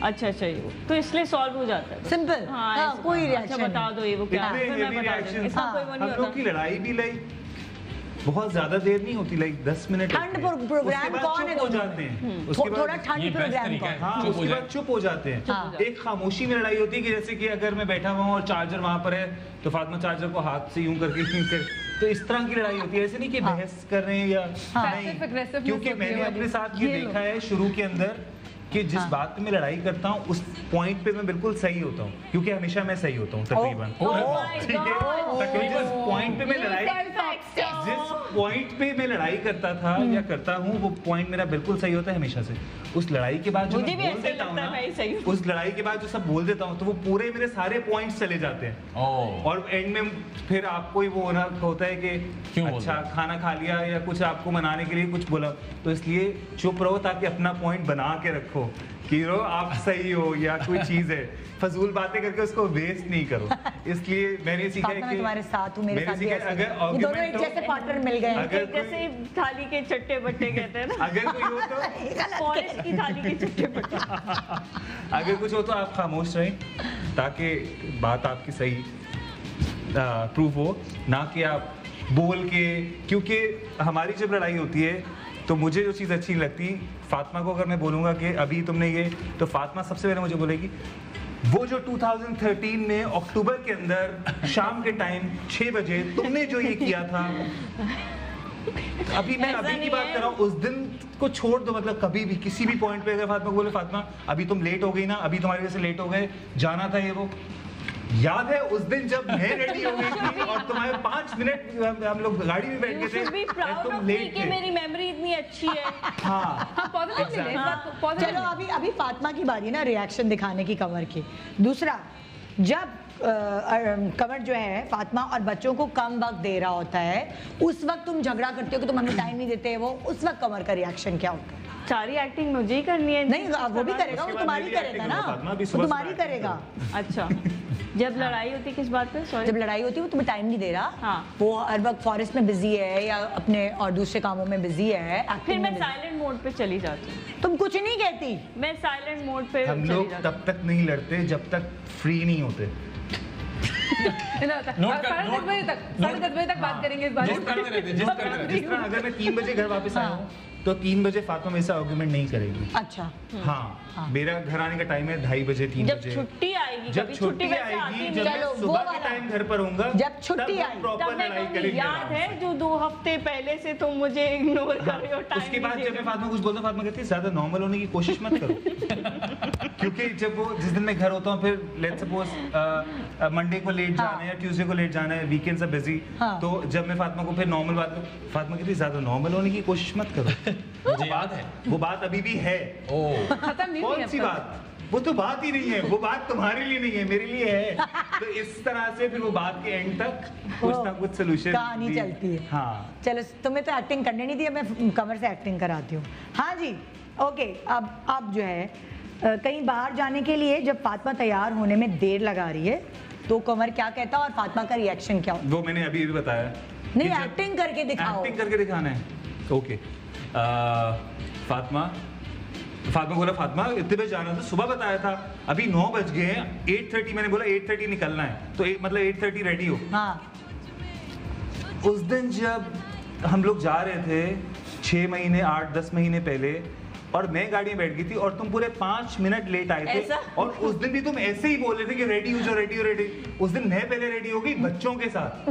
अच्छा ये तो इसलिए सॉल्व हो जाता है, सिंपल। हाँ कोई रिएक्शन। अच्छा बता दो ये वो क्या है, फिर मैं बता दूँगी। इसका कोई वो नहीं होता। हम लोग की लड़ाई भी लाइक बहुत ज्यादा देर नहीं होती, लाइक 10 मिनट। ठंड प्रोग्राम कौन है, हो जाते हैं उसके बाद थोड़ा ठंड प्रोग्राम कौन? हाँ उसके बाद चुप हो जाते हैं। एक खामोशी में लड़ाई होती है कि जैसे कि अगर मैं बैठा हुआ हूँ और चार्जर वहां पर है तो फातिमा चार्जर को हाथ से यूं करके तो इस तरह की लड़ाई होती है। ऐसे नहीं कि बहस कर रहे हैं या नहीं, क्योंकि मैंने अपने साथ ये देखा है शुरू के अंदर कि जिस बात पे मैं लड़ाई करता हूँ उस पॉइंट पे मैं बिल्कुल सही होता हूँ, क्योंकि हमेशा मैं सही होता हूँ तकरीबन। ठीक है, जिस पॉइंट पे मैं लड़ाई करता था या करता हूँ वो पॉइंट मेरा बिल्कुल सही होता है हमेशा से। उस लड़ाई के बाद जो मैं बोल देता हूँ ना, उस लड़ाई के बाद जो सब बोल देता हूँ तो वो पूरे मेरे सारे पॉइंट्स चले जाते हैं। और एंड में फिर आपको ही वो होता है कि अच्छा खाना खा लिया या कुछ आपको मनाने के लिए कुछ बोला, तो इसलिए चुप रहो ताकि अपना पॉइंट बना के रखो कि आप सही हो या कोई चीज है, फजूल बातें करके उसको वेस्ट नहीं करो। इसलिए मैंने सीखा है कि तुम्हारे साथ हूं, मेरे साथ भी अगर ये दोनों एक जैसे पार्टनर मिल गए, अगर जैसे थाली के चट्टे बट्टे कहते हैं ना, अगर कोई हो तो फॉरेस्ट की थाली के चट्टे बट्टे। अगर कुछ हो तो आप खामोश रहें ताकि बात आपकी सही प्रूव हो, ना कि आप बोल के। क्योंकि हमारी जब लड़ाई होती है तो मुझे जो चीज़ अच्छी लगती, फातिमा को अगर मैं बोलूँगा कि अभी तुमने ये, तो फातिमा सबसे पहले मुझे बोलेगी वो जो 2013 में अक्टूबर के अंदर शाम के टाइम 6 बजे तुमने जो ये किया था, अभी मैं अभी की बात कर रहा हूँ, उस दिन को छोड़ दो। मतलब कभी भी किसी भी पॉइंट पे अगर फातिमा को बोले फातिमा अभी तुम लेट हो गई ना, अभी तुम्हारी वजह से लेट हो गए, जाना था ये वो, याद है उस दिन जब मैं रेडी हो गई थी और तुम्हारे 5 मिनट हम लोग गाड़ी में बैठ गए थे, तुम लेट थे। मेरी मेमोरी इतनी अच्छी है। चलो अभी फातिमा की बारी है ना रिएक्शन दिखाने की कमर की। दूसरा, जब कमर जो है फातिमा और बच्चों को कम वक्त दे रहा होता है, उस वक्त तुम झगड़ा करते हो कि तुम हमें टाइम नहीं देते, वो उस वक्त कमर का रिएक्शन क्या होता है? सारी एक्टिंग मुझे ही करनी है? नहीं, वो भी करेगा, वो तुम्हारी करेगा ना, वो तुम्हारी करेगा। अच्छा, जब लड़ाई होती है किस बात पे? सॉरी, जब लड़ाई होती है वो तुम्हें टाइम नहीं दे रहा, हाँ, वो हर वक्त फॉरेस्ट में बिजी है या अपने और दूसरे कामों में बिजी है, फिर मैं साइलेंट मोड पे चली जाती हूँ। तुम कुछ नहीं कहती? मैं साइलेंट मोड पे हम लोग तब तक नहीं लड़ते जब तक फ्री नहीं होते। 10:30 बजे तक बात करेंगे इस बारे में। जिस तरह अगर मैं 3 बजे घर वापस आया हूँ तो 3 बजे फातिमा मेरे से आर्गुमेंट नहीं करेगी। अच्छा हाँ, मेरा घर आने का टाइम है 2:30 बजे 3 जब बजे। छुट्टी आएगी, जब छुट्टी आएगी, जब मैं सुबह के टाइम घर पर होऊंगा, जब छुट्टी आई, प्रॉपर लड़ाई करेंगे। याद है जो 2 हफ्ते पहले से तुम मुझे इग्नोर कर रहे हो, टाइम उसके बाद जब मैं फातिमा कुछ बोलता हूँ, फातिमा कहती है ज्यादा नॉर्मल होने की कोशिश मत करो। क्योंकि जब वो जिस दिन मैं घर होता हूँ, फिर लेट्स सपोज मंडे को लेट जाना है या ट्यूसडे को लेट जाना है, वीकेंड्स आर बिजी, तो जब मैं फातिमा को फिर नॉर्मल बात, फातिमा कहती है ज्यादा नॉर्मल होने की कोशिश मत करो। मुझे याद है वो बात अभी भी है। खत्म नहीं हुई कौन अब सी तक। बात? वो तो बात ही नहीं है, वो बात तुम्हारे लिए नहीं है, मेरे लिए है। तो इस तरह से फिर वो बात के एंड तक कुछ ना कुछ सोल्यूशन कहानी चलती है। हाँ चलो, तुम्हें तो एक्टिंग करने नहीं दी, मैं कमर से एक्टिंग कराती हूँ। हाँ जी, ओके। अब जो है कहीं बाहर जाने के लिए जब फातिमा तैयार होने में देर लगा रही है तो कमर क्या कहता है और फातिमा का रिएक्शन क्या होता है? वो मैंने अभी भी बताया। नहीं, एक्टिंग करके दिखाओ। एक्टिंग करके दिखाना है, ओके। फातिमा बोला, फातिमा इतने बजे जाना था, सुबह बताया था, अभी 9 बज गए हैं, 8:30 मैंने बोला 8:30 निकलना है, तो मतलब 8:30 रेडी हो। हाँ। उस दिन जब हम लोग जा रहे थे 6 महीने 8-10 महीने पहले, और मैं गाड़ी में बैठ गई थी और तुम पूरे 5 मिनट लेट आए थे, और उस दिन भी तुम ऐसे ही बोल रहे थे कि रेडी हो जाओ, रेडी हो, रेडी। उस दिन मैं पहले रेडी हो गई बच्चों के साथ,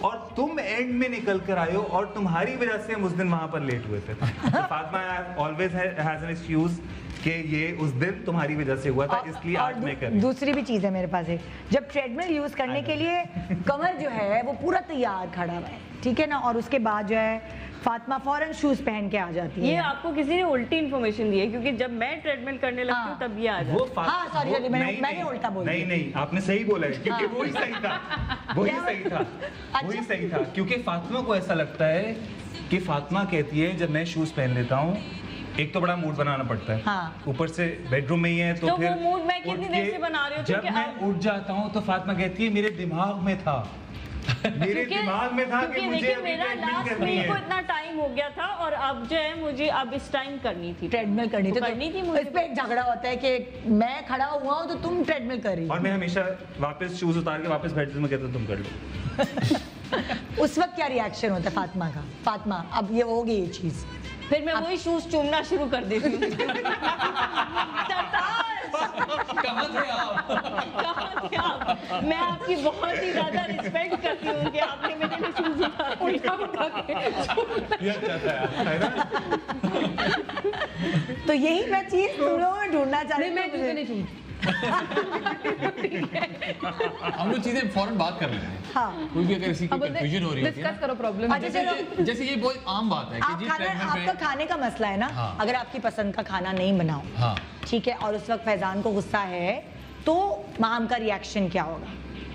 और तुम एंड में निकल कर आए हो, और तुम्हारी वजह से हम उस दिन वहां पर लेट हुए थे। तो Fatima always has an excuse कि ये उस दिन तुम्हारी वजह से हुआ था, इसलिए आज मैं कर। दूसरी भी चीज है मेरे पास, जब ट्रेडमिल यूज करने के लिए कमर जो है वो पूरा तैयार खड़ा हुआ है, ठीक है ना, और उसके बाद जो है फातिमा फौरन शूज पहन के आ जाती है। ये आपको किसी ने उल्टी इन्फॉर्मेशन दी है, क्योंकि जब मैं ट्रेडमिल करने लगती हूँ तब ये आ जाता है। हाँ, सॉरी, मैंने उल्टा बोला। नहीं, आपने सही बोला है, क्योंकि वही सही था, वही सही था, वही सही था। क्योंकि फातिमा को ऐसा लगता है कि फातिमा कहती है जब मैं शूज पहन लेता हूँ, एक तो बड़ा मूड बनाना पड़ता है, हाँ। ऊपर से बेडरूम में ही है, तो फिर वो मूड मैं कितनी देर से बना रही हूँ? जब मैं उठ जाता हूँ तो फातिमा कहती है मेरे दिमाग में था, मेरे दिमाग में था कि मुझे अभी मेरा ट्रेडमिल लास्ट करनी वीक को है। इतना टाइम हो गया था, और अब जो है मुझे अब इस टाइम करनी थी, ट्रेडमिल करनी थी, तो करनी थी मुझे। इस पे एक झगड़ा होता है कि मैं खड़ा हुआ हूँ तो तुम ट्रेडमिल कर रही हो। और मैं हमेशा वापस शूज उतार के वापस बैठते मैं कहता तुम कर लो। उस वक्त क्या रिएक्शन होता है फातिमा का? फातिमा अब ये होगी ये चीज, फिर मैं वही शूज चूमना शुरू कर देती हूँ। कहाँ थे आप? कहाँ थे आप? मैं आपकी बहुत ही ज्यादा रिस्पेक्ट करती हूँ कि आपने मेरे लिए शूज उठा के ये अच्छा था है ना? तो यही मैं चीज तुम लोगों में ढूंढना चाह रही नहीं, मैं जूते नहीं चूमती। हम लोग चीजें फौरन बात कर लेते हैं। हाँ। कोई भी अगर इसी की अब बोलते कंफ्यूजन हो रही है डिस्कस करो प्रॉब्लम। अच्छा, चलो। जैसे ये बहुत आम बात है कि जी ट्रेडमिल आपका पे खाने का मसला है ना, हाँ। अगर आपकी पसंद का खाना नहीं बनाओ, हाँ। ठीक है, और उस वक्त फैजान को गुस्सा है तो माम का रिएक्शन क्या होगा?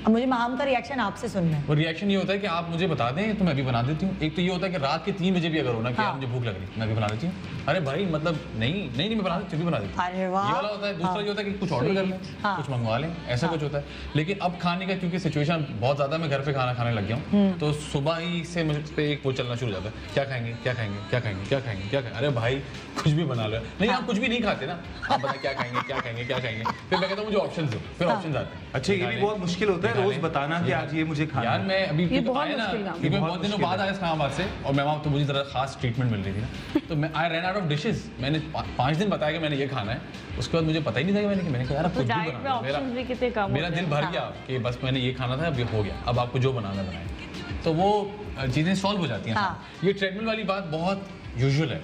अब मुझे माम का रिएक्शन आपसे सुनना है। वो रिएक्शन ये होता है कि आप मुझे बता दें तो मैं भी बना देती हूँ। एक तो ये होता है कि रात के 3 बजे भी अगर हो ना कि हाँ। यार मुझे भूख लग रही, मैं भी बना देती हूँ। अरे भाई मतलब नहीं मैं बना देती हूँ, भी बना देती हूँ। अरे वाह। ये वाला होता है। दूसरा हाँ। ये होता है कि कुछ ऑर्डर कर लें, हाँ। कुछ मंगवा लें, ऐसा कुछ होता है। लेकिन अब खाने का क्योंकि सिचुएशन बहुत ज्यादा, मैं घर पे खाना खाने लग गया हूँ, तो सुबह ही से मुझ पे एक वो चलना शुरू हो जाता है, क्या खाएंगे क्या खाएंगे क्या खाएंगे क्या खाएंगे क्या खाएंगे। अरे भाई कुछ भी बना लो। नहीं आप कुछ भी नहीं खाते ना, आप बताएं क्या खाएंगे क्या खाएंगे क्या खाएंगे। फिर मैं कहता हूँ मुझे ऑप्शन दो, फिर ऑप्शन आते हैं। अच्छा, ये भी बहुत मुश्किल होता है रोज बताना कि आज ये मुझे खाना यार मैं अभी ये बहुत आया ना, मुश्किल काम है। क्योंकि मैं बहुत दिनों बाद आया इस्लामाबाद से, और मैं वहाँ तो मुझे ज़रा खास ट्रीटमेंट मिल रही थी ना, तो मैं I run out of dishes. मैंने 5 दिन बताया कि मैंने ये खाना है, उसके बाद मुझे पता ही नहीं था कि मैंने कहा यार कुछ भी डाइट में बना लो। ऑप्शंस भी कितने कम मेरा होते दिल हैं। भर गया कि बस मैंने ये खाना था, अब ये हो गया, अब आपको जो बनाना है बनाएं। तो वो चीज़ें सॉल्व हो जाती हैं। हाँ। ये ट्रेडमिल वाली बात बहुत यूजुअल है।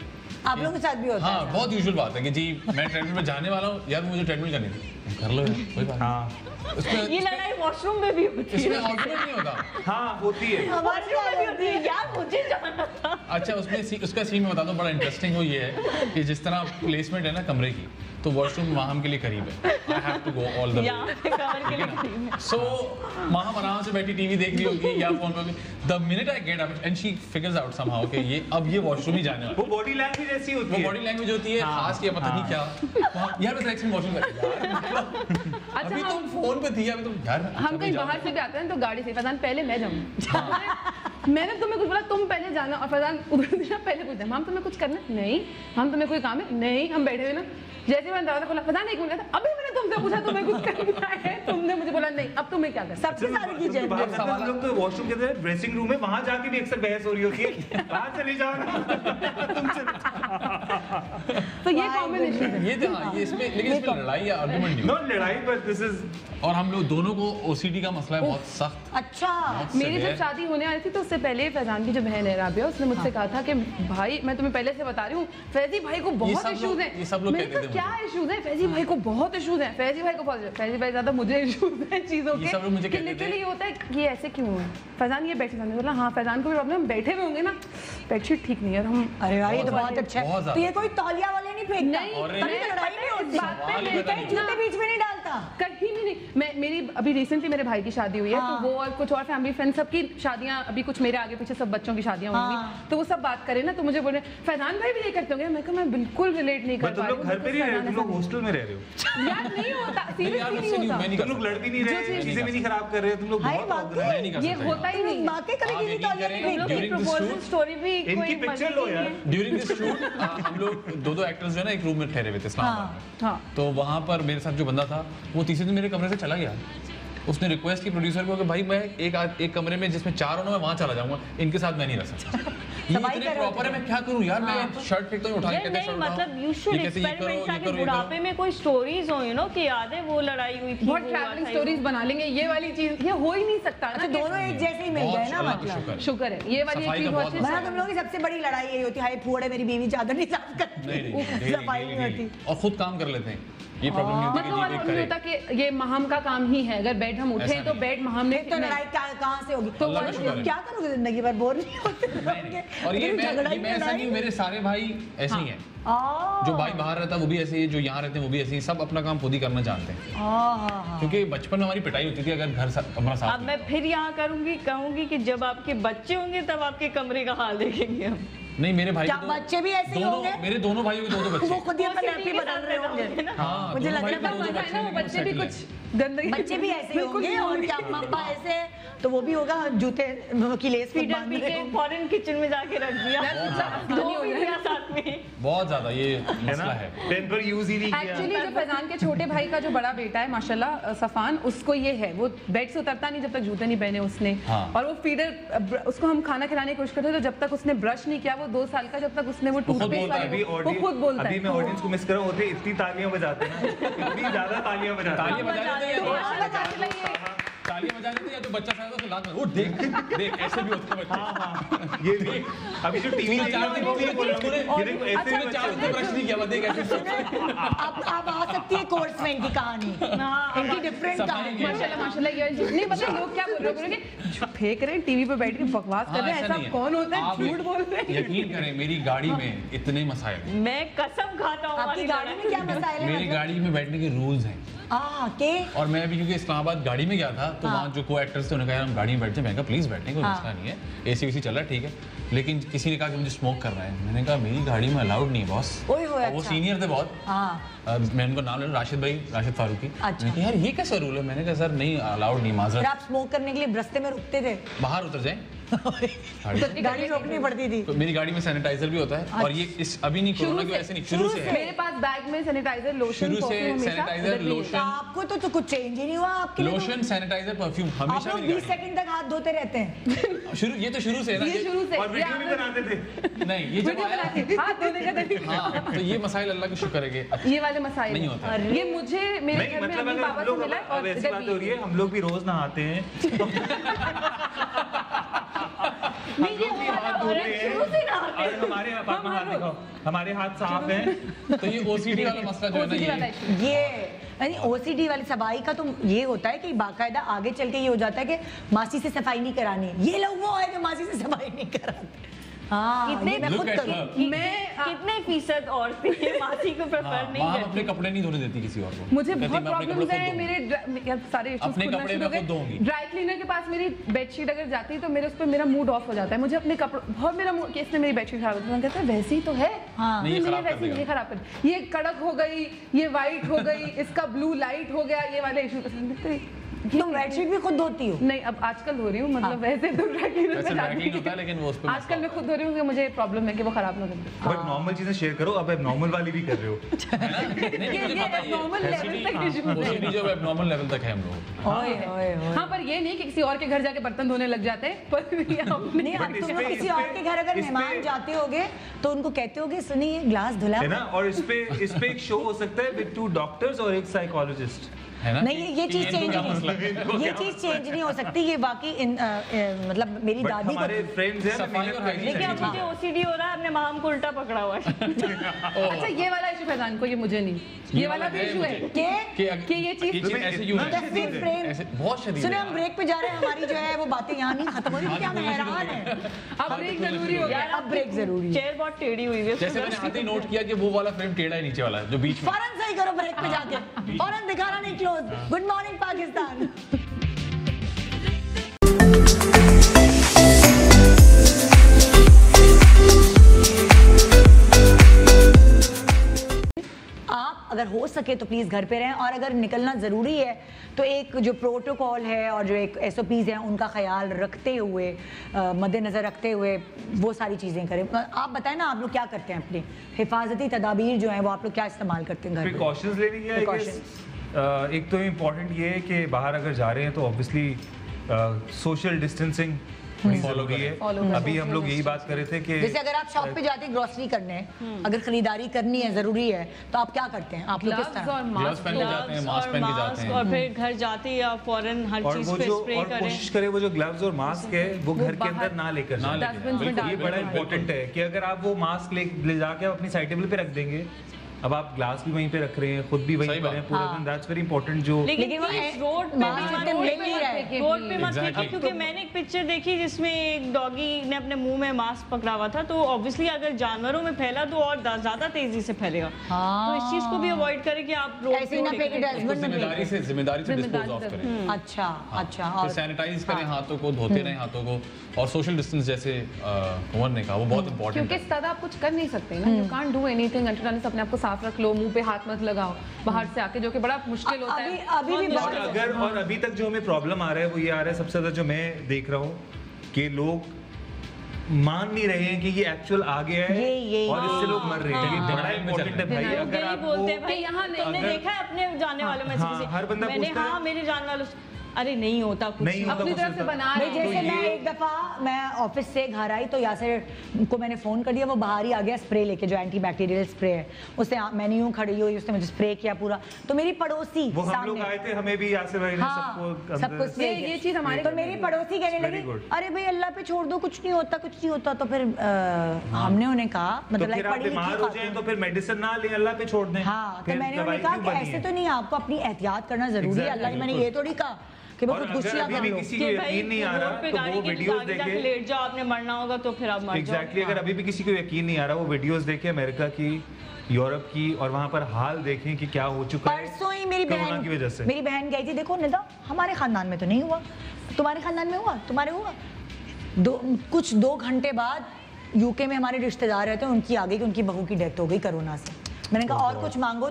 आप लोगों के साथ भी होता हाँ है ना? बहुत यूजुअल बात है कि जी मैं ट्रेडमिल में जाने वाला हूँ, यार मुझे ट्रेडमिल करनी थी, कर लो यार, कोई बात हाँ नहीं। उसमें ये लड़ाई वॉशरूम में भी होती इसमें है। आर्गुमेंट नहीं होता। हाँ होती है। वॉशरूम में भी होती है, यार मुझे जाना था। अच्छा उसका सीन मैं बताता हूँ, बड़ा इंटरेस्टिंग वो ये है कि जिस तरह प्लेसमेंट है ना कमरे की, तो वॉशरूम माहम के लिए करीब है, I have to go all the way. यहाँ पे कवर के लिए क्रीम है। सो माहम आराम से बैठी टीवी देख रही होगी या फोन पे, the minute I get up and she figures out somehow कि ये अब ये वॉशरूम ही जाने वाला वो बॉडी लैंग्वेज ऐसी है। होती वो है। बॉडी लैंग्वेज होती है खास, या पता नहीं क्या यार मैं एक्शन वॉशरूम कर यार अभी तुम फोन पे थी, अभी तुम यार हम कहीं बाहर से भी आते हैं तो गाड़ी से, फैजान पहले मैं जाऊँ। मैंने तुम्हें कुछ बोला, तुम पहले जाना, और फैजान उधर से पहले पूछा, हम तुम्हें कुछ करना है? नहीं। हम तुम्हें कोई काम है? नहीं। हम बैठे हुए ना, जैसे मैंने दरवाजा खोला, फैजान 1 मिनट, अभी मैंने 2 तुमसे पूछा तुम्हें कुछ करना है, तुमने मुझे बोला नहीं, अब तुम्हें क्या करना। सबसे सारी की हम लोग तो वॉशरूम के अंदर ड्रेसिंग रूम में वहां जाके भी अक्सर बहस हो रही होती है, बाहर चली जाओ ना तुमसे। तो ये कॉमन इशू है। ये इसमें लेकिन इसमें लड़ाई या आर्गुमेंट नहीं, नो लड़ाई, बट दिस इज। और हम लोग दोनों को ओसीडी का मसला है बहुत सख्त। अच्छा, मेरी जब शादी होने वाली थी तो उससे पहले फैजान की जो बहन है राबिया, उसने मुझसे कहा था कि भाई मैं तुम्हें पहले से बता रही हूँ, फैजी भाई को बहुत इश्यूज हैं। ये सब लोग मैंने कहा क्या इश्यूज हैं? फैजी भाई को बहुत इश्यूज हैं, फैजी भाई को बहुत, फैजी भाई ज्यादा मुझे इश्यूज हैं चीजों के कि लिटरली ये होता है ये ऐसे क्यों है। फैजान ये बैठे, मैंने बोला हाँ फैजान को भी प्रॉब्लम, बैठे हुए होंगे ना बेडशीट ठीक नहीं है और हम, अरे भाई ये तो बहुत अच्छा है। तो ये कोई तौलिया वाले नहीं फेंकता, नहीं, तभी तो लड़ाई नहीं होती, कहीं जूते बीच में नहीं डालता, कहीं भी नहीं। मैं मेरी अभी रिसेंटली मेरे भाई की शादी हुई है, तो वो और कुछ और फैमिली फ्रेंड सबकी शादियां, अभी कुछ मेरे आगे पीछे सब बच्चों की शादियां होंगी, तो वो सब बात करें ना तो मुझे बोले फैजान भाई भी ये करते होंगे। मैं कहा मैं बिल्कुल रिलेट नहीं कर पा रही हूं। तुम लोग घर पे नहीं रह रहे, तुम लोग हॉस्टल में रह रहे हो यार। नहीं होता, सीरियसली नहीं होता। तुम लोग लड़ भी नहीं रहे, चीजें भी नहीं खराब कर रहे, तुम लोग बहुत ये होता ही नहीं। बातें कभी नहीं तौलिया नहीं फेंकते। प्रपोजल स्टोरी भी इनकी पिक्चर लो यार। ड्यूरिंग दिस शूट हम लोग दो एक्टर्स जो है ना एक रूम में ठहरे हुए थे इस्लामाबाद में। तो वहां पर मेरे साथ जो बंदा था वो तीसरे दिन मेरे कमरे से चला गया। उसने रिक्वेस्ट की प्रोड्यूसर को कि भाई मैं एक कमरे में जिसमें 4 हो ना मैं वहां चला जाऊंगा, इनके साथ मैं नहीं रह सकता। ये इतने प्रॉपर है, मैं क्या करूं यार, मैं शर्ट फेंकता हूं उठा के कहते नहीं, मतलब यू शुड एक्सपेरिमेंट ताकि बुढ़ापे में कोई स्टोरीज हो, यू नो कि याद है वो लड़ाई हुई थी, बहुत ट्रैवलिंग स्टोरीज बना लेंगे। ये वाली चीज ये हो ही नहीं सकता ना, दोनों एक जैसे ही मिल गए ना, मतलब शुक्र है ये वाली चीज बहुत अच्छी है। तुम लोगों की सबसे बड़ी लड़ाई यही होती है, हाय फूड़े मेरी बीवी चादर नहीं साफ करती, सफाई नहीं होती, और खुद काम कर लेते हैं। ये प्रॉब्लम नहीं होती मतलब नहीं होता कि ये महम का काम ही है, अगर बेड हम उठे तो बेड महम ने, तो लड़ाई कहाँ से होगी? तो क्या करोगे जिंदगी भर, बोर नहीं होते? और ये मैं ऐसा नहीं, मेरे सारे भाई ऐसे ही हैं। जो भाई बाहर रहता है वो भी ऐसे ही, जो यहाँ रहते हैं वो भी ऐसे ही, सब अपना काम खुद ही करना जानते हैं। क्योंकि बचपन में हमारी पिटाई होती थी अगर घर कमरा साफ। अब मैं फिर यहाँ कहूंगी कि जब आपके बच्चे होंगे तब आपके कमरे का हाल देखेंगे हम। नहीं मेरे भाई बच्चे भी ऐसे ही होंगे, मेरे दोनों भाइयों के दो बच्चे, वो खुद ही अपना नैपी बदल रहे होंगे। मुझे लग रहा है बच्चे भी कुछ गंदगी, बच्चे भी ऐसे ही होंगे, और क्या अम्मा ऐसे तो वो भी होगा, जूते की लेस पी के फॉरेन किचन में जाके रख दिया, साथ में। बहुत ज्यादा ये मसला है, पेन पर यूज ही नहीं किया। एक्चुअली जो फैजान के छोटे भाई का जो बड़ा बेटा है माशाल्लाह सफान, उसको ये है, वो बेड से उतरता नहीं जब तक जूते नहीं पहने उसने। और वो फीडर, उसको हम खाना खिलाने की कोशिश करते हैं तो जब तक उसने ब्रश नहीं किया, वो 2 साल का, जब तक उसने वो टूथपेस्ट वाली, वो खुद बोलता है। अभी मैं ऑडियंस को मिस कर रहा हूं, होते इतनी तालियां बजाते हैं, इतनी ज्यादा तालियां बजाते हैं, तालियां बजा देते हैं, या तो बच्चा शायद उसको लात में वो देख ऐसे भी होता है बच्चा। ये भी अभी जो टीवी में 4 दिन ये बोल रहा हूं, ये देखो ऐसे भी 4 दिन ब्रश नहीं किया, देख ऐसे। अब आ सकती है कोर्स में इनकी कहानी, इनकी डिफरेंट कहानी। माशाल्लाह ये नहीं पता लोग क्या बोल रहे हैं, फेंक रहे हैं टीवी पे बैठ के बकवास कर रहे हैं, ऐसा कौन होता है, झूठ बोल रहे हैं। यकीन करें मेरी गाड़ी में इतने मसाइल, मैं कसम खाता हूँ। आपकी गाड़ी में क्या मसाइल है? मेरी गाड़ी में बैठने के रूल्स हैं। और मैं भी क्योंकि इस्लामाबाद गाड़ी में गया था तो वहाँ जो को एक्टर्स थे उन्होंने कहा हम गाड़ी में बैठते हैं, मैंने कहा प्लीज बैठने कोई मसला नहीं है, एसी वेसी चल रहा है ठीक है, लेकिन किसी ने कहा कि मुझे स्मोक करना है, मैंने कहा मेरी गाड़ी में अलाउड नहीं है बॉस। वो सीनियर थे बहुत, मैं उनको नाम ले राशिद फारूकी। मैंने कहा यार ये कैसा रूल है, मैंने कहा सर नहीं अलाउड नहीं, माजरत। आप स्मोक करने के लिए रास्ते में रुकते थे? बाहर उतर जाए, गाड़ी रोकनी पड़ती थी। तो मेरी गाड़ी में सैनिटाइजर भी होता है, और ये इस अभी नहीं कोरोना की वजह से नहीं, शुरू से है मेरे पास बैग में सैनिटाइजर, लोशन, शुरू से सैनिटाइजर, लोशन। आपको तो कुछ चेंज ही नहीं हुआ आपके लिए? लोशन, सैनिटाइजर, परफ्यूम हमेशा मेरी गाड़ी 20 सेकंड तक हाथ धोते रहते हैं। शुरू ये तो शुरू से है ना, ये शुरू से और वीडियो भी बनाते थे। नहीं ये जब आया हाथ धोने का तरीका, हाँ तो ये मसाइल अल्लाह का शुक्र है कि ये वाले मसाइल नहीं होता। ये मुझे मेरे घर में अपने पापा से मिला और ऐसी बात हो रही है, हम लोग भी रोज नहाते हैं, हमारे हाथ साफ हैं। तो ये ओसीडी वाला मसला जो है ना, ये यानी ओसीडी वाली सफाई का तो ये होता है कि बाकायदा आगे चल के ये हो जाता है कि मासी से सफाई नहीं करानी, ये लोग वो है जो मासी से सफाई नहीं कराते। कितने फीसद औरतें मासी को प्रेफर नहीं करती, अपने कपड़े नहीं धोने देती किसी और को। मुझे बहुत प्रॉब्लम्स हैं, मेरे सारे अपने कपड़े में खुद धोऊंगी। ड्राई क्लीनर के पास मेरी बेडशीट अगर जाती है तो मेरे उस पर मेरा मूड ऑफ हो जाता है, मुझे अपने कपड़े बहुत मेरा मूड, इसने मेरी बेडशीट खराब होती है, कहता है वैसी तो है, नहीं खराब कर, ये कड़क हो गई, ये वाइट हो गई, इसका ब्लू लाइट हो गया, ये वाले इशू। तुम बेडशीट भी खुद धोती हो? नहीं, अब आजकल धो रही हूँ, मतलब वैसे तो ड्राई क्लीनर में जाती होता है, लेकिन वो उस पे आजकल मैं खुद धो रही हूँ क्योंकि मुझे प्रॉब्लम है कि वो खराब ना कर दे। बट नॉर्मल चीजें शेयर करो, अब एबनॉर्मल वाली भी कर रहे हो। ये एबनॉर्मल लेवल तक इशू है। ओसीडी जो एबनॉर्मल लेवल तक है हम लोग। ओए ओए ओए। हाँ, पर ये नहीं कि किसी और के घर जाके बर्तन धोने लग जाते हैं, पर नहीं, अब तुम लोग किसी और के घर अगर मेहमान जाते होगे तो उनको कहते होगे सुनिए ग्लास धुला है ना। और इस पे एक शो हो सकता है विद 2 डॉक्टर्स और 1 साइकोलॉजिस्ट, है ना? नहीं, ये चीज चेंज नहीं, ये चीज चेंज नहीं हो सकती। ये बाकी मतलब मेरी दादी हमारे को फ्रेंड्स हैं, सफाई और हाइजीन लेकिन अब मुझे ओसीडी हो रहा है, अपने माम को उल्टा पकड़ा हुआ है। अच्छा, ये वाला इशू फैजान को, ये मुझे नहीं, ये वाला भी इशू है कि ये चीज ऐसे यूं है, ऐसे बहुत शदीद सुने, है। हम ब्रेक पे जा रहे हैं, हमारी जो है वो बातें यहाँ नहीं खत्म हो रही, क्या हम हैरान हैं। अब ब्रेक जरूरी हो गया। अब ब्रेक जरूरी है। चेयर बहुत टेढ़ी हुई है। जैसे मैंने आते ही नोट किया कि वो वाला फ्रेम टेढ़ा है नीचे वाला जो बीच में। फौरन सही करो ब्रेक पे जाके, फौरन दिखाना नहीं क्लोज। Good morning Pakistan. आप अगर हो सके तो प्लीज़ घर पे रहें, और अगर निकलना ज़रूरी है तो एक जो प्रोटोकॉल है और जो एक SOPs हैं उनका ख्याल रखते हुए, मद्देनज़र रखते हुए वो सारी चीज़ें करें। आप बताएं ना, आप लोग क्या करते हैं अपनी हिफाजती तदाबीर जो हैं वो आप लोग क्या इस्तेमाल करते हैं घर पे? प्रिकॉशंस लेने की आई गेस। एक तो इम्पोर्टेंट ये है कि बाहर अगर जा रहे हैं तो ऑब्वियसली सोशल डिस्टेंसिंग फॉलो की है। अभी हम लोग यही बात कर रहे थे कि जैसे अगर आप शॉप पे जाते हैं ग्रोसरी करने, अगर खरीदारी करनी है, जरूरी है, तो आप क्या करते हैं? आप लोग किस तरह? ग्लव्स पहन के जाते हैं, मास्क पहन के जाते हैं, और फिर घर जाते ही आप फौरन हर और चीज वो पे जो स्प्रे और करें। कोशिश करें वो जो ग्लव्स और मास्क है वो घर के अंदर ना लेकर जाएं। डस्टबिन में ये बड़ा डाल इंपॉर्टेंट है कि अगर आप वो मास्क ले जाके आप अपनी साइड टेबल पे रख देंगे, अब आप ग्लास भी वहीं पे रख रहे हैं, खुद भी वहीं पर हैं पूरा दिन, दैट्स वेरी इंपॉर्टेंट। जो लेकिन वो रोड पे मास्क इतने मिल नहीं रहा है। रोड पे मत Exactly. फेंकिए, क्योंकि मैंने एक पिक्चर देखी जिसमें एक डॉगी ने अपने मुंह में मास्क पकड़ा हुआ था, तो ऑब्वियसली अगर जानवरों में फैला तो और ज्यादा तेजी से फैलेगा। तो इस चीज को भी अवॉइड करें कि आप रोड ऐसे ही ना फेंके, डस्टबिन में जिम्मेदारी से डिस्पोज ऑफ करें। अच्छा अच्छा। फिर और सैनिटाइज करें हाथों को, धोते रहें हाथों को, और सोशल डिस्टेंस जैसे कुंवर ने कहा वो बहुत इंपॉर्टेंट क्योंकि है। सदा आप कुछ कर नहीं सकते ना, you can't do anything until unless अपने आप को साफ रख लो, मुंह पे हाथ मत लगाओ बाहर से आके, जो कि बड़ा मुश्किल होता है। अभी भी और अगर और अभी तक जो हमें प्रॉब्लम आ रहा है वो ये आ रहा है, सबसे ज्यादा जो मैं देख रहा हूँ कि लोग मान नहीं रहे हैं कि ये एक्चुअल आ गया है ये और इससे लोग मर रहे हैं। ये बड़ा इंपॉर्टेंट है भाई। अगर यही आप बोलते हैं भाई, यहाँ नहीं, तुमने देखा है अपने जानने वालों में से हाँ, किसी? हर बंदा मैंने पूछता है। हाँ मेरे जानने वालों से, अरे नहीं होता कुछ नहीं होता अपनी कुछ तरफ से होता। बना भाई रहे हैं। जैसे मैं एक दफा मैं ऑफिस से घर आई तो यासिर को मैंने फोन कर दिया, वो बाहर ही आ गया स्प्रे लेके, जो एंटी बैक्टीरियल स्प्रे है। उससे मैंने यूं खड़ी हुई, उसने मुझे स्प्रे किया पूरा। तो मेरी पड़ोसी वो हम लोग आए थे, हमें भी यासिर भाई ने सबको स्प्रे ये चीज हमारे तो मेरी पड़ोसी कहने Very लगी good. अरे भाई अल्लाह पे छोड़ दो, कुछ नहीं होता कुछ नहीं होता। तो फिर हमने उन्हें कहा, तो मतलब फिर आप पढ़ी बीमार लिखी हो जाएं तो फिर मेडिसिन ना लें, अल्लाह पे छोड़ दें। हाँ, तो फिर मैंने दवाई उन्हें कहा क्यों कि बनी ऐसे है? तो नहीं, आपको अपनी एहतियात करना जरूरी है। Exactly, अल्लाह ने मैंने बिल्कुल। ये थोड़ी कहा कि मैं और खुदकुशियां अगर कर अभी भी लो। किसी को यकीन नहीं आ रहा रोड पे तो गाड़ी वो के वीडियोस आगे जाके देखे। लेट जाओ, आपने मरना होगा तो फिर आप मर जाओ। एग्जैक्टली, अगर अभी भी किसी को यकीन नहीं आ रहा वो वीडियोस देखे अमेरिका की, यूरोप की, और वहां पर हाल देखें कि क्या हो चुका है परसों ही मेरी कोरोना की वजह से। मेरी बहन गई थी, देखो निदा हमारे खानदान में तो नहीं हुआ, तुम्हारे खानदान में हुआ, तुम्हारे हुआ। कुछ 2 घंटे बाद यूके में हमारे रिश्तेदार रहते हैं, उनकी आ गई कि उनकी बहू की डेथ हो गई कोरोना से। मैंने कहा और कुछ मांगो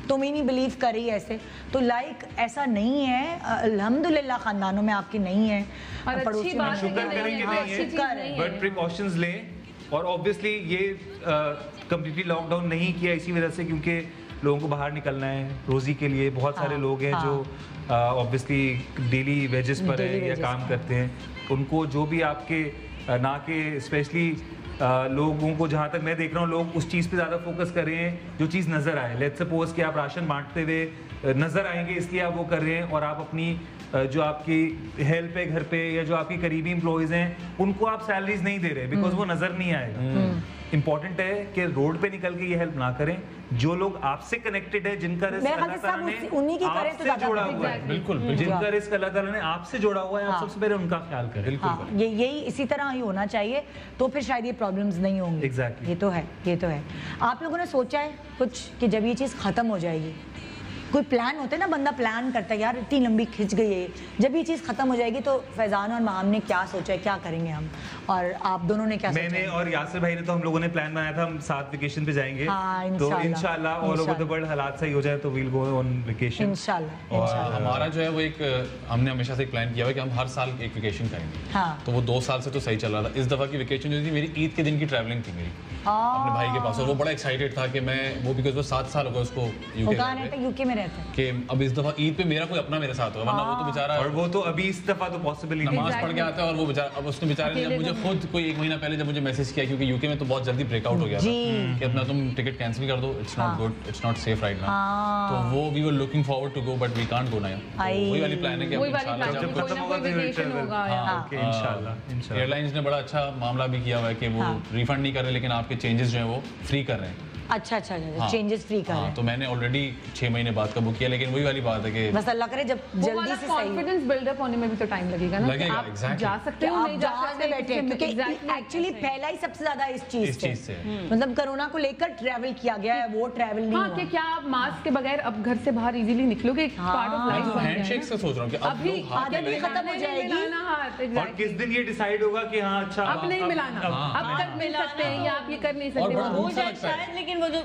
तुम ही नहीं बिलीव कर रही ऐसे। तो लाइक ऐसा नहीं है, अल्हम्दुलिल्लाह खानदानों में आपकी नहीं है। और अच्छी पड़ोसियों में बात है कि शुक्र नहीं करेंगे है, नहीं अच्छी है, चीज़ नहीं है। बट प्रिकॉशंस लें। और ऑब्वियसली ये कंप्लीटली लॉकडाउन नहीं किया इसी वजह से क्योंकि लोगों को बाहर निकलना है रोजी के लिए। बहुत सारे लोग हैं जो ऑब्वियसली डेली वेजेस पर है या काम करते हैं, उनको जो भी आपके ना के स्पेशली लोगों को, जहाँ तक मैं देख रहा हूँ, लोग उस चीज़ पे ज़्यादा फोकस कर रहे हैं जो चीज़ नज़र आए। लेट्स सपोज कि आप राशन बांटते हुए नज़र आएंगे, इसलिए आप वो कर रहे हैं, और आप अपनी जो आपकी हेल्प है घर पे या जो आपकी करीबी एम्प्लॉयज़ हैं उनको आप सैलरीज नहीं दे रहे बिकॉज वो नज़र नहीं आएगा। इंपॉर्टेंट है कि रोड पे निकल के ये हेल्प ना करें। जो लोग आपसे कनेक्टेड है, जिनका रिस्क मेरे ख्याल अल्लाह से ताला सब ने उन्हीं की करें तो आपसे ज़्यादा जोड़ा बेहतर हुआ है। है, बिल्कुल बिल्कुल जिनका रिस्क अल्लाह ताला ने आपसे जोड़ा हुआ है, आप सबसे पहले उनका ख्याल करें। बिल्कुल हाँ, यही इसी तरह ही होना चाहिए, तो फिर शायद ये प्रॉब्लम्स नहीं होंगी। Exactly. ये तो है, ये तो है। आप लोगों ने सोचा है कुछ कि जब ये चीज़ ख़त्म हो जाएगी कोई प्लान होता है ना, बंदा प्लान करता है यार इतनी लंबी खिंच गई है, जब ये चीज़ खत्म हो जाएगी तो फैजान और माम ने क्या सोचा है, क्या करेंगे हम, और आप दोनों ने क्या सोचा? मैंने और यासिर भाई ने तो हम लोगों ने प्लान बनाया था हम साथ वेकेशन पे जाएंगे। हाँ, तो इंशाल्लाह ऑल ओवर द वर्ल्ड हालात सही हो जाए तो वील गो ऑन वेकेशन इंशाल्लाह। और हमारा जो है वो एक हमने हमेशा से एक प्लान किया हुआ है कि हम हर साल एक वेकेशन करेंगे। हाँ। तो वो 2 साल से तो सही चल रहा था। इस दफा की वेकेशन जो थी मेरी ईद के दिन की ट्रैवलिंग थी मेरी अपने भाई के पास, और वो बड़ा एक्साइटेड था कि मैं वो बिकॉज वो 7 साल हो गए उसको यूके में रहता है कि अब इस दफा ईद पे मेरा कोई अपना मेरे साथ होगा, वरना वो तो बेचारा और वो तो अभी इस दफा तो पॉसिबल ही नहीं। नमाज पढ़ के आता है और वो बेचारा अब उसने बेचारे ने जब मुझे खुद कोई 1 महीना पहले जब मुझे मैसेज किया, क्योंकि यूके में तो बहुत जल्दी ब्रेकआउट हो गया था कि अपना तुम टिकट कैंसिल कर दो, it's not good, it's not safe right now. तो वो we were looking forward to go but we can't go now. वही वाली प्लान है कि इंशाल्लाह जब खत्म होगा तो वेकेशन होगा। ओके इंशाल्लाह। एयरलाइंस ने बड़ा अच्छा मामला भी किया हुआ है कि वो रिफंड नहीं कर रहे लेकिन आपके चेंजेस जो है वो फ्री कर रहे हैं। अच्छा चेंजेस फ्री कर रहे हैं। तो मैंने ऑलरेडी 6 महीने बाद का बुक किया, लेकिन वही वाली बात है कि बस अल्लाह करे जब जल्दी से कॉन्फिडेंस बिल्डअप होने में भी तो टाइम लगेगा ना, लगेगा, आप exactly. जा सकते हो नहीं जा सकते बैठे, क्योंकि एक्चुअली फैला ही सबसे ज्यादा इस चीज से मतलब कोरोना को लेकर ट्रैवल किया गया है, वो ट्रैवल नहीं हुआ। कि क्या आप मास्क के बगैर अब घर से बाहर इजीली निकलोगे? पार्ट ऑफ लाइफ बन गया है। हैंडशेक से सोच रहा हूं कि अब अभी लोग हाथ आदत ही खत्म हो जाएगी और किस दिन ये डिसाइड होगा कि हाँ अच्छा अब नहीं मिलाना, अब तक मिल सकते हैं या आप ये कर नहीं और बड़ा सकते। वो शायद, लेकिन वो जो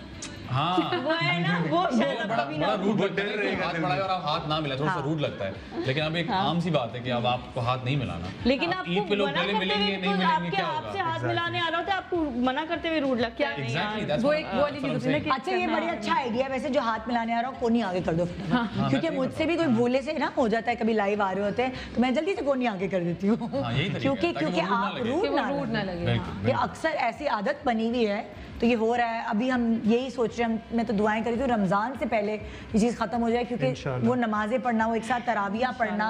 हाँ वो है ना वो शायद बड़ा अभी ना बड़ा रूड लगता है कि हाथ बढ़ाए और आप हाथ ना मिलाए, थोड़ा सा रूड लगता है, लेकिन अब एक आम सी बात है कि अब आपको हाथ नहीं मिलाना। लेकिन आप ईद आपको पे लोग मना गले करते मिलेंगे हुए नहीं मिलेंगे आपके क्या आपसे होगा? हाथ मिलाने आ रहा होता है, आपको मना करते हुए रूड लगता है। Exactly, नहीं that's वो what- एक वो वाली चीज होती है ना कि अच्छा ये बड़ा अच्छा आइडिया है वैसे, जो हाथ मिलाने आ रहा हो कोनी आगे कर दो फटाफट। क्योंकि मुझसे भी कोई भूले से ना हो जाता है, कभी लाइव आ रहे होते हैं तो मैं जल्दी से कोनी आगे कर देती हूँ यही तरीका है, क्योंकि ताकि वो आप रूड ना लगे। रूड ना लगे। बिल्कुल, ये अक्सर ऐसी आदत बनी हुई है तो ये हो रहा है। अभी हम यही सोच रहे हैं, मैं तो दुआएं करी थी रमज़ान से पहले ये चीज़ ख़त्म हो जाए, क्योंकि वो नमाजें पढ़ना, वो एक साथ तरावियाँ पढ़ना,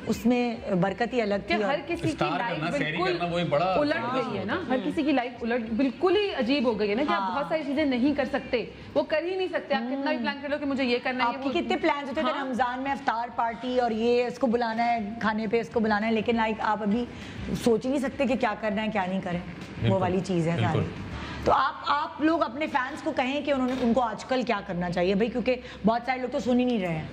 उसमें बरकत ही अलग थी। हर किसी की स्टार लाइफ करना, सैरी बिल्कुल करना, वो एक बड़ा उलट गई है ना, हर किसी की लाइफ उलट बिल्कुल ही अजीब हो गई है ना कि आप बहुत सारी चीजें नहीं कर सकते, वो कर ही नहीं सकते। आप कितना भी प्लान कर लो कि मुझे ये करना है, आपके कितने प्लान्स होते थे रमज़ान में, अफ्तार पार्टी और ये इसको बुलाना है खाने पे, इसको बुलाना है, लेकिन लाइक आप अभी सोच ही नहीं सकते कि क्या करना है क्या नहीं करें, वो वाली चीज़ है सारी। तो आप लोग अपने फैंस को कहें कि उनको आजकल क्या करना चाहिए भाई, क्योंकि बहुत सारे लोग तो सुन ही नहीं रहे हैं,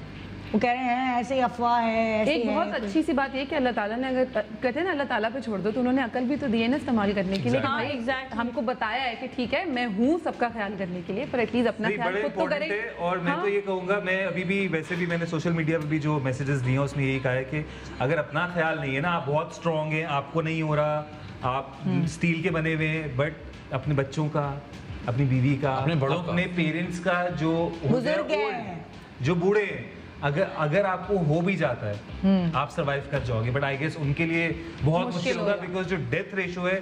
वो कह रहे हैं ऐसे अफवाह है, ऐसे एक है। बहुत अच्छी सी बात ये कि अल्लाह ताला ने अगर कहते हैं ना अल्लाह ताला पे छोड़ दो, तो उन्होंने अकल भी तो दी है ना इस्तेमाल करने के लिए। Exactly. भाई Exactly. हमको बताया है कि ठीक है मैं हूँ सबका ख्याल करने के लिए, पर एटलीस्ट अपना ख्याल बड़ा खुद तो इम्पोर्टेंट करें। है। और मैं तो ये कहूँगा, मैं अभी भी वैसे भी मैंने सोशल मीडिया पे भी जो मैसेजेस दिए हैं उसमें यही कहा है कि अगर अपना ख्याल नहीं है ना, आप बहुत स्ट्रांग हैं, आपको नहीं हो रहा, आप स्टील के बने हुए हैं, बट अपने बच्चों का, अपनी बीवी का, अपने बड़ों का, अपने पेरेंट्स का, जो बुजुर्ग हैं, जो बूढ़े हैं, अगर आपको हो भी जाता है आप सरवाइव कर जाओगे, बट आई गेस उनके लिए बहुत मुश्किल होगा, बिकॉज जो डेथ रेशो है,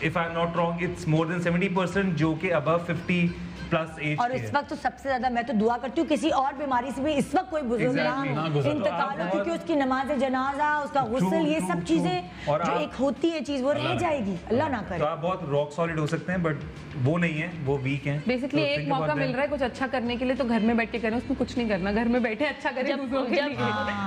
if I am not wrong, it's more than 70% जो कि अबव 50 प्लस एज और इस वक्त तो सबसे ज्यादा मैं तो दुआ करती हूँ किसी और बीमारी से भी इस वक्त कोई बुजुर्ग Exactly. ना गुजर। इंतकाल हो, क्योंकि उसकी नमाज जनाजा, उसका गुस्ल, ये सब चीजें और जो आप- एक होती है चीज वो रह जाएगी, अल्लाह ना तो करे। आप बहुत रॉक सॉलिड हो सकते हैं, बट वो नहीं है, वो वीक हैं। बेसिकली तो एक think मौका about मिल them. रहा है कुछ अच्छा करने के लिए, तो घर में बैठ के करें, उसमें कुछ नहीं करना, घर में बैठे अच्छा करें जब दूसरों के लिए।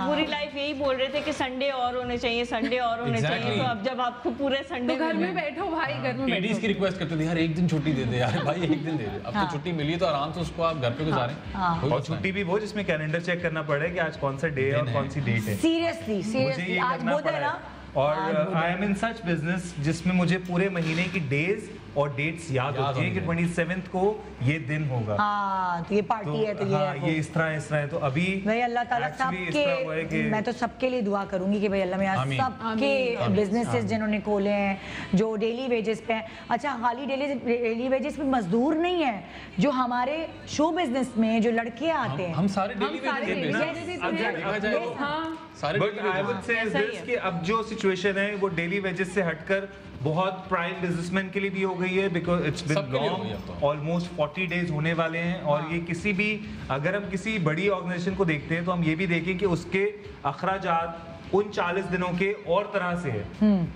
पूरी लाइफ यही बोल रहे थे कि संडे और होने चाहिए, संडे और होने Exactly. चाहिए, तो अब जब आपको पूरे संडे तो घर में बैठो भाई, घर में एडीज बैठो। की रिक्वेस्ट करते थे यार एक दिन छुट्टी दे दे यार भाई, एक दिन दे दे। अब तो छुट्टी मिली है तो आराम से उसको आप घर पे गुजारें। कोई और मसला छुट्टी भी वो जिसमें कैलेंडर चेक करना पड़े कि आज कौन सा डे है और कौन सी डेट है। सीरियसली मुझे सीरियसली ये आज करना बोध है पड़ा ना, है। और I am in such business जिसमें मुझे पूरे महीने की डेज और डेट्स याद होती हैं कि 27th को ये दिन होगा, हाँ तो ये पार्टी है, तो ये हाँ, है वो। ये इस तरह है। तो अभी भाई अल्लाह ताला actually इस तरह हुआ है सबके, कि मैं तो सबके लिए दुआ करूंगी कि भाई अल्लाह में आमीन। सबके बिजनेसेस जिन्होंने खोले हैं, जो डेली वेजेस पे हैं, अच्छा खाली डेली वेजेस पे मजदूर नहीं है, जो हमारे शो बिजनेस में जो लड़के आते हैं, हम सारे डेली सारे वेजेस daily पे wages अब हैं। देखा जाए तो हाँ सारे but daily I wages would say ऐसा ही दिस है। कि अब जो सिचुएशन है वो डेली वेजेस से हटकर बहुत प्राइम बिजनेसमैन के लिए भी हो गई है, बिकॉज इट्स बिन सबके लिए हो गई अब लॉन्ग, तो। ऑलमोस्ट 40 डेज होने वाले हैं। और ये किसी भी, अगर हम किसी बड़ी ऑर्गेनाइजेशन को देखते हैं तो हम ये भी देखें कि उसके अखराजात उन 40 दिनों के और तरह से है,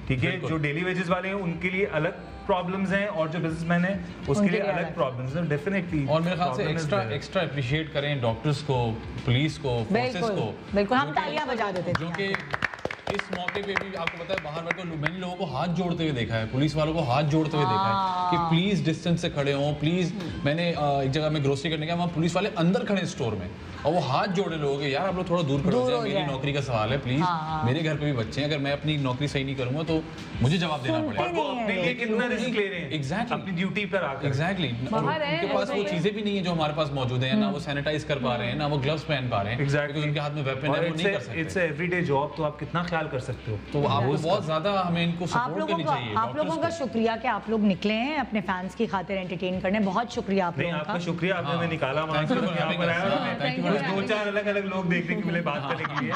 ठीक है। बिल्कुल। जो डेली वेजेस वाले हैं उनके लिए अलग प्रॉब्लम्स हैं, और जो बिजनेसमैन है उसके लिए अलग प्रॉब्लम्स हैं, डेफिनेटली। और मेरे ख्याल से एक्स्ट्रा अप्रिशिएट करें डॉक्टर्स को, पुलिस को, फोर्सेस बिल्कुल को, बिल्कुल हम तालियां बजा देते जो थे। कि इस मौके पे भी आपको पता है बाहर बैठ कर मैंने लोगों को हाथ जोड़ते हुए देखा है, पुलिस वालों को हाथ जोड़ते हुए देखा है कि प्लीज डिस्टेंस से खड़े हों प्लीज। मैंने एक जगह में ग्रोसरी करने गया, वहाँ पुलिस वाले अंदर खड़े स्टोर में और वो हाथ जोड़े लोगों के, यार आप लोग थोड़ा दूर खड़े हो जाए, मेरी नौकरी का सवाल है प्लीज। मेरे घर पे भी बच्चे हैं, अगर मैं अपनी नौकरी सही नहीं करूंगा तो मुझे जवाब देना पड़ेगा। और वो अपने लिए कितना रिस्क ले रहे हैं एग्जैक्टली अपनी ड्यूटी पर आकर। एग्जैक्टली उनके पास वो चीजें भी नहीं है जो हमारे पास मौजूद है, ना वो सैनिटाइज कर पा रहे हैं, ना वो ग्लव्स पहन पा रहे हैं, एग्जैक्टली उनके हाथ में वेपन है, वो नहीं कर सकते। इट्स एवरीडे जॉब, तो आप कितना ख्याल कर सकते हो। तो आपको बहुत ज्यादा हमें इनको सपोर्ट करनी चाहिए। आप लोगों का शुक्रिया कि आप लोग निकले हैं अपने फैंस की खातिर एंटरटेन करने, बहुत शुक्रिया आप लोगों का। आपका शुक्रिया, आपने हमें निकाला वहां से, यहाँ पर आया, 2-4 अलग-अलग लोग देखने के लिए बात करने के लिए।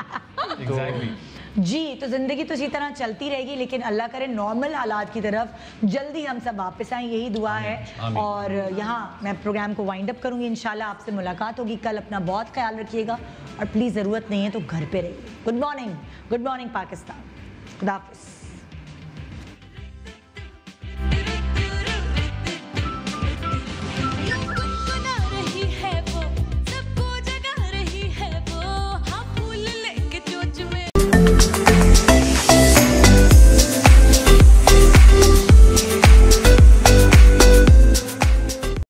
एग्जैक्टली जी, तो जिंदगी तो इसी तरह चलती रहेगी, लेकिन अल्लाह करे नॉर्मल हालात की तरफ जल्दी हम सब वापस आए, यही दुआ है। और यहाँ मैं प्रोग्राम को वाइंड अप करूंगी, इंशाल्लाह आपसे मुलाकात होगी कल। अपना बहुत ख्याल रखिएगा और प्लीज़ ज़रूरत नहीं है तो घर पे रहिए। गुड मॉर्निंग पाकिस्तान, खुदा हाफिज़।